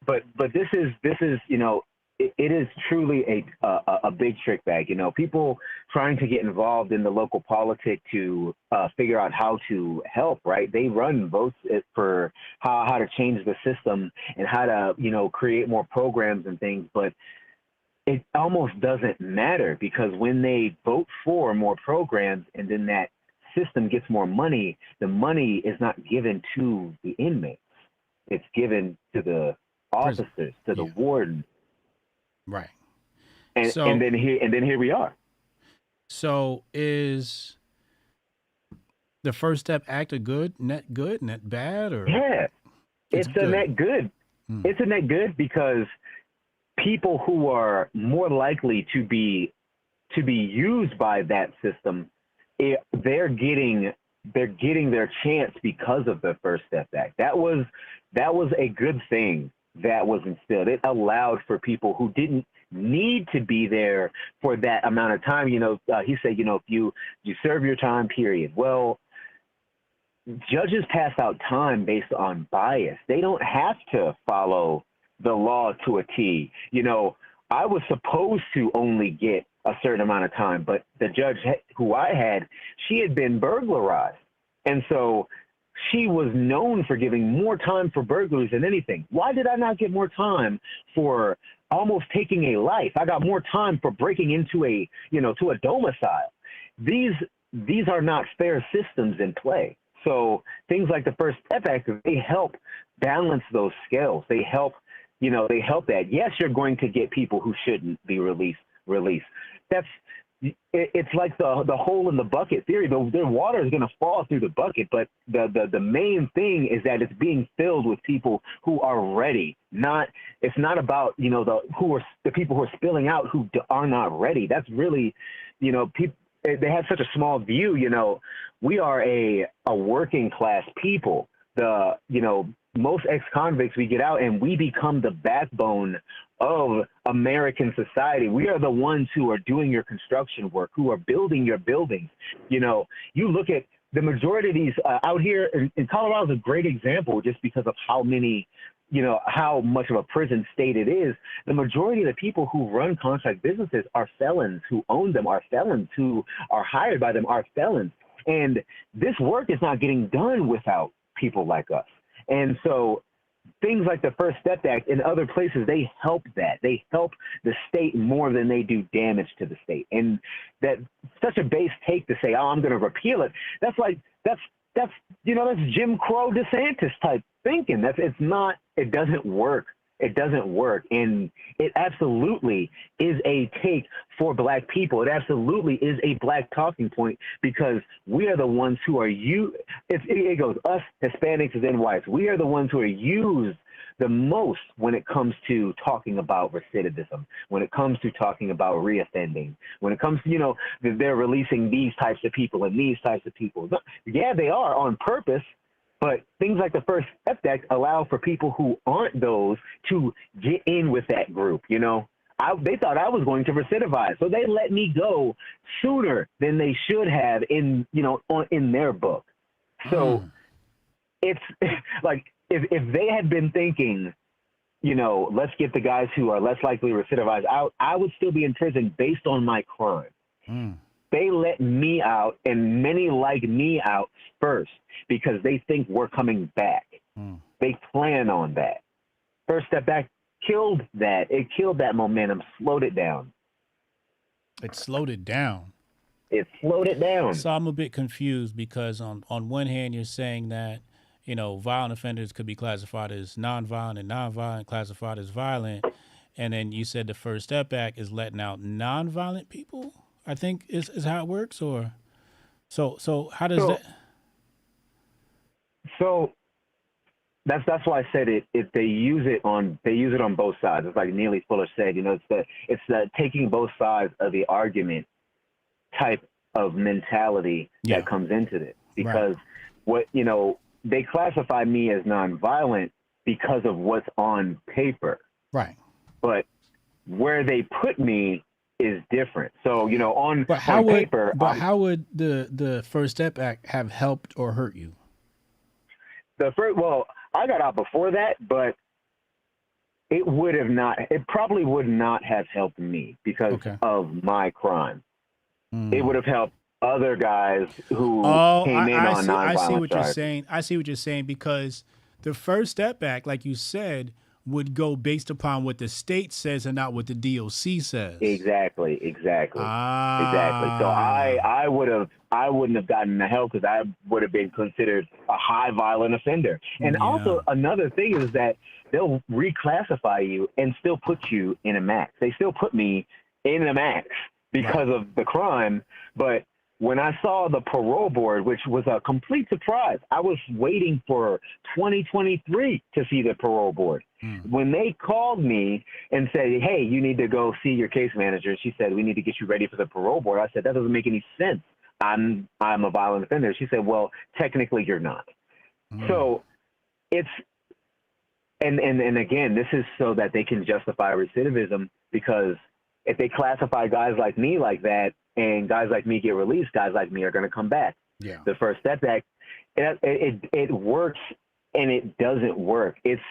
But this is you know, it is truly a big trick bag. You know, people trying to get involved in the local politics to figure out how to help. Right? They run votes for how to change the system and how to, you know, create more programs and things, but it almost doesn't matter, because when they vote for more programs and then that system gets more money, the money is not given to the inmates. It's given to the officers, to the warden. Right. And then here we are. So is the First Step Act a net bad, or? Yeah, it's a net good. It's a net good because people who are more likely to be used by that system, they're getting their chance because of the First Step Act. That was a good thing that was instilled. It allowed for people who didn't need to be there for that amount of time. You know, he said, you know, if you serve your time, period. Well, judges pass out time based on bias. They don't have to follow the law to a T. You know, I was supposed to only get a certain amount of time, but the judge who I had, she had been burglarized. And so she was known for giving more time for burglaries than anything. Why did I not get more time for almost taking a life? I got more time for breaking into to a domicile. These are not fair systems in play. So things like the First Step Act, they help balance those scales. They help that. Yes, you're going to get people who shouldn't be released. it's like the hole in the bucket theory. The water is going to fall through the bucket, but the main thing is that it's being filled with people who are ready. It's not about, you know, the people who are spilling out who are not ready. That's really, you know, people, they have such a small view. You know, we are a working class people. You know, most ex-convicts, we get out and we become the backbone of American society. We are the ones who are doing your construction work, who are building your buildings. You know, you look at the majority of these out here in Colorado is a great example just because of how many, you know, how much of a prison state it is. The majority of the people who run contract businesses are felons, who own them are felons, who are hired by them are felons. And this work is not getting done without people like us. And so things like the First Step Act in other places, they help that. They help the state more than they do damage to the state. And that's such a base take to say, oh, I'm going to repeal it. That's you know, that's Jim Crow DeSantis type thinking. It doesn't work. It doesn't work. And it absolutely is a take for black people. It absolutely is a black talking point because we are the ones who are it goes us, Hispanics, and then whites. We are the ones who are used the most when it comes to talking about recidivism, when it comes to talking about reoffending, when it comes to, you know, they're releasing these types of people and these types of people. Yeah, they are on purpose. But things like the First Step Act allow for people who aren't those to get in with that group. You know, they thought I was going to recidivize, so they let me go sooner than they should have in their book. So it's like if they had been thinking, you know, let's get the guys who are less likely to recidivize out, I would still be in prison based on my crime. They let me out and many like me out first because they think we're coming back. They plan on that. First Step Back killed that. It killed that momentum, slowed it down. It slowed it down. It slowed it down. So I'm a bit confused because on one hand, you're saying that, you know, violent offenders could be classified as nonviolent and nonviolent classified as violent. And then you said the First Step Back is letting out nonviolent people, I think is how it works, or so how does that? So that's why I said it. If they use it on both sides. It's like Neely Fuller said, you know, it's the taking both sides of the argument type of mentality that comes into this. Because what, you know, they classify me as nonviolent because of what's on paper. Right. But where they put me is different. So, you know, on paper. But how would the First Step Act have helped or hurt you? Well, I got out before that, but it probably would not have helped me because of my crime. It would have helped other guys who came in on nonviolent I see what charges. you're saying. I see what you're saying because the First Step Act, like you said, would go based upon what the state says and not what the DOC says. Exactly. Exactly. So I wouldn't have gotten the help because I would have been considered a high violent offender. And also another thing is that they'll reclassify you and still put you in a max. They still put me in a max because of the crime. But when I saw the parole board, which was a complete surprise, I was waiting for 2023 to see the parole board. When they called me and said, hey, you need to go see your case manager, she said, we need to get you ready for the parole board. I said, that doesn't make any sense. I'm a violent offender. She said, well, technically you're not. So it's, and again, this is so that they can justify recidivism, because if they classify guys like me like that and guys like me get released, guys like me are going to come back. Yeah. The First Step Act, it works and it doesn't work. It's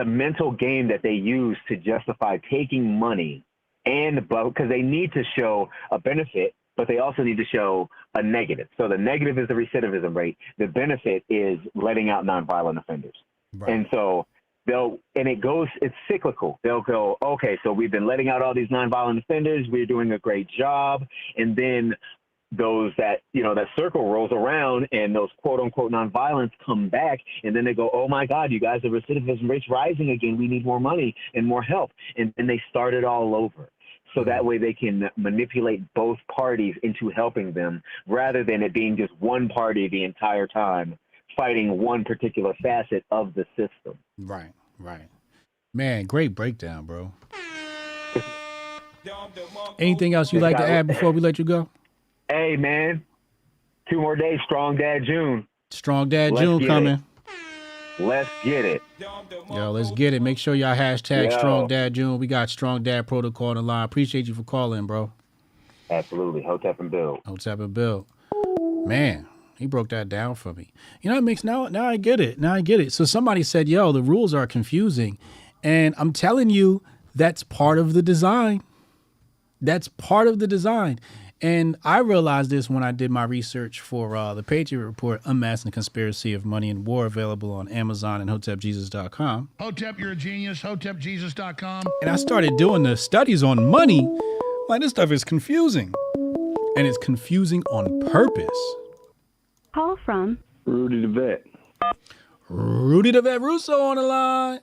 a mental game that they use to justify taking money, and because they need to show a benefit, but they also need to show a negative. So the negative is the recidivism rate. The benefit is letting out nonviolent offenders. Right. And so it's cyclical. They'll go, okay, so we've been letting out all these nonviolent offenders. We're doing a great job. And then that circle rolls around and those quote unquote nonviolents come back. And then they go, oh my God, you guys, the recidivism rate's rising again. We need more money and more help. And then they start it all over. So that way they can manipulate both parties into helping them rather than it being just one party the entire time fighting one particular facet of the system. Right, right. Man, great breakdown, bro. Anything else you'd like to add before we let you go? Hey, man. 2 more days, Strong Dad June. Strong Dad June coming. Let's get it. Yo, let's get it. Make sure y'all hashtag Strong Dad June. We got Strong Dad Protocol on the line. Appreciate you for calling, bro. Absolutely. Hotep and Bill. Hotep and Bill. Man, he broke that down for me. You know, it makes now I get it. Now I get it. So somebody said, yo, the rules are confusing. And I'm telling you, that's part of the design. That's part of the design. And I realized this when I did my research for the Patriot Report, Unmasking the Conspiracy of Money and War, available on Amazon and HotepJesus.com. Hotep, you're a genius. HotepJesus.com. And I started doing the studies on money. Like, this stuff is confusing. And it's confusing on purpose. Call from Rudy the Vet. Rudy the Vet Russo on the line.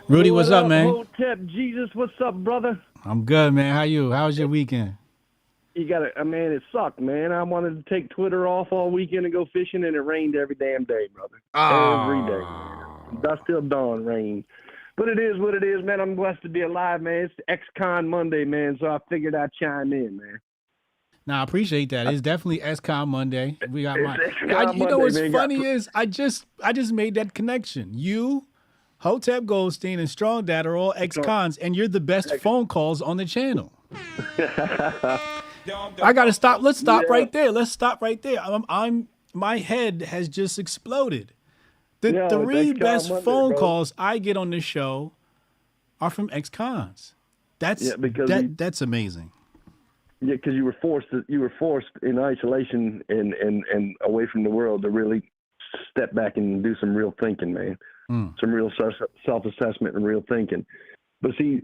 Rudy, what's up, man? Hotep Jesus, what's up, brother? I'm good, man. How you? How was your weekend? You got it, man. It sucked, man. I wanted to take Twitter off all weekend and go fishing, and it rained every damn day, brother. Every day, man. Dust till dawn rain. But it is what it is, man. I'm blessed to be alive, man. It's Econ Monday, man, so I figured I'd chime in, man. Nah, I appreciate that. It's definitely Econ Monday. We got my. You know what's funny is I just made that connection. You, Hotep Goldstein, and Strong Dad are all ex-cons, and you're the best phone calls on the channel. I gotta stop. Let's stop right there. Let's stop right there. My head has just exploded. The 3 best phone calls I get on this show are from ex-cons. That's amazing. Yeah, because you were forced in isolation and away from the world to really step back and do some real thinking, man. Some real self-assessment and real thinking. But see,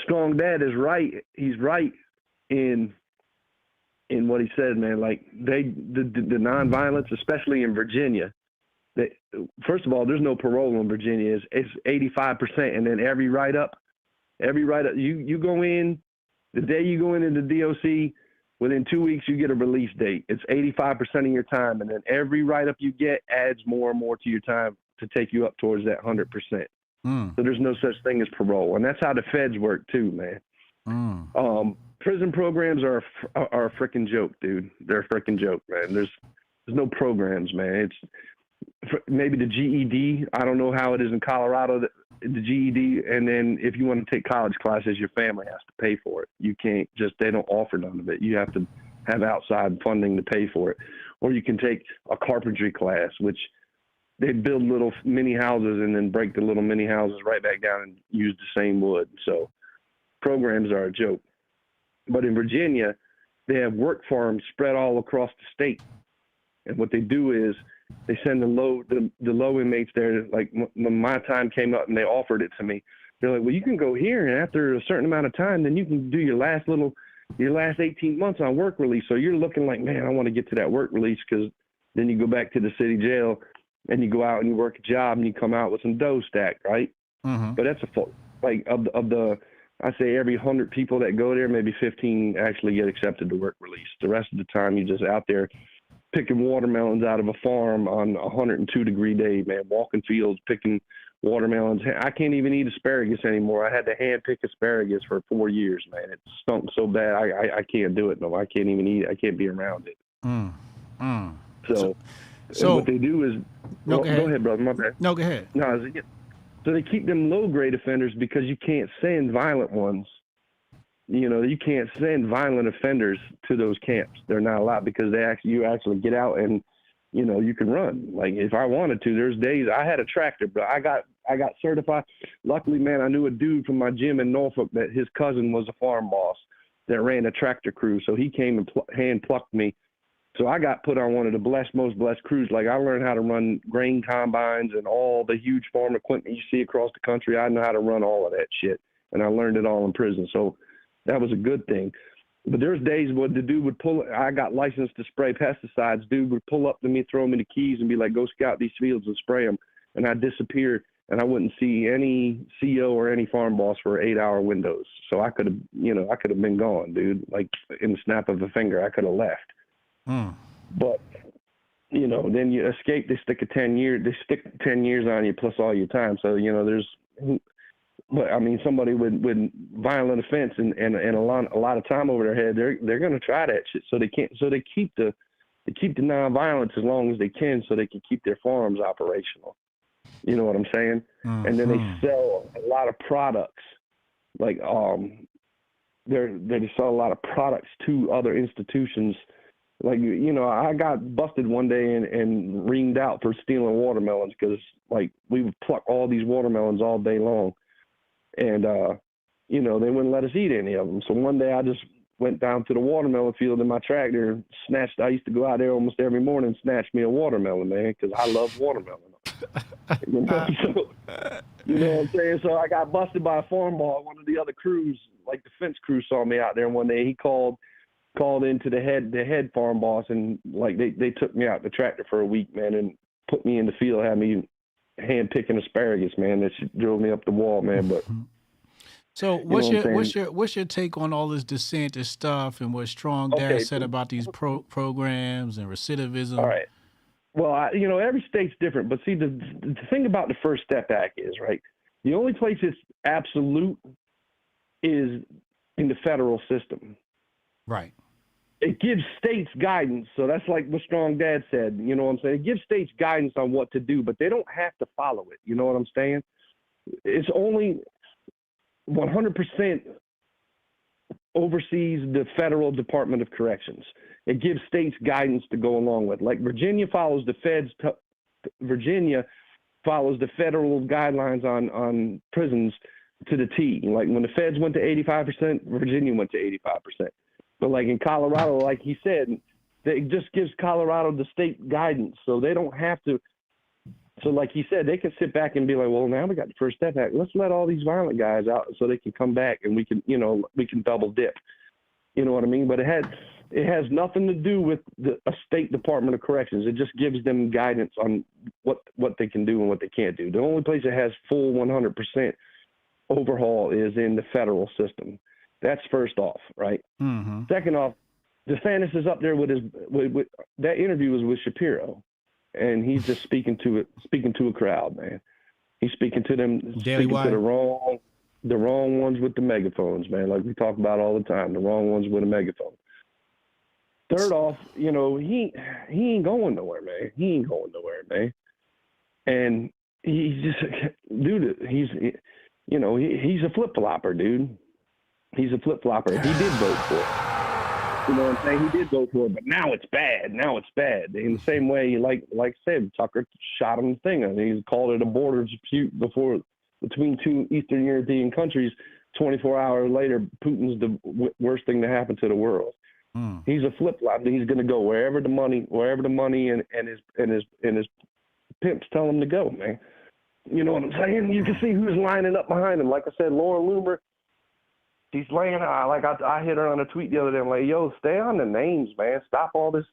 Strong Dad is right. He's right in what he said, man. Like the nonviolence, especially in Virginia. First of all, there's no parole in Virginia. It's 85%, and then every write-up, you go in the day you go into the DOC. Within 2 weeks, you get a release date. It's 85% of your time, and then every write-up you get adds more and more to your time to take you up towards that 100%. So there's no such thing as parole, and that's how the feds work too, man. Prison programs are a freaking joke, dude. They're a freaking joke, man. There's no programs, man. It's maybe the GED. I don't know how it is in Colorado, the GED, and then if you want to take college classes, your family has to pay for it. You can't they don't offer none of it. You have to have outside funding to pay for it. Or you can take a carpentry class, which they build little mini houses and then break the little mini houses right back down and use the same wood. So programs are a joke. But in Virginia, they have work farms spread all across the state. And what they do is they send the low inmates there. Like when my time came up and they offered it to me, they're like, well, you can go here, and after a certain amount of time, then you can do your last 18 months on work release. So you're looking like, man, I want to get to that work release, because then you go back to the city jail and you go out and you work a job and you come out with some dough stacked, right? But that's I say every 100 people that go there, maybe 15 actually get accepted to work release. The rest of the time, you're just out there picking watermelons out of a farm on a 102-degree day, man, walking fields, picking watermelons. I can't even eat asparagus anymore. I had to hand pick asparagus for 4 years, man. It stunk so bad. I can't do it. No, I can't even eat it. I can't be around it. So what they do is, go ahead, brother. My bad. No, go ahead. No, so they keep them low-grade offenders because you can't send violent ones. You know, you can't send violent offenders to those camps. They're not allowed, because you actually get out and, you know, you can run. Like if I wanted to, there's days I had a tractor, but I got certified. Luckily, man, I knew a dude from my gym in Norfolk that his cousin was a farm boss that ran a tractor crew. So he came and hand plucked me. So I got put on one of the most blessed crews. Like I learned how to run grain combines and all the huge farm equipment you see across the country. I know how to run all of that shit, and I learned it all in prison. So that was a good thing. But there's days where the dude would I got licensed to spray pesticides. Dude would pull up to me, throw me the keys and be like, go scout these fields and spray them. And I'd disappear and I wouldn't see any CEO or any farm boss for 8-hour windows. So I could have been gone, dude. Like in the snap of a finger, I could have left. But then you escape. They stick 10 years. They stick 10 years on you plus all your time. So but I mean, somebody with violent offense and a lot of time over their head, they're going to try that shit. So they can't. So they keep the nonviolence as long as they can, so they can keep their farms operational. You know what I'm saying? And then they sell a lot of products, like they sell a lot of products to other institutions. Like, I got busted one day and reamed out for stealing watermelons because, like, we would pluck all these watermelons all day long. And, they wouldn't let us eat any of them. So one day I just went down to the watermelon field in my tractor, I used to go out there almost every morning and snatch me a watermelon, man, because I love watermelon. You know what I'm saying? So I got busted by a farm boss. One of the other crews, like the fence crew, saw me out there one day. He called into the head farm boss, and like they took me out the tractor for a week, man, and put me in the field, had me hand picking asparagus, man. That shit drove me up the wall, man. But so what's your take on all this DeSantis stuff and what Strong Dad said about these programs and recidivism? All right. Well, every state's different, but see, the thing about the First Step Act is, right, the only place it's absolute is in the federal system. Right. It gives states guidance. So that's like what Strong Dad said. You know what I'm saying? It gives states guidance on what to do, but they don't have to follow it. You know what I'm saying? It's only 100% oversees the federal Department of Corrections. It gives states guidance to go along with. Like Virginia follows the federal guidelines on prisons to the T. Like when the feds went to 85%, Virginia went to 85%. But like in Colorado, like he said, it just gives Colorado the state guidance. So they don't have to. So like he said, they can sit back and be like, well, now we got the First Step Act. Let's let all these violent guys out so they can come back and we can double dip. You know what I mean? But it has nothing to do with a state Department of Corrections. It just gives them guidance on what they can do and what they can't do. The only place it has full 100% overhaul is in the federal system. That's first off, right? Mm-hmm. Second off, DeSantis is up there with that interview was with Shapiro, and he's just speaking to a crowd, man. He's speaking to them, speaking to the wrong ones with the megaphones, man. Like we talk about all the time, the wrong ones with a megaphone. Third off, he ain't going nowhere, man. He ain't going nowhere, man. And he's just, dude, he's a flip-flopper, dude. He's a flip-flopper. He did vote for it. You know what I'm saying? He did vote for it, but now it's bad. Now it's bad. In the same way, like I said, Tucker shot him the thing. I mean, he called it a border dispute between two Eastern European countries. 24 hours later, Putin's the worst thing to happen to the world. He's a flip-flop. He's going to go wherever the money and his pimps tell him to go, man. You know what I'm saying? You can see who's lining up behind him. Like I said, Lauren Loomer, she's laying out. Like I hit her on a tweet the other day. I'm like, yo, stay on the names, man. Stop all this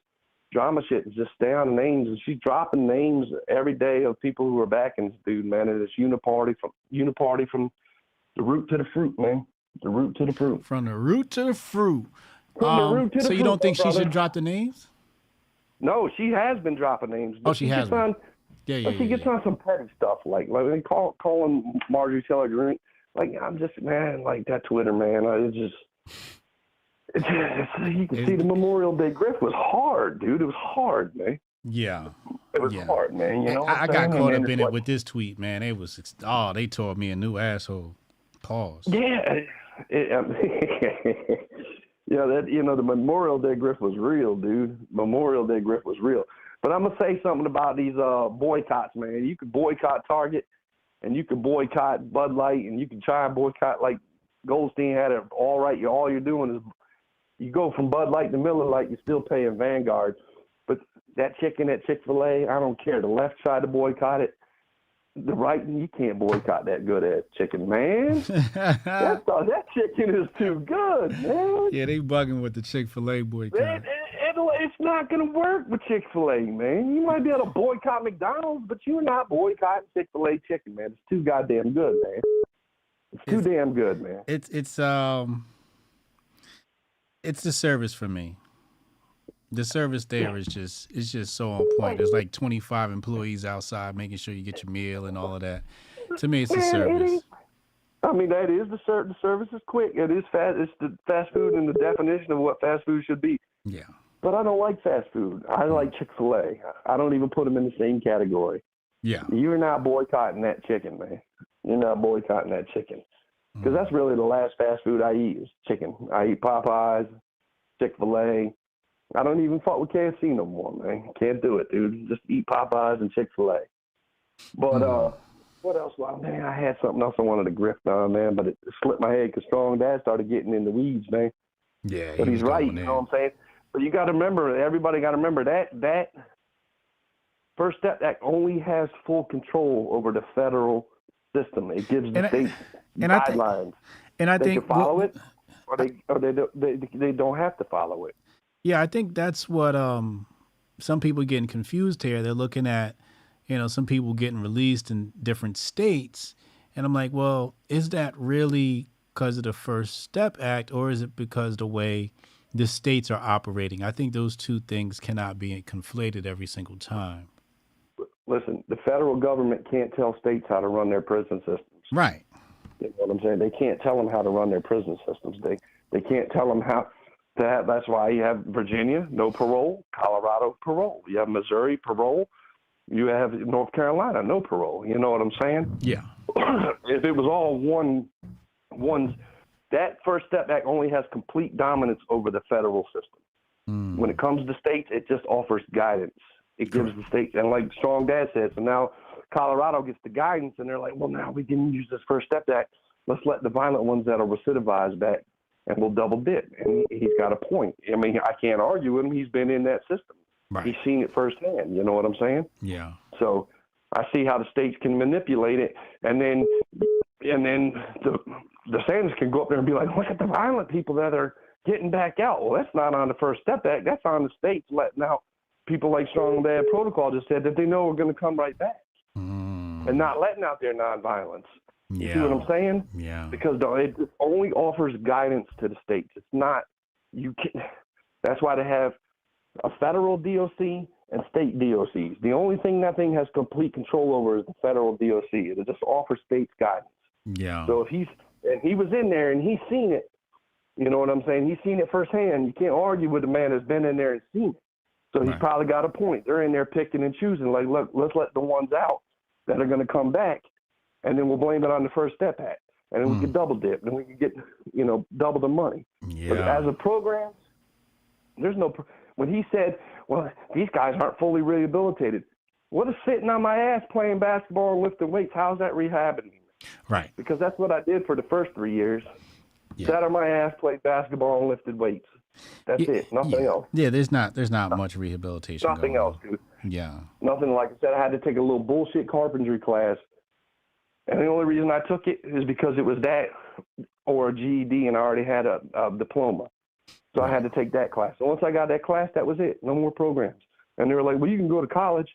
drama shit and just stay on the names. And she's dropping names every day of people who are backing this dude, man. And it's uniparty from the root to the fruit, man. The root to the fruit. From the root to the fruit. So you don't think she should drop the names? No, she has been dropping names. Oh, she has. She gets on some petty stuff, like they calling Marjorie Taylor Greene. Like I'm just, man, like that Twitter, man. You can see the Memorial Day grift was hard, dude. It was hard, man. Yeah. It was hard, man. You know, I got caught up in it with this tweet, man. It was they tore me a new asshole. Pause. Yeah. Yeah, the Memorial Day grift was real, dude. Memorial Day grift was real. But I'm gonna say something about these boycotts, man. You could boycott Target, and you could boycott Bud Light, and you can try and boycott, like Goldstein had it all right. All you're doing is you go from Bud Light to Miller Lite, you're still paying Vanguard. But that chicken at Chick-fil-A, I don't care. The left tried to boycott it. The right, you can't boycott that good ass chicken, man. that chicken is too good, man. Yeah, they bugging with the Chick-fil-A boycott. It's not going to work with Chick-fil-A, man. You might be able to boycott McDonald's, but you're not boycotting Chick-fil-A chicken, man. It's too goddamn good, man. It's too damn good, man. It's the service for me. The service there is just so on point. There's like 25 employees outside making sure you get your meal and all of that. To me, it's the service. I mean, that is the service is quick. It is fast. It's the fast food and the definition of what fast food should be. Yeah. But I don't like fast food. I like Chick-fil-A. I don't even put them in the same category. Yeah. You're not boycotting that chicken, man. You're not boycotting that chicken. Because that's really the last fast food I eat is chicken. I eat Popeyes, Chick-fil-A. I don't even fuck with KFC no more, man. Can't do it, dude. Just eat Popeyes and Chick-fil-A. But what else? Well, man, I had something else I wanted to grift on, man, but it slipped my head because Strong Dad started getting in the weeds, man. Yeah, but he's right, you know what I'm saying? But you got to remember, everybody got to remember that First Step Act only has full control over the federal system. It gives the states guidelines. I think can follow it, or they don't have to follow it. Yeah, I think that's what some people getting confused here. They're looking at, some people getting released in different states, and I'm like, well, is that really because of the First Step Act, or is it because the way the states are operating? I think those two things cannot be conflated every single time. Listen, the federal government can't tell states how to run their prison systems. Right. You know what I'm saying? They can't tell them how to run their prison systems. They can't tell them how to have. That's why you have Virginia, no parole, Colorado, parole. You have Missouri, parole. You have North Carolina, no parole. You know what I'm saying? Yeah. If it was all one, that First Step Act only has complete dominance over the federal system. When it comes to states, it just offers guidance. It gives the states, and like Strong Dad said, so now Colorado gets the guidance, and they're like, well, now we can use this First Step Act. Let's let the violent ones that are recidivized back, and we'll double dip. And he's got a point. I mean, I can't argue with him. He's been in that system. Right. He's seen it firsthand. You know what I'm saying? Yeah. So I see how the states can manipulate it, and then the DeSantis can go up there and be like, look at the violent people that are getting back out. Well, that's not on the First Step Act. That's on the states letting out people like Strong Dad Protocol just said that they know we're going to come right back and not letting out their nonviolence. You see what I'm saying? Yeah. Because it only offers guidance to the states. It's not, that's why they have a federal DOC and state DOCs. The only thing that thing has complete control over is the federal DOC. It just offers states guidance. Yeah. So if he was in there and he's seen it, you know what I'm saying? He's seen it firsthand. You can't argue with a man that's been in there and seen it. So he's probably got a point. They're in there picking and choosing. Like, look, let's let the ones out that are going to come back, and then we'll blame it on the First Step Act, and then we can double dip, and we can get, double the money. Yeah. But as a program, there's no. When he said, "Well, these guys aren't fully rehabilitated," what is sitting on my ass playing basketball and lifting weights? How's that rehabbing me? Right. Because that's what I did for the first 3 years. Yeah. Sat on my ass, played basketball, and lifted weights. That's it. Nothing else. Yeah, there's not much rehabilitation. Nothing else, dude. Yeah. Nothing. Like I said, I had to take a little bullshit carpentry class, and the only reason I took it is because it was that or a GED, and I already had a diploma. So I had to take that class. So once I got that class, that was it. No more programs. And they were like, well, you can go to college,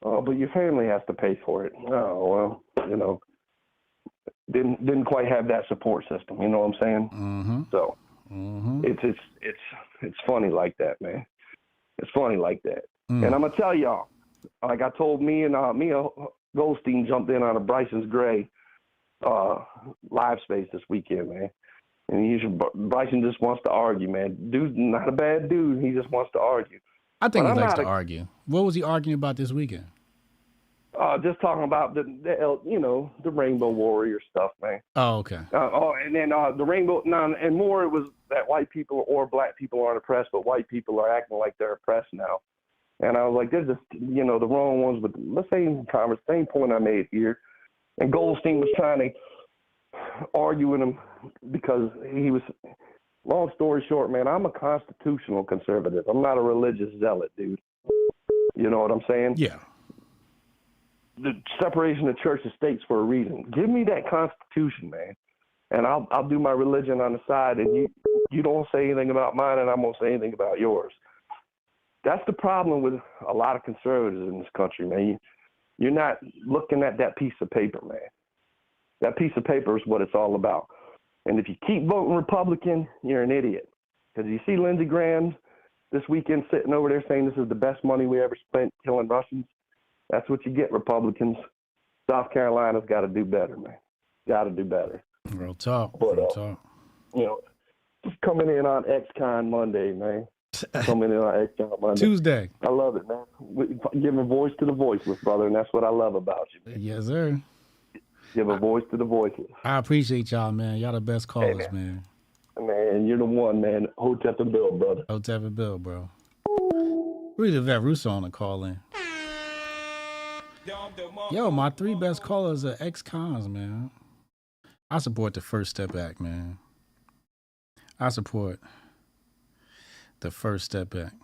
but your family has to pay for it. Oh, well, didn't quite have that support system. You know what I'm saying? Mm-hmm. So it's funny like that, man. It's funny like that. And I'm gonna tell y'all, like I told me and Mia Goldstein jumped in on a Bryson's Gray live space this weekend, man. And Bryson just wants to argue, man. Dude's not a bad dude. He just wants to argue. I think he likes to argue. What was he arguing about this weekend? Just talking about the Rainbow Warrior stuff, man. Oh, okay. And then the Rainbow, and more it was that white people or black people aren't oppressed, but white people are acting like they're oppressed now. And I was like, there's just, the wrong ones, but the same point I made here. And Goldstein was trying to argue with him because he was, long story short, man, I'm a constitutional conservative. I'm not a religious zealot, dude. You know what I'm saying? Yeah. The separation of church and states for a reason. Give me that Constitution, man, and I'll do my religion on the side, and you don't say anything about mine, and I won't say anything about yours. That's the problem with a lot of conservatives in this country, man. You're not looking at that piece of paper, man. That piece of paper is what it's all about. And if you keep voting Republican, you're an idiot. Because you see Lindsey Graham this weekend sitting over there saying this is the best money we ever spent killing Russians. That's what you get, Republicans. South Carolina's got to do better, man. Got to do better. Real talk. But, Real talk. You know, just coming in on X-Con Monday, man. Coming in on X-Con Monday. Tuesday. I love it, man. Giving voice to the voiceless, brother, and that's what I love about you, man. Yes, sir. Give a voice to the voiceless. I appreciate y'all, man. Y'all the best callers, Hey, man. Man, you're the one, man. Hotep and Bill, brother. Hotep and Bill, bro. We the Vet Russo on the call in. Yo, my 3 best callers are ex-cons, man. I support the First Step Act, man. I support the First Step Act.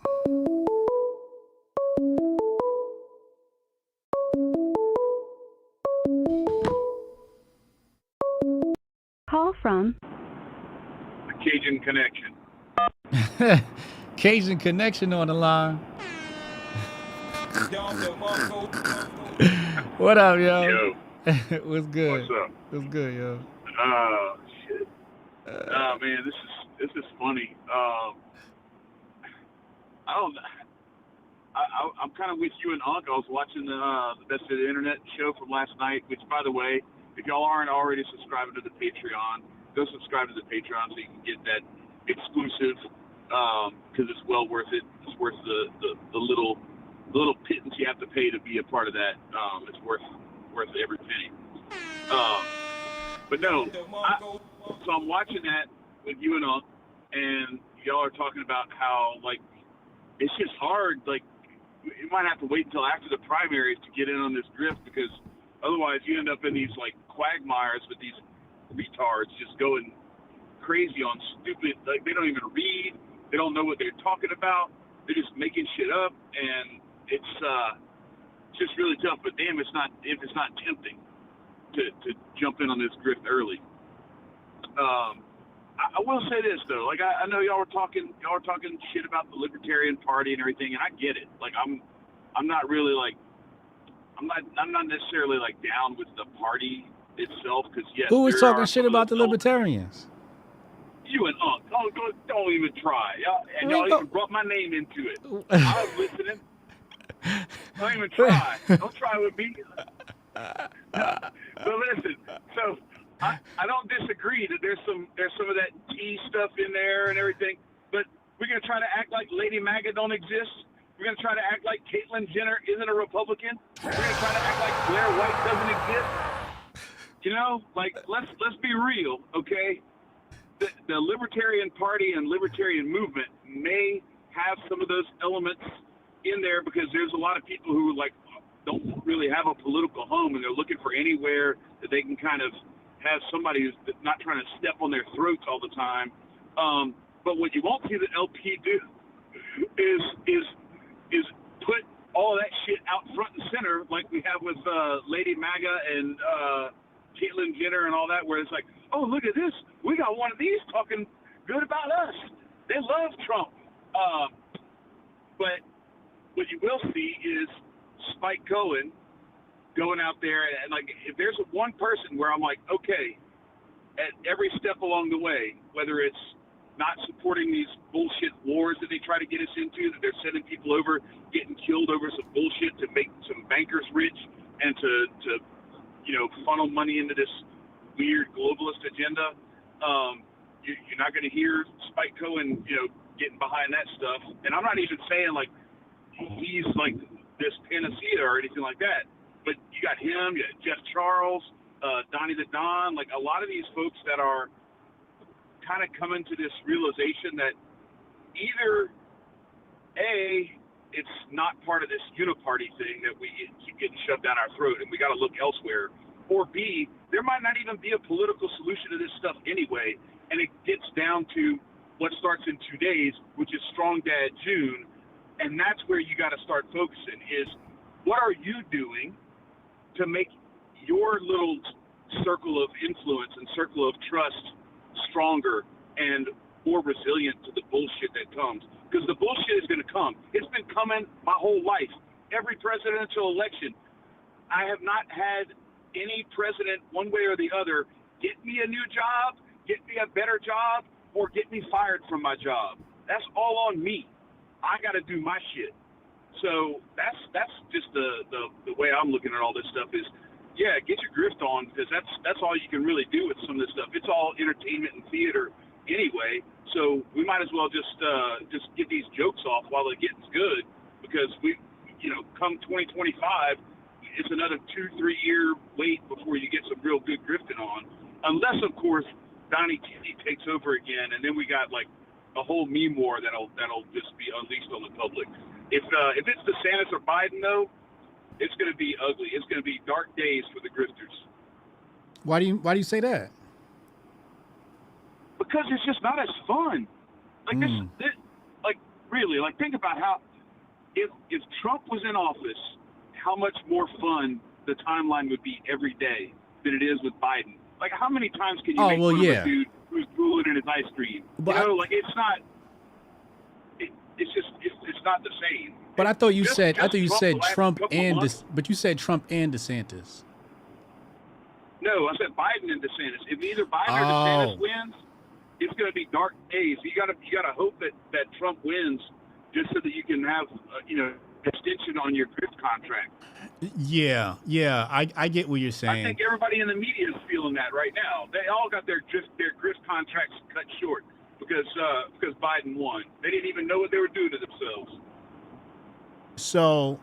Call from Cajun Connection. Cajun Connection on the line. What up, yo? Yo. What's good? What's up? What's good, yo? Oh shit. Oh man, this is funny. I'm kind of with you and Unc. I was watching the Best of the Internet show from last night, which, by the way, if y'all aren't already subscribing to the Patreon, go subscribe to the Patreon so you can get that exclusive, because it's well worth it. It's worth the little pittance you have to pay to be a part of that. It's worth every penny. But no, so I'm watching that with you and Unc, and y'all are talking about how, like, it's just hard. Like, you might have to wait until after the primaries to get in on this drift, because otherwise you end up in these, like, quagmires with these retards just going crazy on stupid, like, they don't even read, they don't know what they're talking about, they're just making shit up, and it's just really tough. But damn, it's not tempting to jump in on this drift early. I will say this though, like, I know y'all were talking shit about the Libertarian Party and everything, and I get it. Like, I'm not really, like, I'm not necessarily, like, down with the party itself, because yes, Who was there talking are shit some about the adult- Libertarians? You and Unc. Don't even try. Y'all even brought my name into it. I was listening. Don't even try. Don't try with me. But listen, so I don't disagree that there's some of that tea stuff in there and everything, but we're gonna try to act like Lady MAGA don't exist. We're gonna try to act like Caitlyn Jenner isn't a Republican. We're gonna try to act like Blair White doesn't exist. You know, like, let's be real, okay? The Libertarian Party and Libertarian movement may have some of those elements in there, because there's a lot of people who, like, don't really have a political home, and they're looking for anywhere that they can kind of have somebody who's not trying to step on their throats all the time. But what you won't see the LP do is put all that shit out front and center, like we have with Lady MAGA and Caitlyn Jenner and all that, where it's like, oh, look at this, we got one of these talking good about us. They love Trump. But what you will see is Spike Cohen going out there, and, like, if there's one person where I'm like, okay, at every step along the way, whether it's not supporting these bullshit wars that they try to get us into, that they're sending people over, getting killed over some bullshit to make some bankers rich and to funnel money into this weird globalist agenda, you're not going to hear Spike Cohen, getting behind that stuff. And I'm not even saying, like, he's like this panacea or anything like that, but you got him, you got Jeff Charles, Donnie the Don, like, a lot of these folks that are kind of coming to this realization that either A, it's not part of this uniparty thing that we keep getting shoved down our throat and we got to look elsewhere, or B, there might not even be a political solution to this stuff anyway, and it gets down to what starts in 2 days, which is Strong Dad June, and that's where you got to start focusing, is what are you doing to make your little circle of influence and circle of trust stronger, and more resilient to the bullshit that comes. Because the bullshit is going to come. It's been coming my whole life. Every presidential election, I have not had any president, one way or the other, get me a new job, get me a better job, or get me fired from my job. That's all on me. I got to do my shit. So that's just the way I'm looking at all this stuff is, yeah, get your grift on, because that's all you can really do with some of this stuff. It's all entertainment and theater anyway. So we might as well just get these jokes off while it gets good, because come 2025, it's another 2-3 year wait before you get some real good grifting on, unless of course Donnie T takes over again, and then we got like a whole meme war that'll just be unleashed on the public. If it's DeSantis or Biden though, it's going to be ugly. It's going to be dark days for the grifters. Why do you say that? Because it's just not as fun. Like this, like really, like think about how if Trump was in office, how much more fun the timeline would be every day than it is with Biden. Like how many times can you make fun of a dude who's drooling in his ice cream? But it's not. It's not the same. But I thought you said Trump and but you said Trump and DeSantis. No, I said Biden and DeSantis. If either Biden or DeSantis wins, it's going to be dark days. You got to hope that Trump wins, just so that you can have extension on your grift contract. Yeah, I get what you're saying. I think everybody in the media is feeling that right now. They all got their grift contracts cut short because Biden won. They didn't even know what they were doing to themselves. So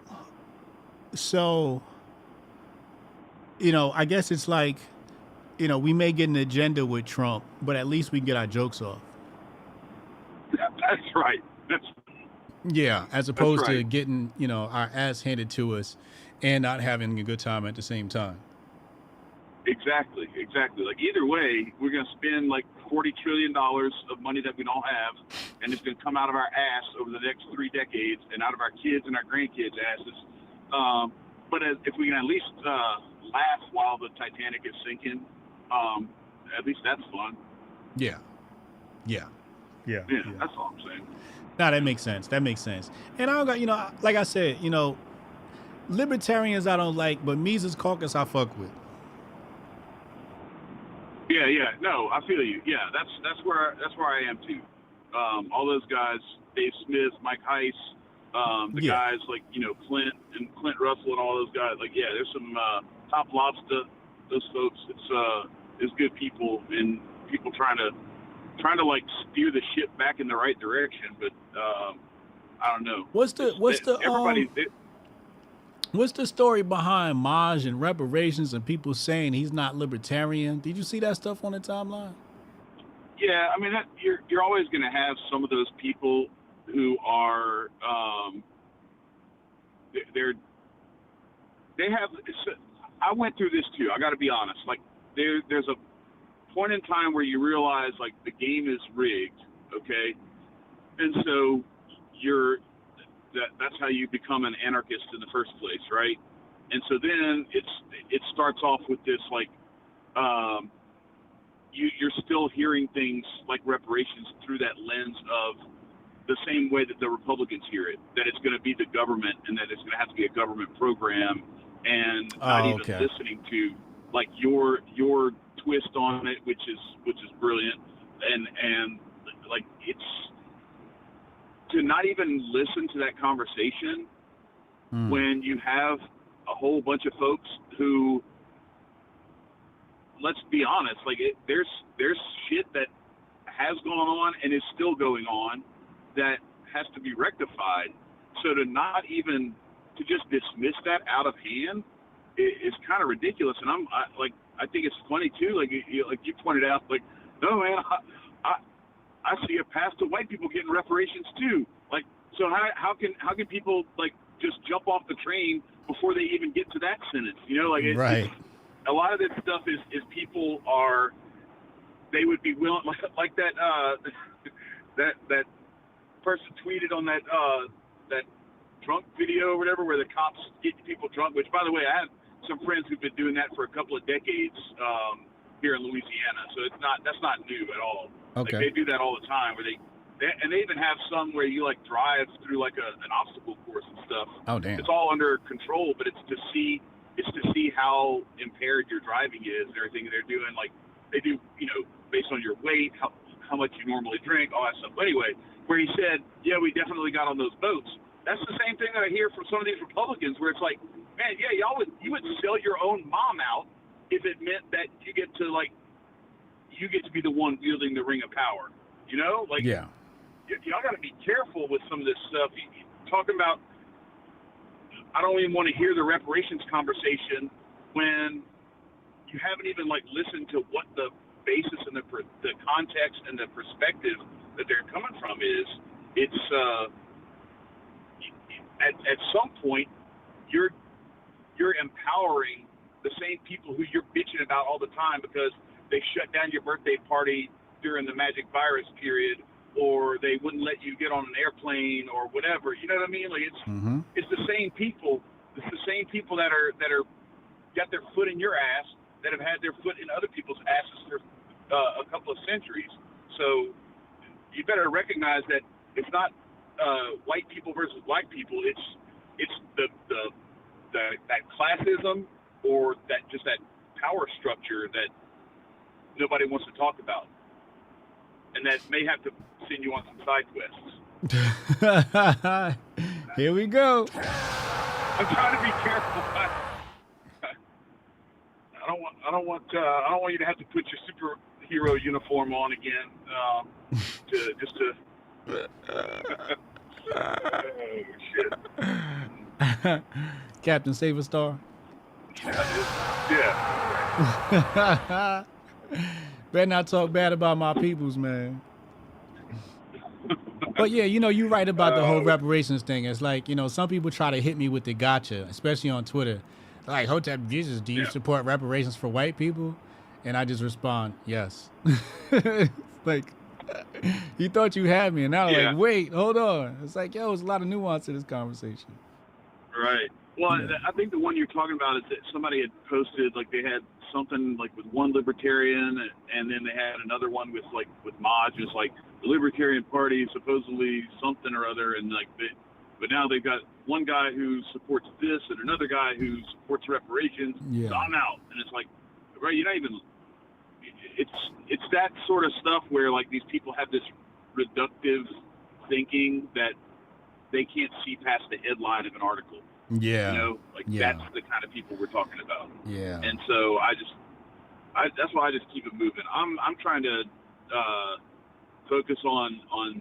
I guess it's like, we may get an agenda with Trump, but at least we can get our jokes off. That's right. Yeah, as opposed to getting, our ass handed to us and not having a good time at the same time. Exactly. Like either way, we're going to spend like $40 trillion of money that we don't have, and it's going to come out of our ass over the next 3 decades and out of our kids and our grandkids' asses. But if we can at least laugh while the Titanic is sinking, at least that's fun. Yeah. That's all I'm saying. No, that makes sense. And I don't got, like I said, libertarians I don't like, but Mises Caucus I fuck with. Yeah. No, I feel you. Yeah, that's where I am too. All those guys, Dave Smith, Mike Heiss, the guys like Clint Russell and all those guys. Like, yeah, there's some Top Lobster. Those folks, it's good people and people trying to like steer the ship back in the right direction. But I don't know. What's the story behind Maj and reparations and people saying he's not libertarian? Did you see that stuff on the timeline? Yeah, I mean, you're always going to have some of those people who are they have. I went through this too. I got to be honest. Like there's a point in time where you realize like the game is rigged, okay, and so that's how you become an anarchist in the first place, right? And so then it starts off with this like you're still hearing things like reparations through that lens of the same way that the Republicans hear it, that it's going to be the government and that it's going to have to be a government program, and not even listening to like your twist on it, which is brilliant, and like it's to not even listen to that conversation when you have a whole bunch of folks who, let's be honest, like there's shit that has gone on and is still going on that has to be rectified. So to not even to just dismiss that out of hand is kind of ridiculous. And I think it's funny too. Like you pointed out, like, no man, I see a path to white people getting reparations too. Like, so how can people like just jump off the train before they even get to that sentence? It's, a lot of this stuff is people they would be willing, like that that person tweeted on that drunk video or whatever, where the cops get people drunk. Which, by the way, I have some friends who've been doing that for a couple of decades here in Louisiana, so that's not new at all. Okay. Like they do that all the time, where they even have some where you like drive through like an obstacle course and stuff. Oh damn. It's all under control, but it's to see how impaired your driving is and everything they're doing. Like they do, based on your weight, how much you normally drink, all that stuff. But anyway, where he said, yeah, we definitely got on those boats. That's the same thing that I hear from some of these Republicans, where it's like, man, yeah, you would sell your own mom out if it meant that you get to be the one wielding the ring of power. Like, yeah, y'all got to be careful with some of this stuff. Talking about, I don't even want to hear the reparations conversation when you haven't even listened to what the basis and the context and the perspective that they're coming from is. It's at some point you're empowering the same people who you're bitching about all the time because they shut down your birthday party during the magic virus period, or they wouldn't let you get on an airplane or whatever. You know what I mean? Like it's the same people. It's the same people that are got their foot in your ass that have had their foot in other people's asses for a couple of centuries. So you better recognize that it's not white people versus black people. It's that classism or that power structure that nobody wants to talk about, and that may have to send you on some side quests. Here we go. I'm trying to be careful. I don't want you to have to put your superhero uniform on again. Oh, shit. Captain Save a Star. Yeah. Better not talk bad about my peoples, man. But yeah, you're right about the whole reparations thing. It's like, some people try to hit me with the gotcha, especially on Twitter. Like, Hotep Jesus, do you support reparations for white people? And I just respond, yes. Like, you thought you had me, and now like, wait, hold on. It's like, there's a lot of nuance to this conversation. Right. Well, I think the one you're talking about is that somebody had posted, like, they had something like with one libertarian, and then they had another one with mods, just like the Libertarian Party supposedly something or other, and but now they've got one guy who supports this and another guy who supports reparations. Yeah. So I'm out, and it's like, right? You're not even. It's that sort of stuff where like these people have this reductive thinking that they can't see past the headline of an article. Yeah. That's the kind of people we're talking about. Yeah. And so that's why I just keep it moving. I'm trying to focus on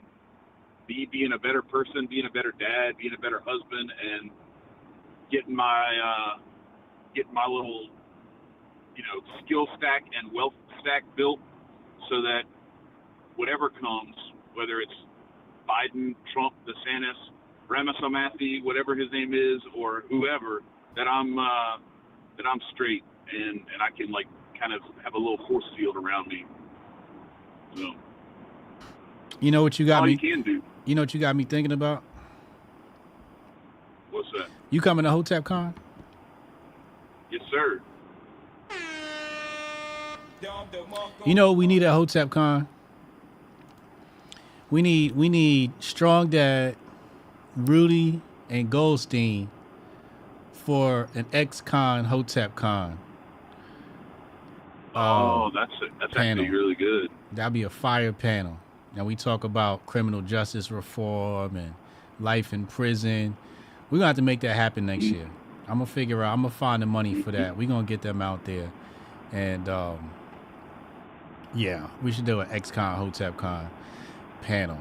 being a better person, being a better dad, being a better husband, and getting my little skill stack and wealth stack built so that whatever comes, whether it's Biden, Trump, DeSantis, Ramaswamy, whatever his name is, or whoever, that I'm straight and I can kind of have a little force field around me. So, you know what you got all me? you can do. You know what you got me thinking about? What's that? You coming to HotepCon? Yes, sir. We need at HotepCon? We need Strong Dad, Rudy, and Goldstein for an Econ HotepCon. That's actually really good. That'd be a fire panel. Now we talk about criminal justice reform and life in prison. We're gonna have to make that happen next year. I'm gonna find the money for that. We're gonna get them out there. And we should do an Econ HotepCon panel.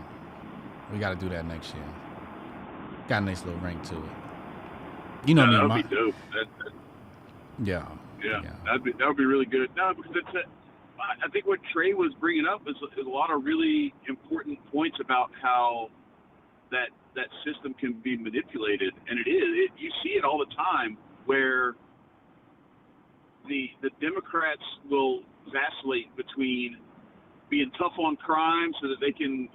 We gotta do that next year. Got a nice little ring to it. Me, that'd be dope. Yeah, that would be really good. No, because I think what Trey was bringing up is a lot of really important points about how that system can be manipulated, and it is. You see it all the time where the Democrats will vacillate between being tough on crime so that they can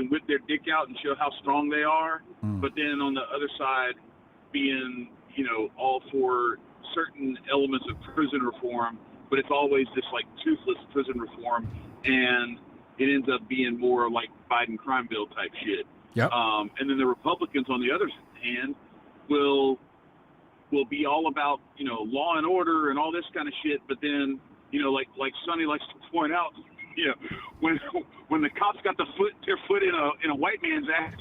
whip their dick out and show how strong they are, but then on the other side being all for certain elements of prison reform, but it's always this toothless prison reform, and it ends up being more like Biden crime bill type shit. Yep. And then the Republicans, on the other hand, will be all about, you know, law and order and all this kind of shit. But then, you know, like Sonny likes to point out, you know, when the cops got their foot in a white man's ass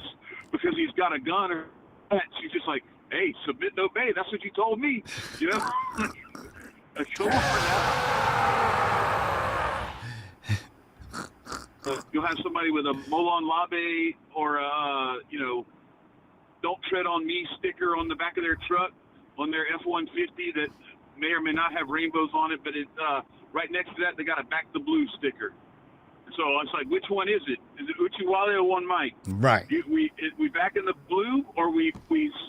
because he's got a gun or that, she's just like, hey, submit and obey. That's what you told me, you know. Come on now. You'll have somebody with a Molon Labe or a, you know, "Don't tread on me" sticker on the back of their truck, on their F-150 that may or may not have rainbows on it, but it right next to that they got a "Back the Blue" sticker. So it's like, which one is it? Is it Uchiwale or one Mike? Right. We back in the blue, or we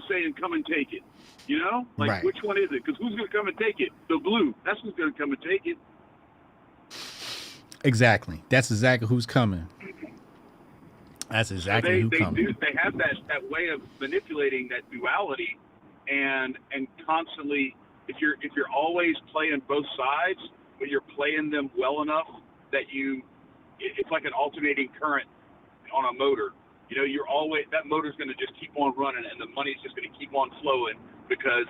saying come and take it? You know, like Right. Which one is it? Because who's going to come and take it? The blue. That's who's going to come and take it. Exactly. That's exactly who's coming. That's exactly who coming. They have that way of manipulating that duality, and constantly, if you're always playing both sides, but you're playing them well enough that it's like an alternating current on a motor. You know, that motor's going to just keep on running, and the money's just going to keep on flowing, because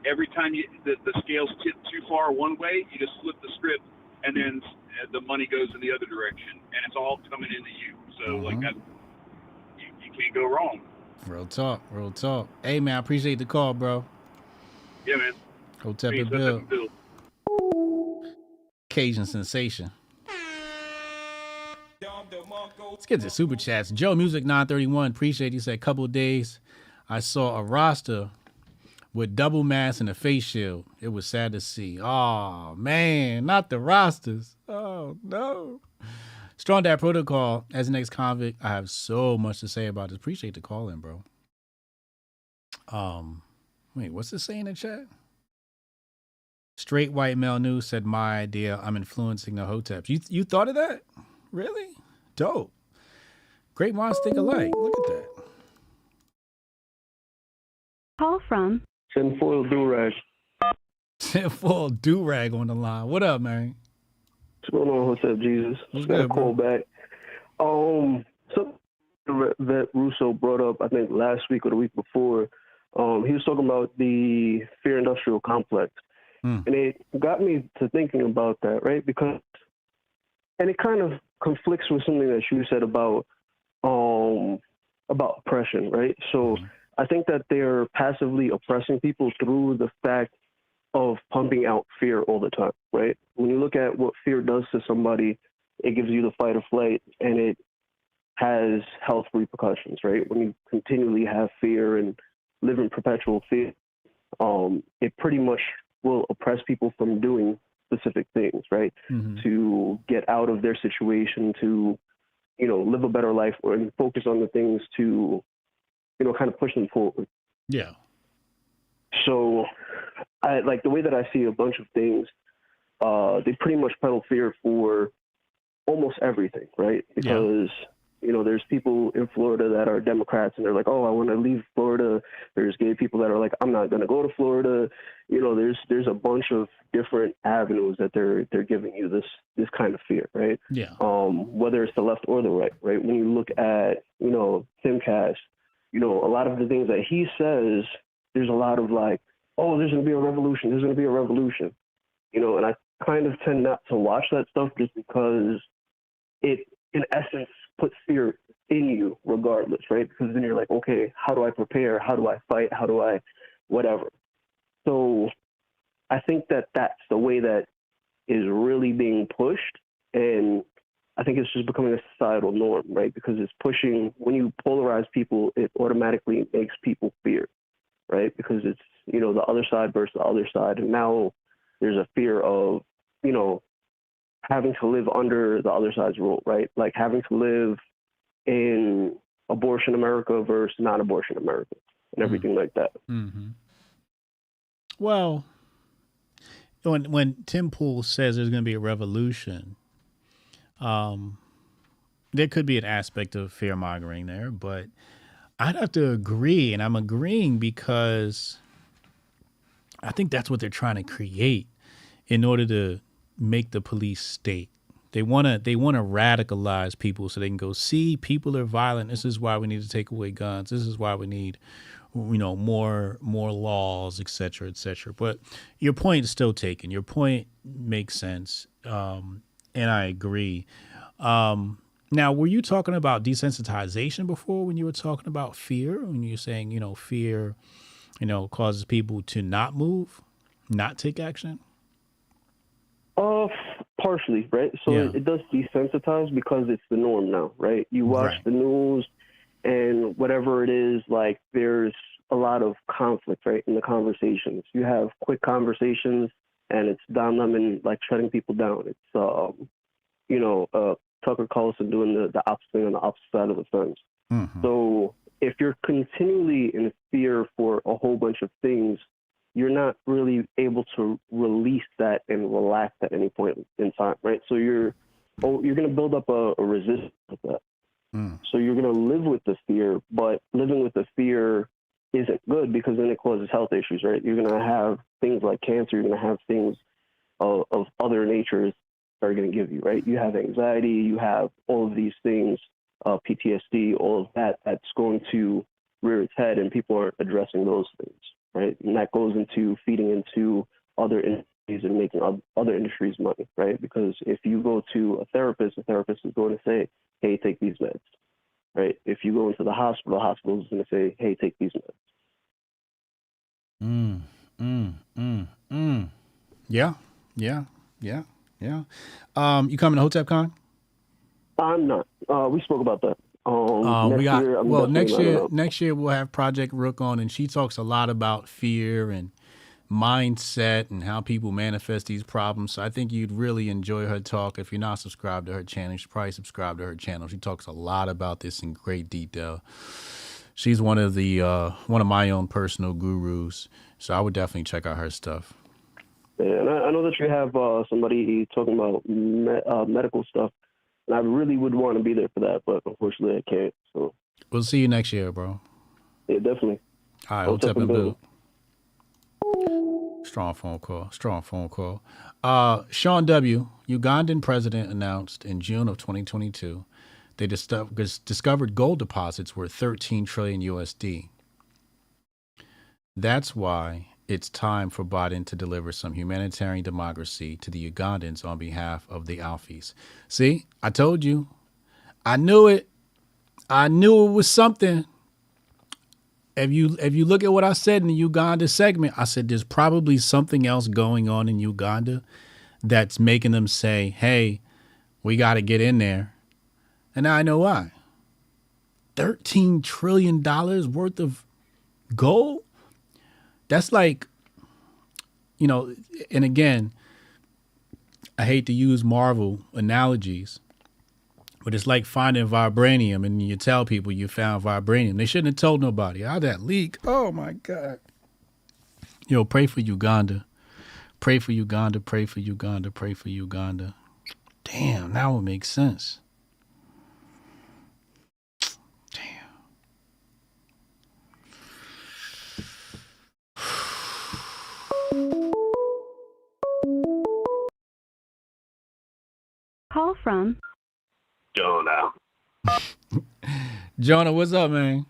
every time the scales tip too far one way, you just flip the script, and then the money goes in the other direction, and it's all coming into you. So like that, you can't go wrong. Real talk, real talk. Hey man, I appreciate the call, bro. Yeah, man. Hotep Peace, Bill. Hotep Bill. Cajun sensation. Let's get to super chats. Joe Music 931, appreciate it. He said, couple of days I saw a Rasta with double mask and a face shield. It was sad to see. Oh man, not the Rastas. Oh no. Strong Dad Protocol, as an ex-convict, I have so much to say about this. Appreciate the call in, bro. Wait, what's it saying in the chat? Straight White Male News said, my idea, I'm influencing the Hoteps. You thought of that? Really? Dope. Great minds think alike. Look at that. Call from Tinfoil Durag. Tinfoil Durag on the line. What up, man? What's going on, Hotep Jesus? What's Got a good, call back. Something that Russo brought up, I think last week or the week before. He was talking about the fear industrial complex. And it got me to thinking about that, right? Because, and it kind of conflicts with something that you said about oppression, right? So I think that they're passively oppressing people through the fact of pumping out fear all the time, right? When you look at what fear does to somebody, it gives you the fight or flight, and it has health repercussions, right? When you continually have fear and live in perpetual fear, it pretty much will oppress people from doing specific things, right? To get out of their situation, to, you know, live a better life, or focus on the things to, you know, kind of push them forward. Yeah. So I like the way that I see a bunch of things, they pretty much peddle fear for almost everything, right? Because, you know, there's people in Florida that are Democrats and they're like, oh, I want to leave Florida. There's gay people that are like, I'm not going to go to Florida. You know, there's a bunch of different avenues that they're giving you this kind of fear, right? Yeah. Whether it's the left or the right, right? When you look at, you know, Timcast, you know, a lot of the things that he says, there's a lot of like, oh, there's going to be a revolution. There's going to be a revolution. You know, and I kind of tend not to watch that stuff just because it, in essence, puts fear in you regardless, right? Because then you're like, okay, how do I prepare? How do I fight? How do I whatever? So I think that that's the way that is really being pushed. And I think it's just becoming a societal norm, right? Because it's pushing, when you polarize people, it automatically makes people fear, right? Because it's, you know, the other side versus the other side. And now there's a fear of, you know, having to live under the other side's rule, right? Like having to live in abortion America versus non-abortion America and everything like that. Well, when Tim Pool says there's going to be a revolution, there could be an aspect of fear mongering there, but I'd have to agree, and I'm agreeing because I think that's what they're trying to create in order to make the police state. They want to radicalize people so they can go, see, people are violent. This is why we need to take away guns. This is why we need, more laws, et cetera, et cetera. But your point is still taken. Your point makes sense. And I agree. Now, were you talking about desensitization before when you were talking about fear? When you're saying, fear, causes people to not move, not take action? Partially, right? So it does desensitize because it's the norm now, right? You watch the news and whatever it is, like there's a lot of conflict, right, in the conversations. You have quick conversations and it's Don Lemon, like, shutting people down. It's, Tucker Carlson doing the opposite thing on the opposite side of the fence. Mm-hmm. So if you're continually in fear for a whole bunch of things, you're not really able to release that and relax at any point in time, right? So you're going to build up a resistance to that. Mm. So you're going to live with the fear, but living with the fear isn't good because then it causes health issues, right? You're going to have things like cancer. You're going to have things of other natures that are going to give you, right? You have anxiety. You have all of these things, PTSD, all of that. That's going to rear its head, and people aren't addressing those things. Right, and that goes into feeding into other industries and making other industries money, right? Because if you go to a therapist is going to say, hey, take these meds, right? If you go into the hospital is going to say, hey, take these meds. Yeah. You coming to HotepCon? I'm not. We spoke about that. Next year we'll have Project Rook on, and she talks a lot about fear and mindset and how people manifest these problems. So I think you'd really enjoy her talk. If you're not subscribed to her channel, you should probably subscribe to her channel. She talks a lot about this in great detail. She's one of my own personal gurus, so I would definitely check out her stuff. Yeah, and I know that you have somebody talking about medical stuff. And I really would want to be there for that, but unfortunately I can't. So we'll see you next year, bro. Yeah, definitely. All right, Hotep and Bill. Strong phone call. Sean W., Ugandan president, announced in June of 2022 they discovered gold deposits worth 13 trillion USD. That's why it's time for Biden to deliver some humanitarian democracy to the Ugandans on behalf of the Alphys. See, I told you. I knew it. I knew it was something. If you look at what I said in the Uganda segment, I said there's probably something else going on in Uganda that's making them say, hey, we got to get in there. And now I know why. $13 trillion worth of gold? That's like, and again, I hate to use Marvel analogies, but it's like finding vibranium and you tell people you found vibranium. They shouldn't have told nobody. How'd that leak? Oh, my God. Pray for Uganda. Pray for Uganda. Pray for Uganda. Pray for Uganda. Damn, now it makes sense. Call from Jonah. Jonah, what's up, man?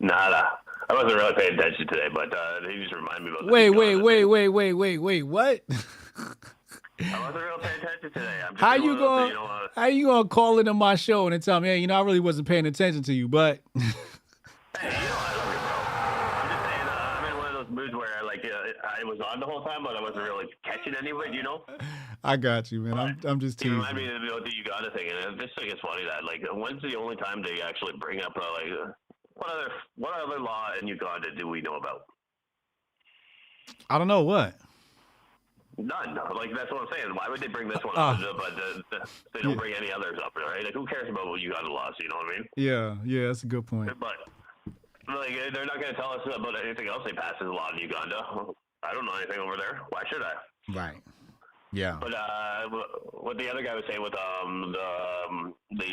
Nada. I wasn't really paying attention today, but he just reminded me about Wait, what? I wasn't really paying attention today. I'm just how you gonna call into my show and tell me, hey, I really wasn't paying attention to you, but hey, I love you, bro. I'm just saying, I'm in one of those moods where I was on the whole time, but I wasn't really catching any of it, I got you, man. I'm just teasing. You remind me of the Uganda thing, and I just think it's funny that when's the only time they actually bring up what other law in Uganda do we know about? I don't know what. None. That's what I'm saying. Why would they bring this one up, but they don't bring any others up, right? Who cares about what Uganda laws? You know what I mean? Yeah, that's a good point. But they're not going to tell us about anything else they pass as a law in Uganda. I don't know anything over there. Why should I? Right. Yeah. But what the other guy was saying with the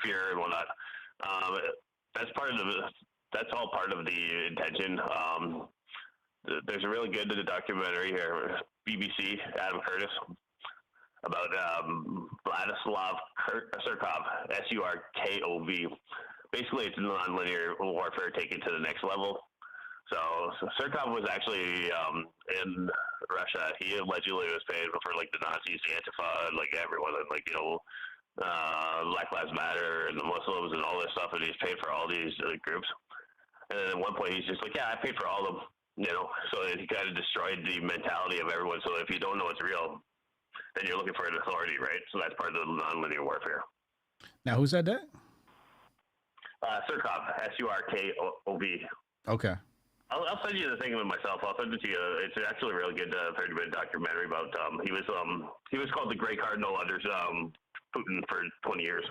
fear and whatnot, that's all part of the intention. There's a really good documentary here, BBC, Adam Curtis. about Vladislav Surkov, S-U-R-K-O-V. Basically, it's nonlinear warfare taken to the next level. So Surkov was actually in Russia. He allegedly was paid for like the Nazis, the Antifa, and like everyone, and like Black Lives Matter and the Muslims and all this stuff, and he's paid for all these groups. And then at one point, he's just like, yeah, I paid for all of them, So he kind of destroyed the mentality of everyone. So if you don't know it's real, then you're looking for an authority, right? So that's part of the nonlinear warfare. Now, who said that? Surkov, S-U-R-K-O-V. Okay. I'll send you the thing with myself. I'll send it to you. It's actually a really good 30-minute documentary about he was called the Grey Cardinal under Putin for 20 years.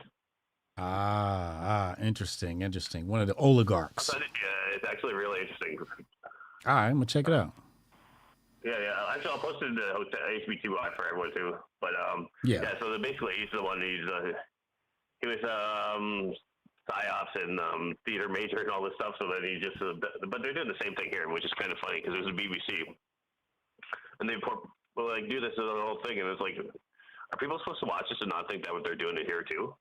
Interesting. One of the oligarchs. I'll send it to you. It's actually really interesting. All right, I'm gonna check it out. Yeah. Actually, I'll post it in the HB2I for everyone too. But yeah. So basically, he's the one. He was psyops and theater major and all this stuff. So then he just, but they're doing the same thing here, which is kind of funny because it was the BBC, and they do this whole thing, and it's like, are people supposed to watch this and not think that what they're doing it here too?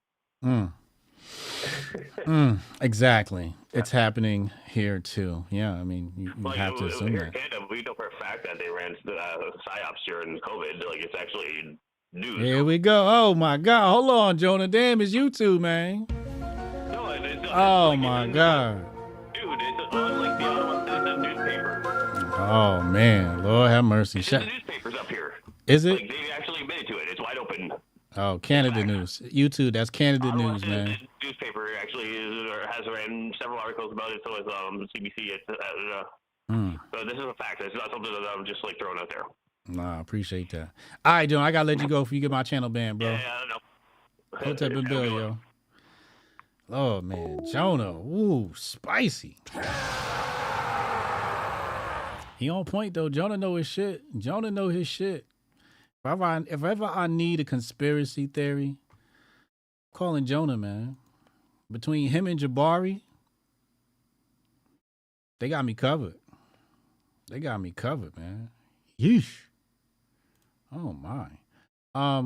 Exactly. It's happening here too. Yeah, I mean, you have to assume here that. In Canada, we know for a fact that they ran psyops during COVID. Like, it's actually news. Here we go. Oh my God! Hold on, Jonah. Damn, it's you two, man. No, it's oh my God. Dude, it's on like the other newspaper. Oh man, Lord have mercy. The newspaper's up here. Is it? Like, they actually admitted to it. It's wide open. Oh, Canada news. YouTube, that's Canada news, man. The newspaper actually has ran several articles about it. So it's CBC. So this is a fact. It's not something that I'm just like throwing out there. Nah, I appreciate that. All right, Jonah, I gotta let you go before you get my channel banned, bro. Yeah, I don't know. Hotep and Bill, yo. Oh man, Jonah, ooh, spicy. He on point though. Jonah know his shit. Jonah know his shit. If ever I need a conspiracy theory, I'm calling Jonah, man. Between him and Jabari, they got me covered. They got me covered, man. Yeesh. Oh my. I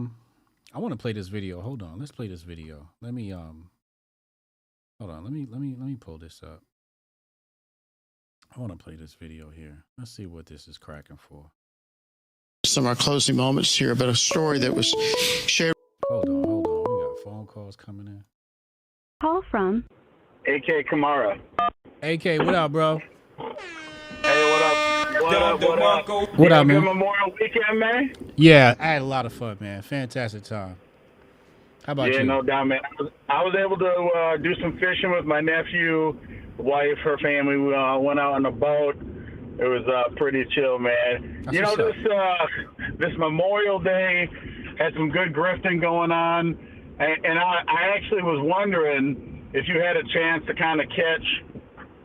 want to play this video. Hold on. Let's play this video. Let me hold on. Let me pull this up. I want to play this video here. Let's see what this is cracking for. Some of our closing moments here about a story that was shared. Hold on. We got phone calls coming in. Call from AK Kamara. AK, what up, bro? Hey, what up? What up, man? Good Memorial Weekend, man. Yeah, I had a lot of fun, man. Fantastic time. How about you? Yeah, no doubt, man. I was able to do some fishing with my nephew, wife, her family. We went out on a boat. It was pretty chill, man. That's you know, this Memorial Day had some good grifting going on, and I actually was wondering if you had a chance to kind of catch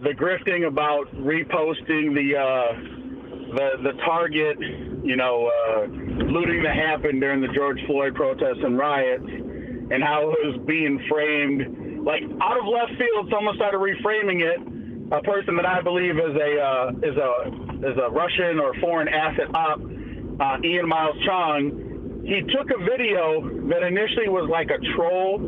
the grifting about reposting the Target, looting that happened during the George Floyd protests and riots, and how it was being framed like out of left field. Someone started reframing it. A person that I believe is a Russian or foreign asset op, Ian Miles Chong, he took a video that initially was like a troll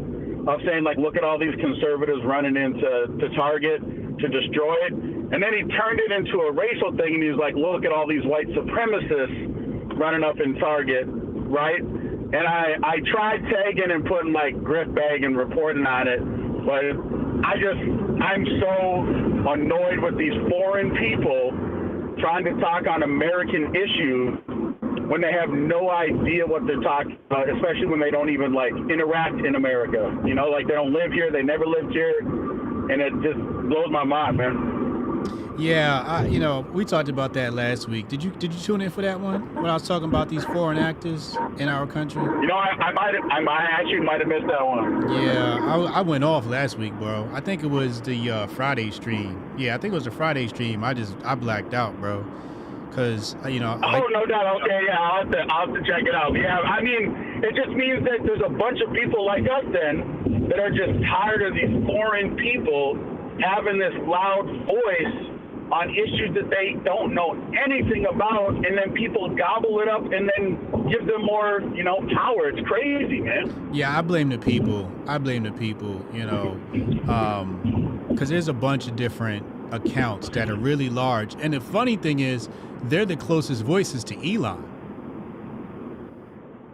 of saying, like, look at all these conservatives running into Target to destroy it. And then he turned it into a racial thing, and he was like, look at all these white supremacists running up in Target, right? And I tried tagging and putting like Grift Bag and reporting on it, but I'm so annoyed with these foreign people trying to talk on American issues when they have no idea what they're talking about, especially when they don't even like interact in America. Like they don't live here, they never lived here, and it just blows my mind, man. Yeah, we talked about that last week. Did you tune in for that one when I was talking about these foreign actors in our country? I actually might have missed that one. Yeah, I went off last week, bro. I think it was the Friday stream. Yeah, I think it was the Friday stream. I blacked out, bro. Cause oh, no doubt. Okay, yeah, I'll have to check it out. Yeah, I mean, it just means that there's a bunch of people like us then that are just tired of these foreign people having this loud voice on issues that they don't know anything about, and then people gobble it up and then give them more, power. It's crazy, man. Yeah, I blame the people. Because there's a bunch of different accounts that are really large. And the funny thing is, they're the closest voices to Elon.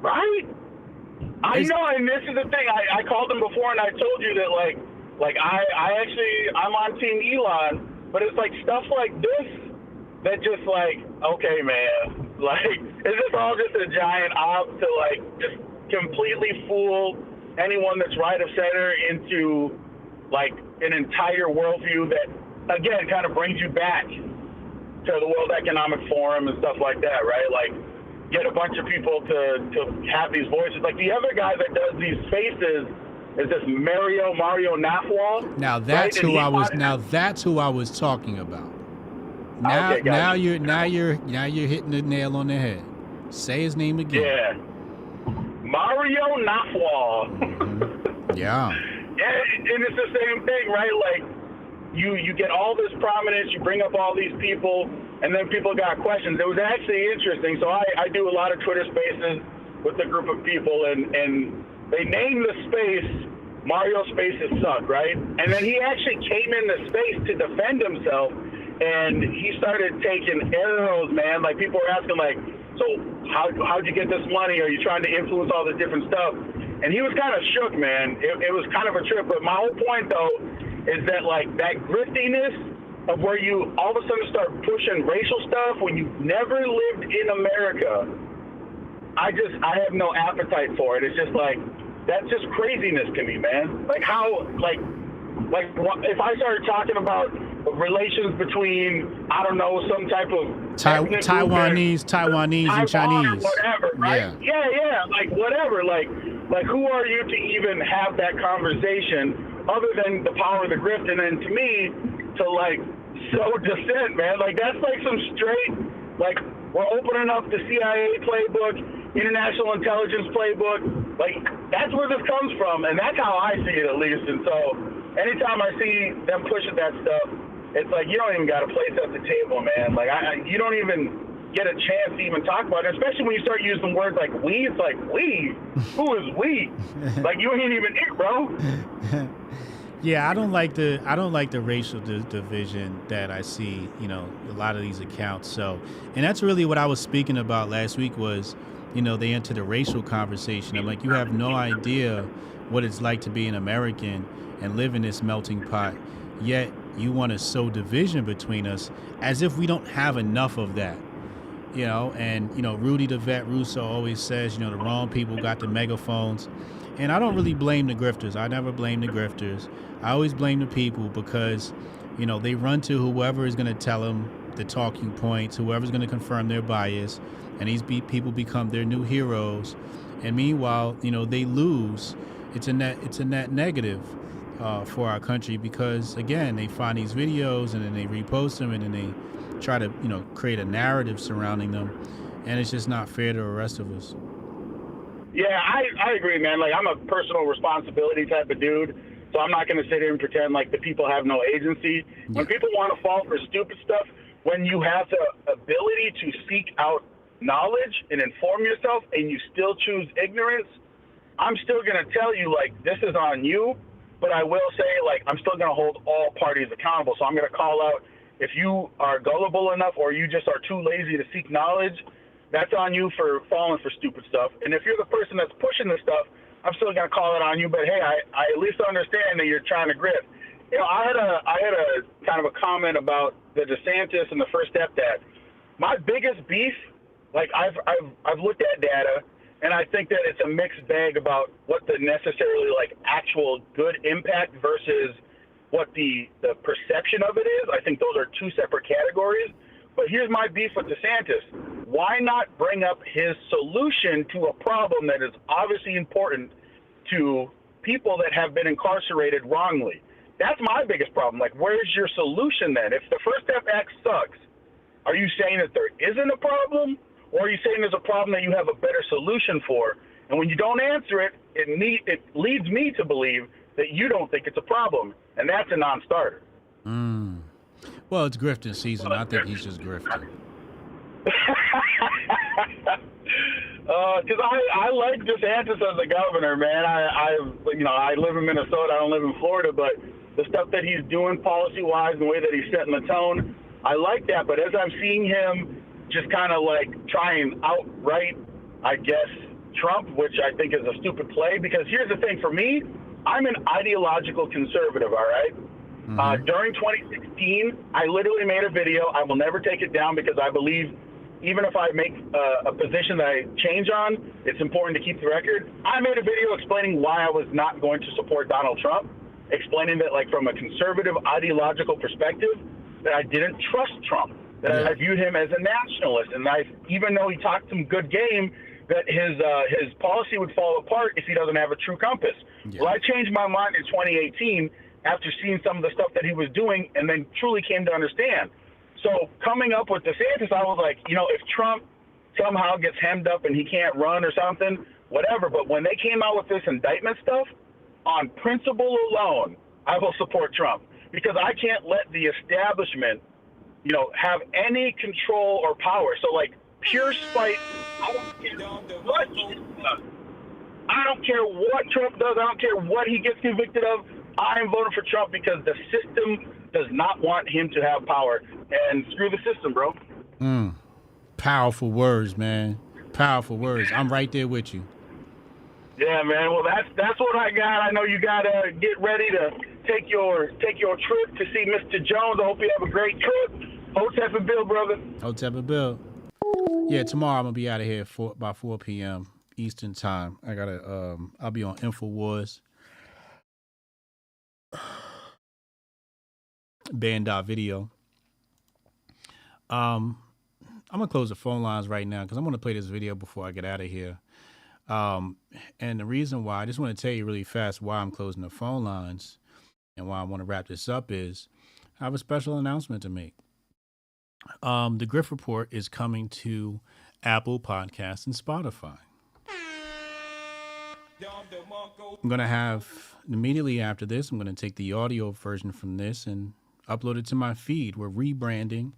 Right? I know, and this is the thing. I called them before, and I told you that, I'm on Team Elon, but it's like stuff like this that just okay, man, is this all just a giant op to just completely fool anyone that's right of center into an entire worldview that, again, kind of brings you back to the World Economic Forum and stuff like that, right? Get a bunch of people to have these voices. The other guy that does these spaces is this Mario Nafwal. Now that's right? That's who I was talking about. Now you're hitting the nail on the head. Say his name again. Yeah. Mario Nafwal. Yeah. And it's the same thing, right? You get all this prominence, you bring up all these people, and then people got questions. It was actually interesting. So I do a lot of Twitter spaces with a group of people, and they named the space Mario Spaces Suck, right? And then he actually came in the space to defend himself, and he started taking arrows, man. People were asking, so how'd you get this money? Are you trying to influence all this different stuff? And he was kind of shook, man. It was kind of a trip. But my whole point, though, is that, that griftiness of where you all of a sudden start pushing racial stuff when you've never lived in America, I have no appetite for it. It's just that's just craziness to me, man. If I started talking about relations between, I don't know, some type of Taiwanese and Chinese, whatever, right? Yeah. Whatever. Who are you to even have that conversation other than the power of the grift? And then to me, to sow dissent, man. That's some straight, we're opening up the CIA playbook, international intelligence playbook. That's where this comes from, and that's how I see it, at least. And so anytime I see them pushing that stuff, it's you don't even got a place at the table, man. You don't even get a chance to even talk about it, especially when you start using words like we. It's we? Who is we? You ain't even it, bro. Yeah, I don't like the racial division that I see, a lot of these accounts. So, and that's really what I was speaking about last week was, they enter the racial conversation. I'm you have no idea what it's like to be an American and live in this melting pot, yet you want to sow division between us as if we don't have enough of that. And Rudy the Vet Russo always says, the wrong people got the megaphones. And I don't really blame the grifters. I never blame the grifters. I always blame the people because, they run to whoever is going to tell them the talking points, whoever's going to confirm their bias, and these people become their new heroes. And meanwhile, they lose. It's a net negative for our country because, again, they find these videos and then they repost them and then they try to, create a narrative surrounding them. And it's just not fair to the rest of us. Yeah, I agree, man. I'm a personal responsibility type of dude, so I'm not going to sit here and pretend the people have no agency. When people want to fall for stupid stuff, when you have the ability to seek out knowledge and inform yourself and you still choose ignorance, I'm still going to tell you, this is on you, but I will say, I'm still going to hold all parties accountable. So I'm going to call out if you are gullible enough or you just are too lazy to seek knowledge, that's on you for falling for stupid stuff. And if you're the person that's pushing the stuff, I'm still going to call it on you. But, hey, I at least understand that you're trying to grift. I had a kind of a comment about the DeSantis and the First Step Dad. My biggest beef, I've looked at data, and I think that it's a mixed bag about what the necessarily actual good impact versus what the perception of it is. I think those are two separate categories. But here's my beef with DeSantis. Why not bring up his solution to a problem that is obviously important to people that have been incarcerated wrongly? That's my biggest problem. Where's your solution then? If the First Step Act sucks, are you saying that there isn't a problem? Or are you saying there's a problem that you have a better solution for? And when you don't answer it, it leads me to believe that you don't think it's a problem. And that's a non-starter. Well, it's grifting season. I think he's just grifting. Because I like DeSantis as a governor, man. I live in Minnesota. I don't live in Florida, but the stuff that he's doing policy-wise and the way that he's setting the tone, I like that. But as I'm seeing him just kind of like try and outright, I guess, Trump, which I think is a stupid play, because here's the thing for me, I'm an ideological conservative, all right? During 2016, I literally made a video. I will never take it down because I believe even if I make a position that I change on, it's important to keep the record. I made a video explaining why I was not going to support Donald Trump, explaining that, like, from a conservative ideological perspective, that I didn't trust Trump, that I viewed him as a nationalist, and even though he talked some good game, that his policy would fall apart if he doesn't have a true compass. Well, I changed my mind in 2018 after seeing some of the stuff that he was doing, and then truly came to understand. So coming up with DeSantis, I was like, if Trump somehow gets hemmed up and he can't run or something, whatever. But when they came out with this indictment stuff, on principle alone, I will support Trump, because I can't let the establishment, have any control or power. So, like, pure spite, I don't care what Trump does. I don't care what Trump does. I don't care what he gets convicted of. I am voting for Trump because the system does not want him to have power. And screw the system, bro. Powerful words, man. Powerful words. I'm right there with you. Yeah, man. Well, that's what I got. I know you gotta get ready to take your trip to see Mr. Jones. I hope you have a great trip. Hotep and Bill, brother. Hotep and Bill. Yeah, tomorrow I'm gonna be out of here by 4 p.m. Eastern time. I gotta I'll be on InfoWars. Band.video. I'm gonna close the phone lines right now because I'm gonna play this video before I get out of here. And the reason why, I just want to tell you really fast why I'm closing the phone lines and why I want to wrap this up is I have a special announcement to make. The Grift Report is coming to Apple Podcasts and Spotify. I'm going to have, immediately after this, I'm going to take the audio version from this and upload it to my feed. We're rebranding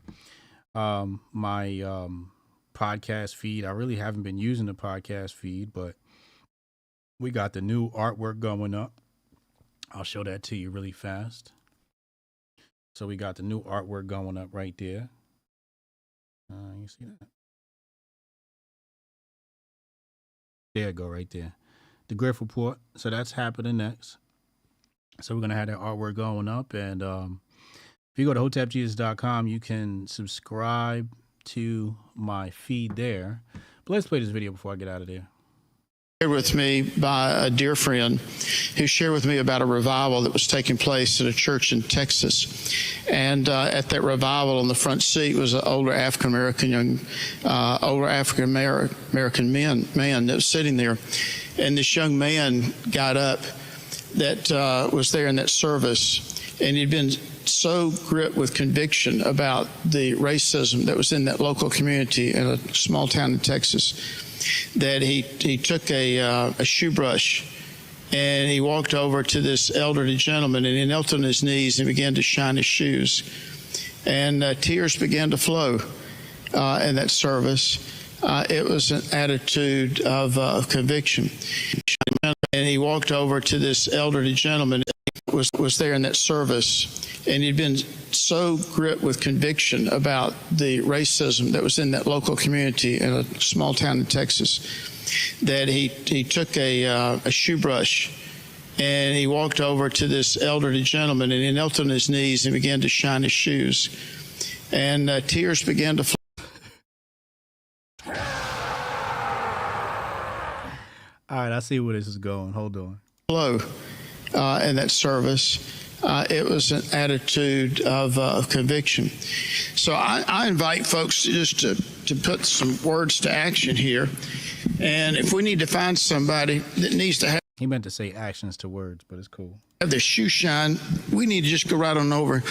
my podcast feed. I really haven't been using the podcast feed, but we got the new artwork going up. I'll show that to you really fast. So we got the new artwork going up right there. You see that? There you go, right there. The Grift Report. So that's happening next. So we're going to have that artwork going up. And if you go to HotepJesus.com, you can subscribe to my feed there. But let's play this video before I get out of there. Shared with me by a dear friend who shared with me about a revival that was taking place at a church in Texas. And at that revival on the front seat was an older African American man that was sitting there. And this young man got up that was there in that service, and he'd been so gripped with conviction about the racism that was in that local community in a small town in Texas that he took a shoe brush and he walked over to this elderly gentleman and he knelt on his knees and began to shine his shoes. And tears began to flow in that service. It was an attitude of conviction. And he walked over to this elderly gentleman was there in that service, and he'd been so gripped with conviction about the racism that was in that local community in a small town in Texas that he took a shoe brush and he walked over to this elderly gentleman and he knelt on his knees and began to shine his shoes. And tears began to flow. All right, I see where this is going. Hold on. Flow in that service. It was an attitude of conviction. So I invite folks just to put some words to action here. And if we need to find somebody that needs to have... He meant to say actions to words, but it's cool. ...have their shoe shine, we need to just go right on over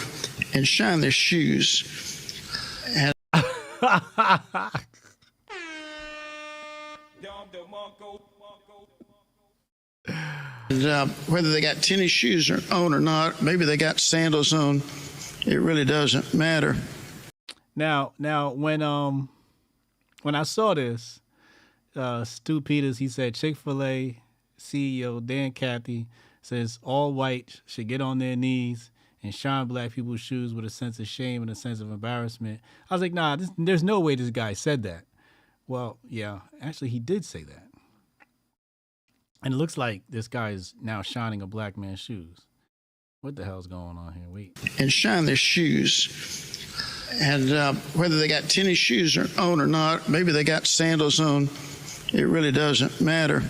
and shine their shoes. And... And, whether they got tennis shoes on or not, maybe they got sandals on, It really doesn't matter. Now, when I saw this, Stu Peters, he said Chick-fil-A CEO Dan Cathy says all whites should get on their knees and shine black people's shoes with a sense of shame and a sense of embarrassment. I was like, nah, there's no way this guy said that. Well, yeah, actually he did say that. And it looks like this guy is now shining a black man's shoes. What the hell's going on here? Wait. And shine their shoes. And whether they got tennis shoes on or not, maybe they got sandals on, it really doesn't matter.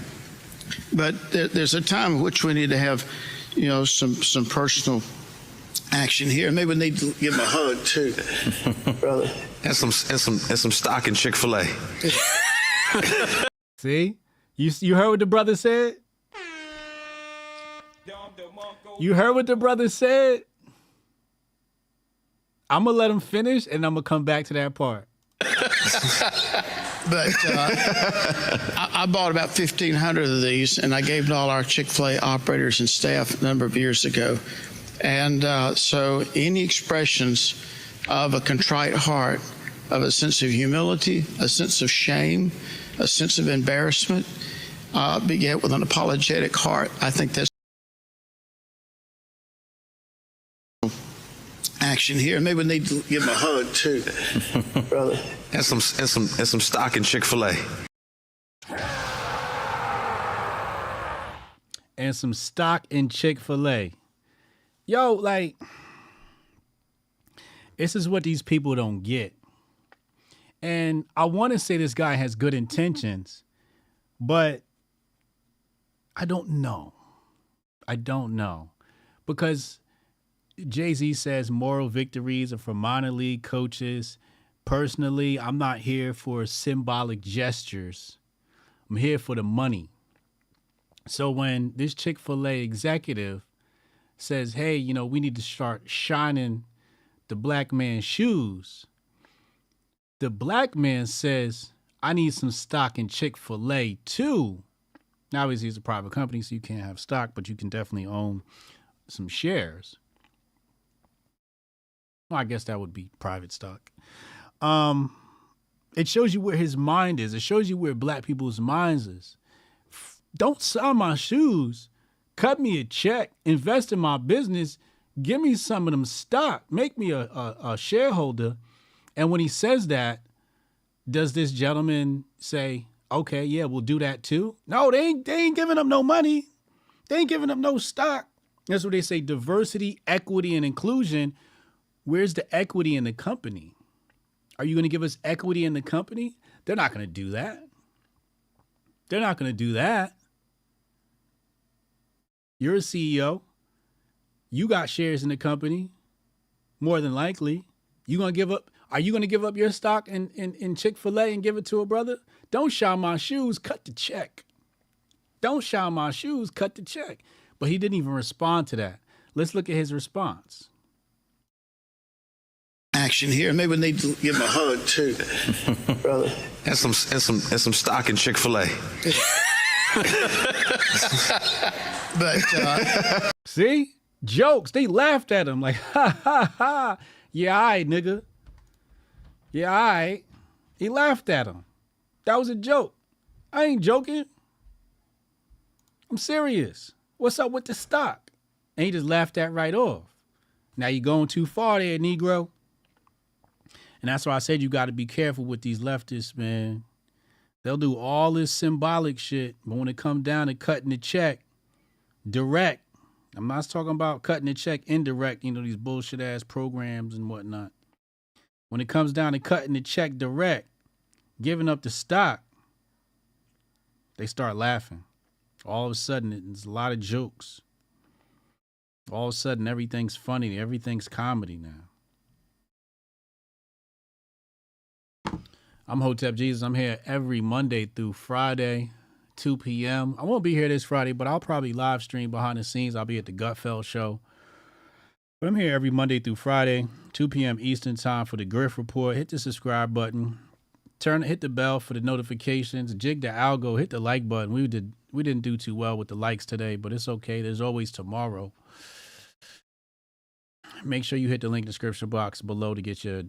But there's a time in which we need to have, some personal action here. Maybe we need to give him a hug too, brother. And some stock in Chick-fil-A. See, you heard what the brother said. You heard what the brother said. I'm gonna let him finish, and I'm gonna come back to that part. But I bought about 1,500 of these, and I gave to all our Chick-fil-A operators and staff a number of years ago. And so any expressions of a contrite heart, of a sense of humility, a sense of shame, a sense of embarrassment, beget with an apologetic heart, I think that's action here. Maybe we need to give him a hug too, brother. And some stock in Chick-fil-A. And some stock in Chick-fil-A. Yo, like, this is what these people don't get. And I want to say this guy has good intentions, but I don't know. Because Jay-Z says moral victories are for minor league coaches. Personally, I'm not here for symbolic gestures. I'm here for the money. So when this Chick-fil-A executive says, hey, we need to start shining the black man's shoes, the black man says, I need some stock in Chick-fil-A too. Now, obviously, it's a private company, so you can't have stock, but you can definitely own some shares. Well, I guess that would be private stock. It shows you where his mind is. It shows you where black people's minds is. Don't sell my shoes. Cut me a check. Invest in my business. Give me some of them stock. Make me a shareholder. And when he says that, does this gentleman say, okay, yeah, we'll do that too? No, they ain't giving up no money. They ain't giving up no stock. That's what they say, diversity, equity, and inclusion. Where's the equity in the company? Are you going to give us equity in the company? They're not going to do that. They're not going to do that. You're a CEO. You got shares in the company, more than likely. Are you going to give up your stock in Chick-fil-A and give it to a brother? Don't shine my shoes, cut the check. Don't shine my shoes, cut the check. But he didn't even respond to that. Let's look at his response. Action here. Maybe we need to give him a hug too, brother. And some stock in Chick-fil-A. But see, jokes. They laughed at him like, ha ha ha. Yeah, all right, nigga. Yeah, all right. He laughed at him. That was a joke. I ain't joking. I'm serious. What's up with the stock? And he just laughed that right off. Now you going too far there, Negro. And that's why I said you got to be careful with these leftists, man. They'll do all this symbolic shit, but when it comes down to cutting the check, direct. I'm not talking about cutting the check indirect, these bullshit ass programs and whatnot. When it comes down to cutting the check direct, giving up the stock, they start laughing. All of a sudden, there's a lot of jokes. All of a sudden, everything's funny. Everything's comedy now. I'm Hotep Jesus. I'm here every Monday through Friday, 2 p.m. I won't be here this Friday, but I'll probably live stream behind the scenes. I'll be at the Gutfeld show. But I'm here every Monday through Friday, 2 p.m. Eastern time for the Grift Report. Hit the subscribe button. Hit the bell for the notifications. Jig the algo. Hit the like button. We didn't do too well with the likes today, but it's okay. There's always tomorrow. make sure you hit the link in the description box below to get your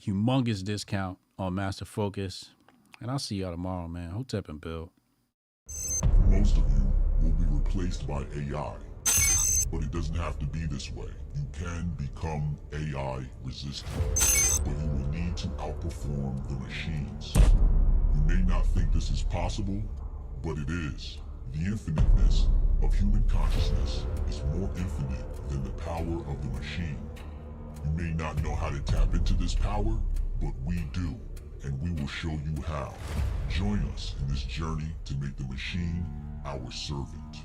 humongous discount on Master Focus. And I'll see y'all tomorrow, man. Hotep and Bill. Most of you will be replaced by AI, but it doesn't have to be this way. You can become AI resistant, but you will need to outperform the machines. You may not think this is possible, but it is. The infiniteness of human consciousness is more infinite than the power of the machine. You may not know how to tap into this power, but we do, and we will show you how. Join us in this journey to make the machine our servant.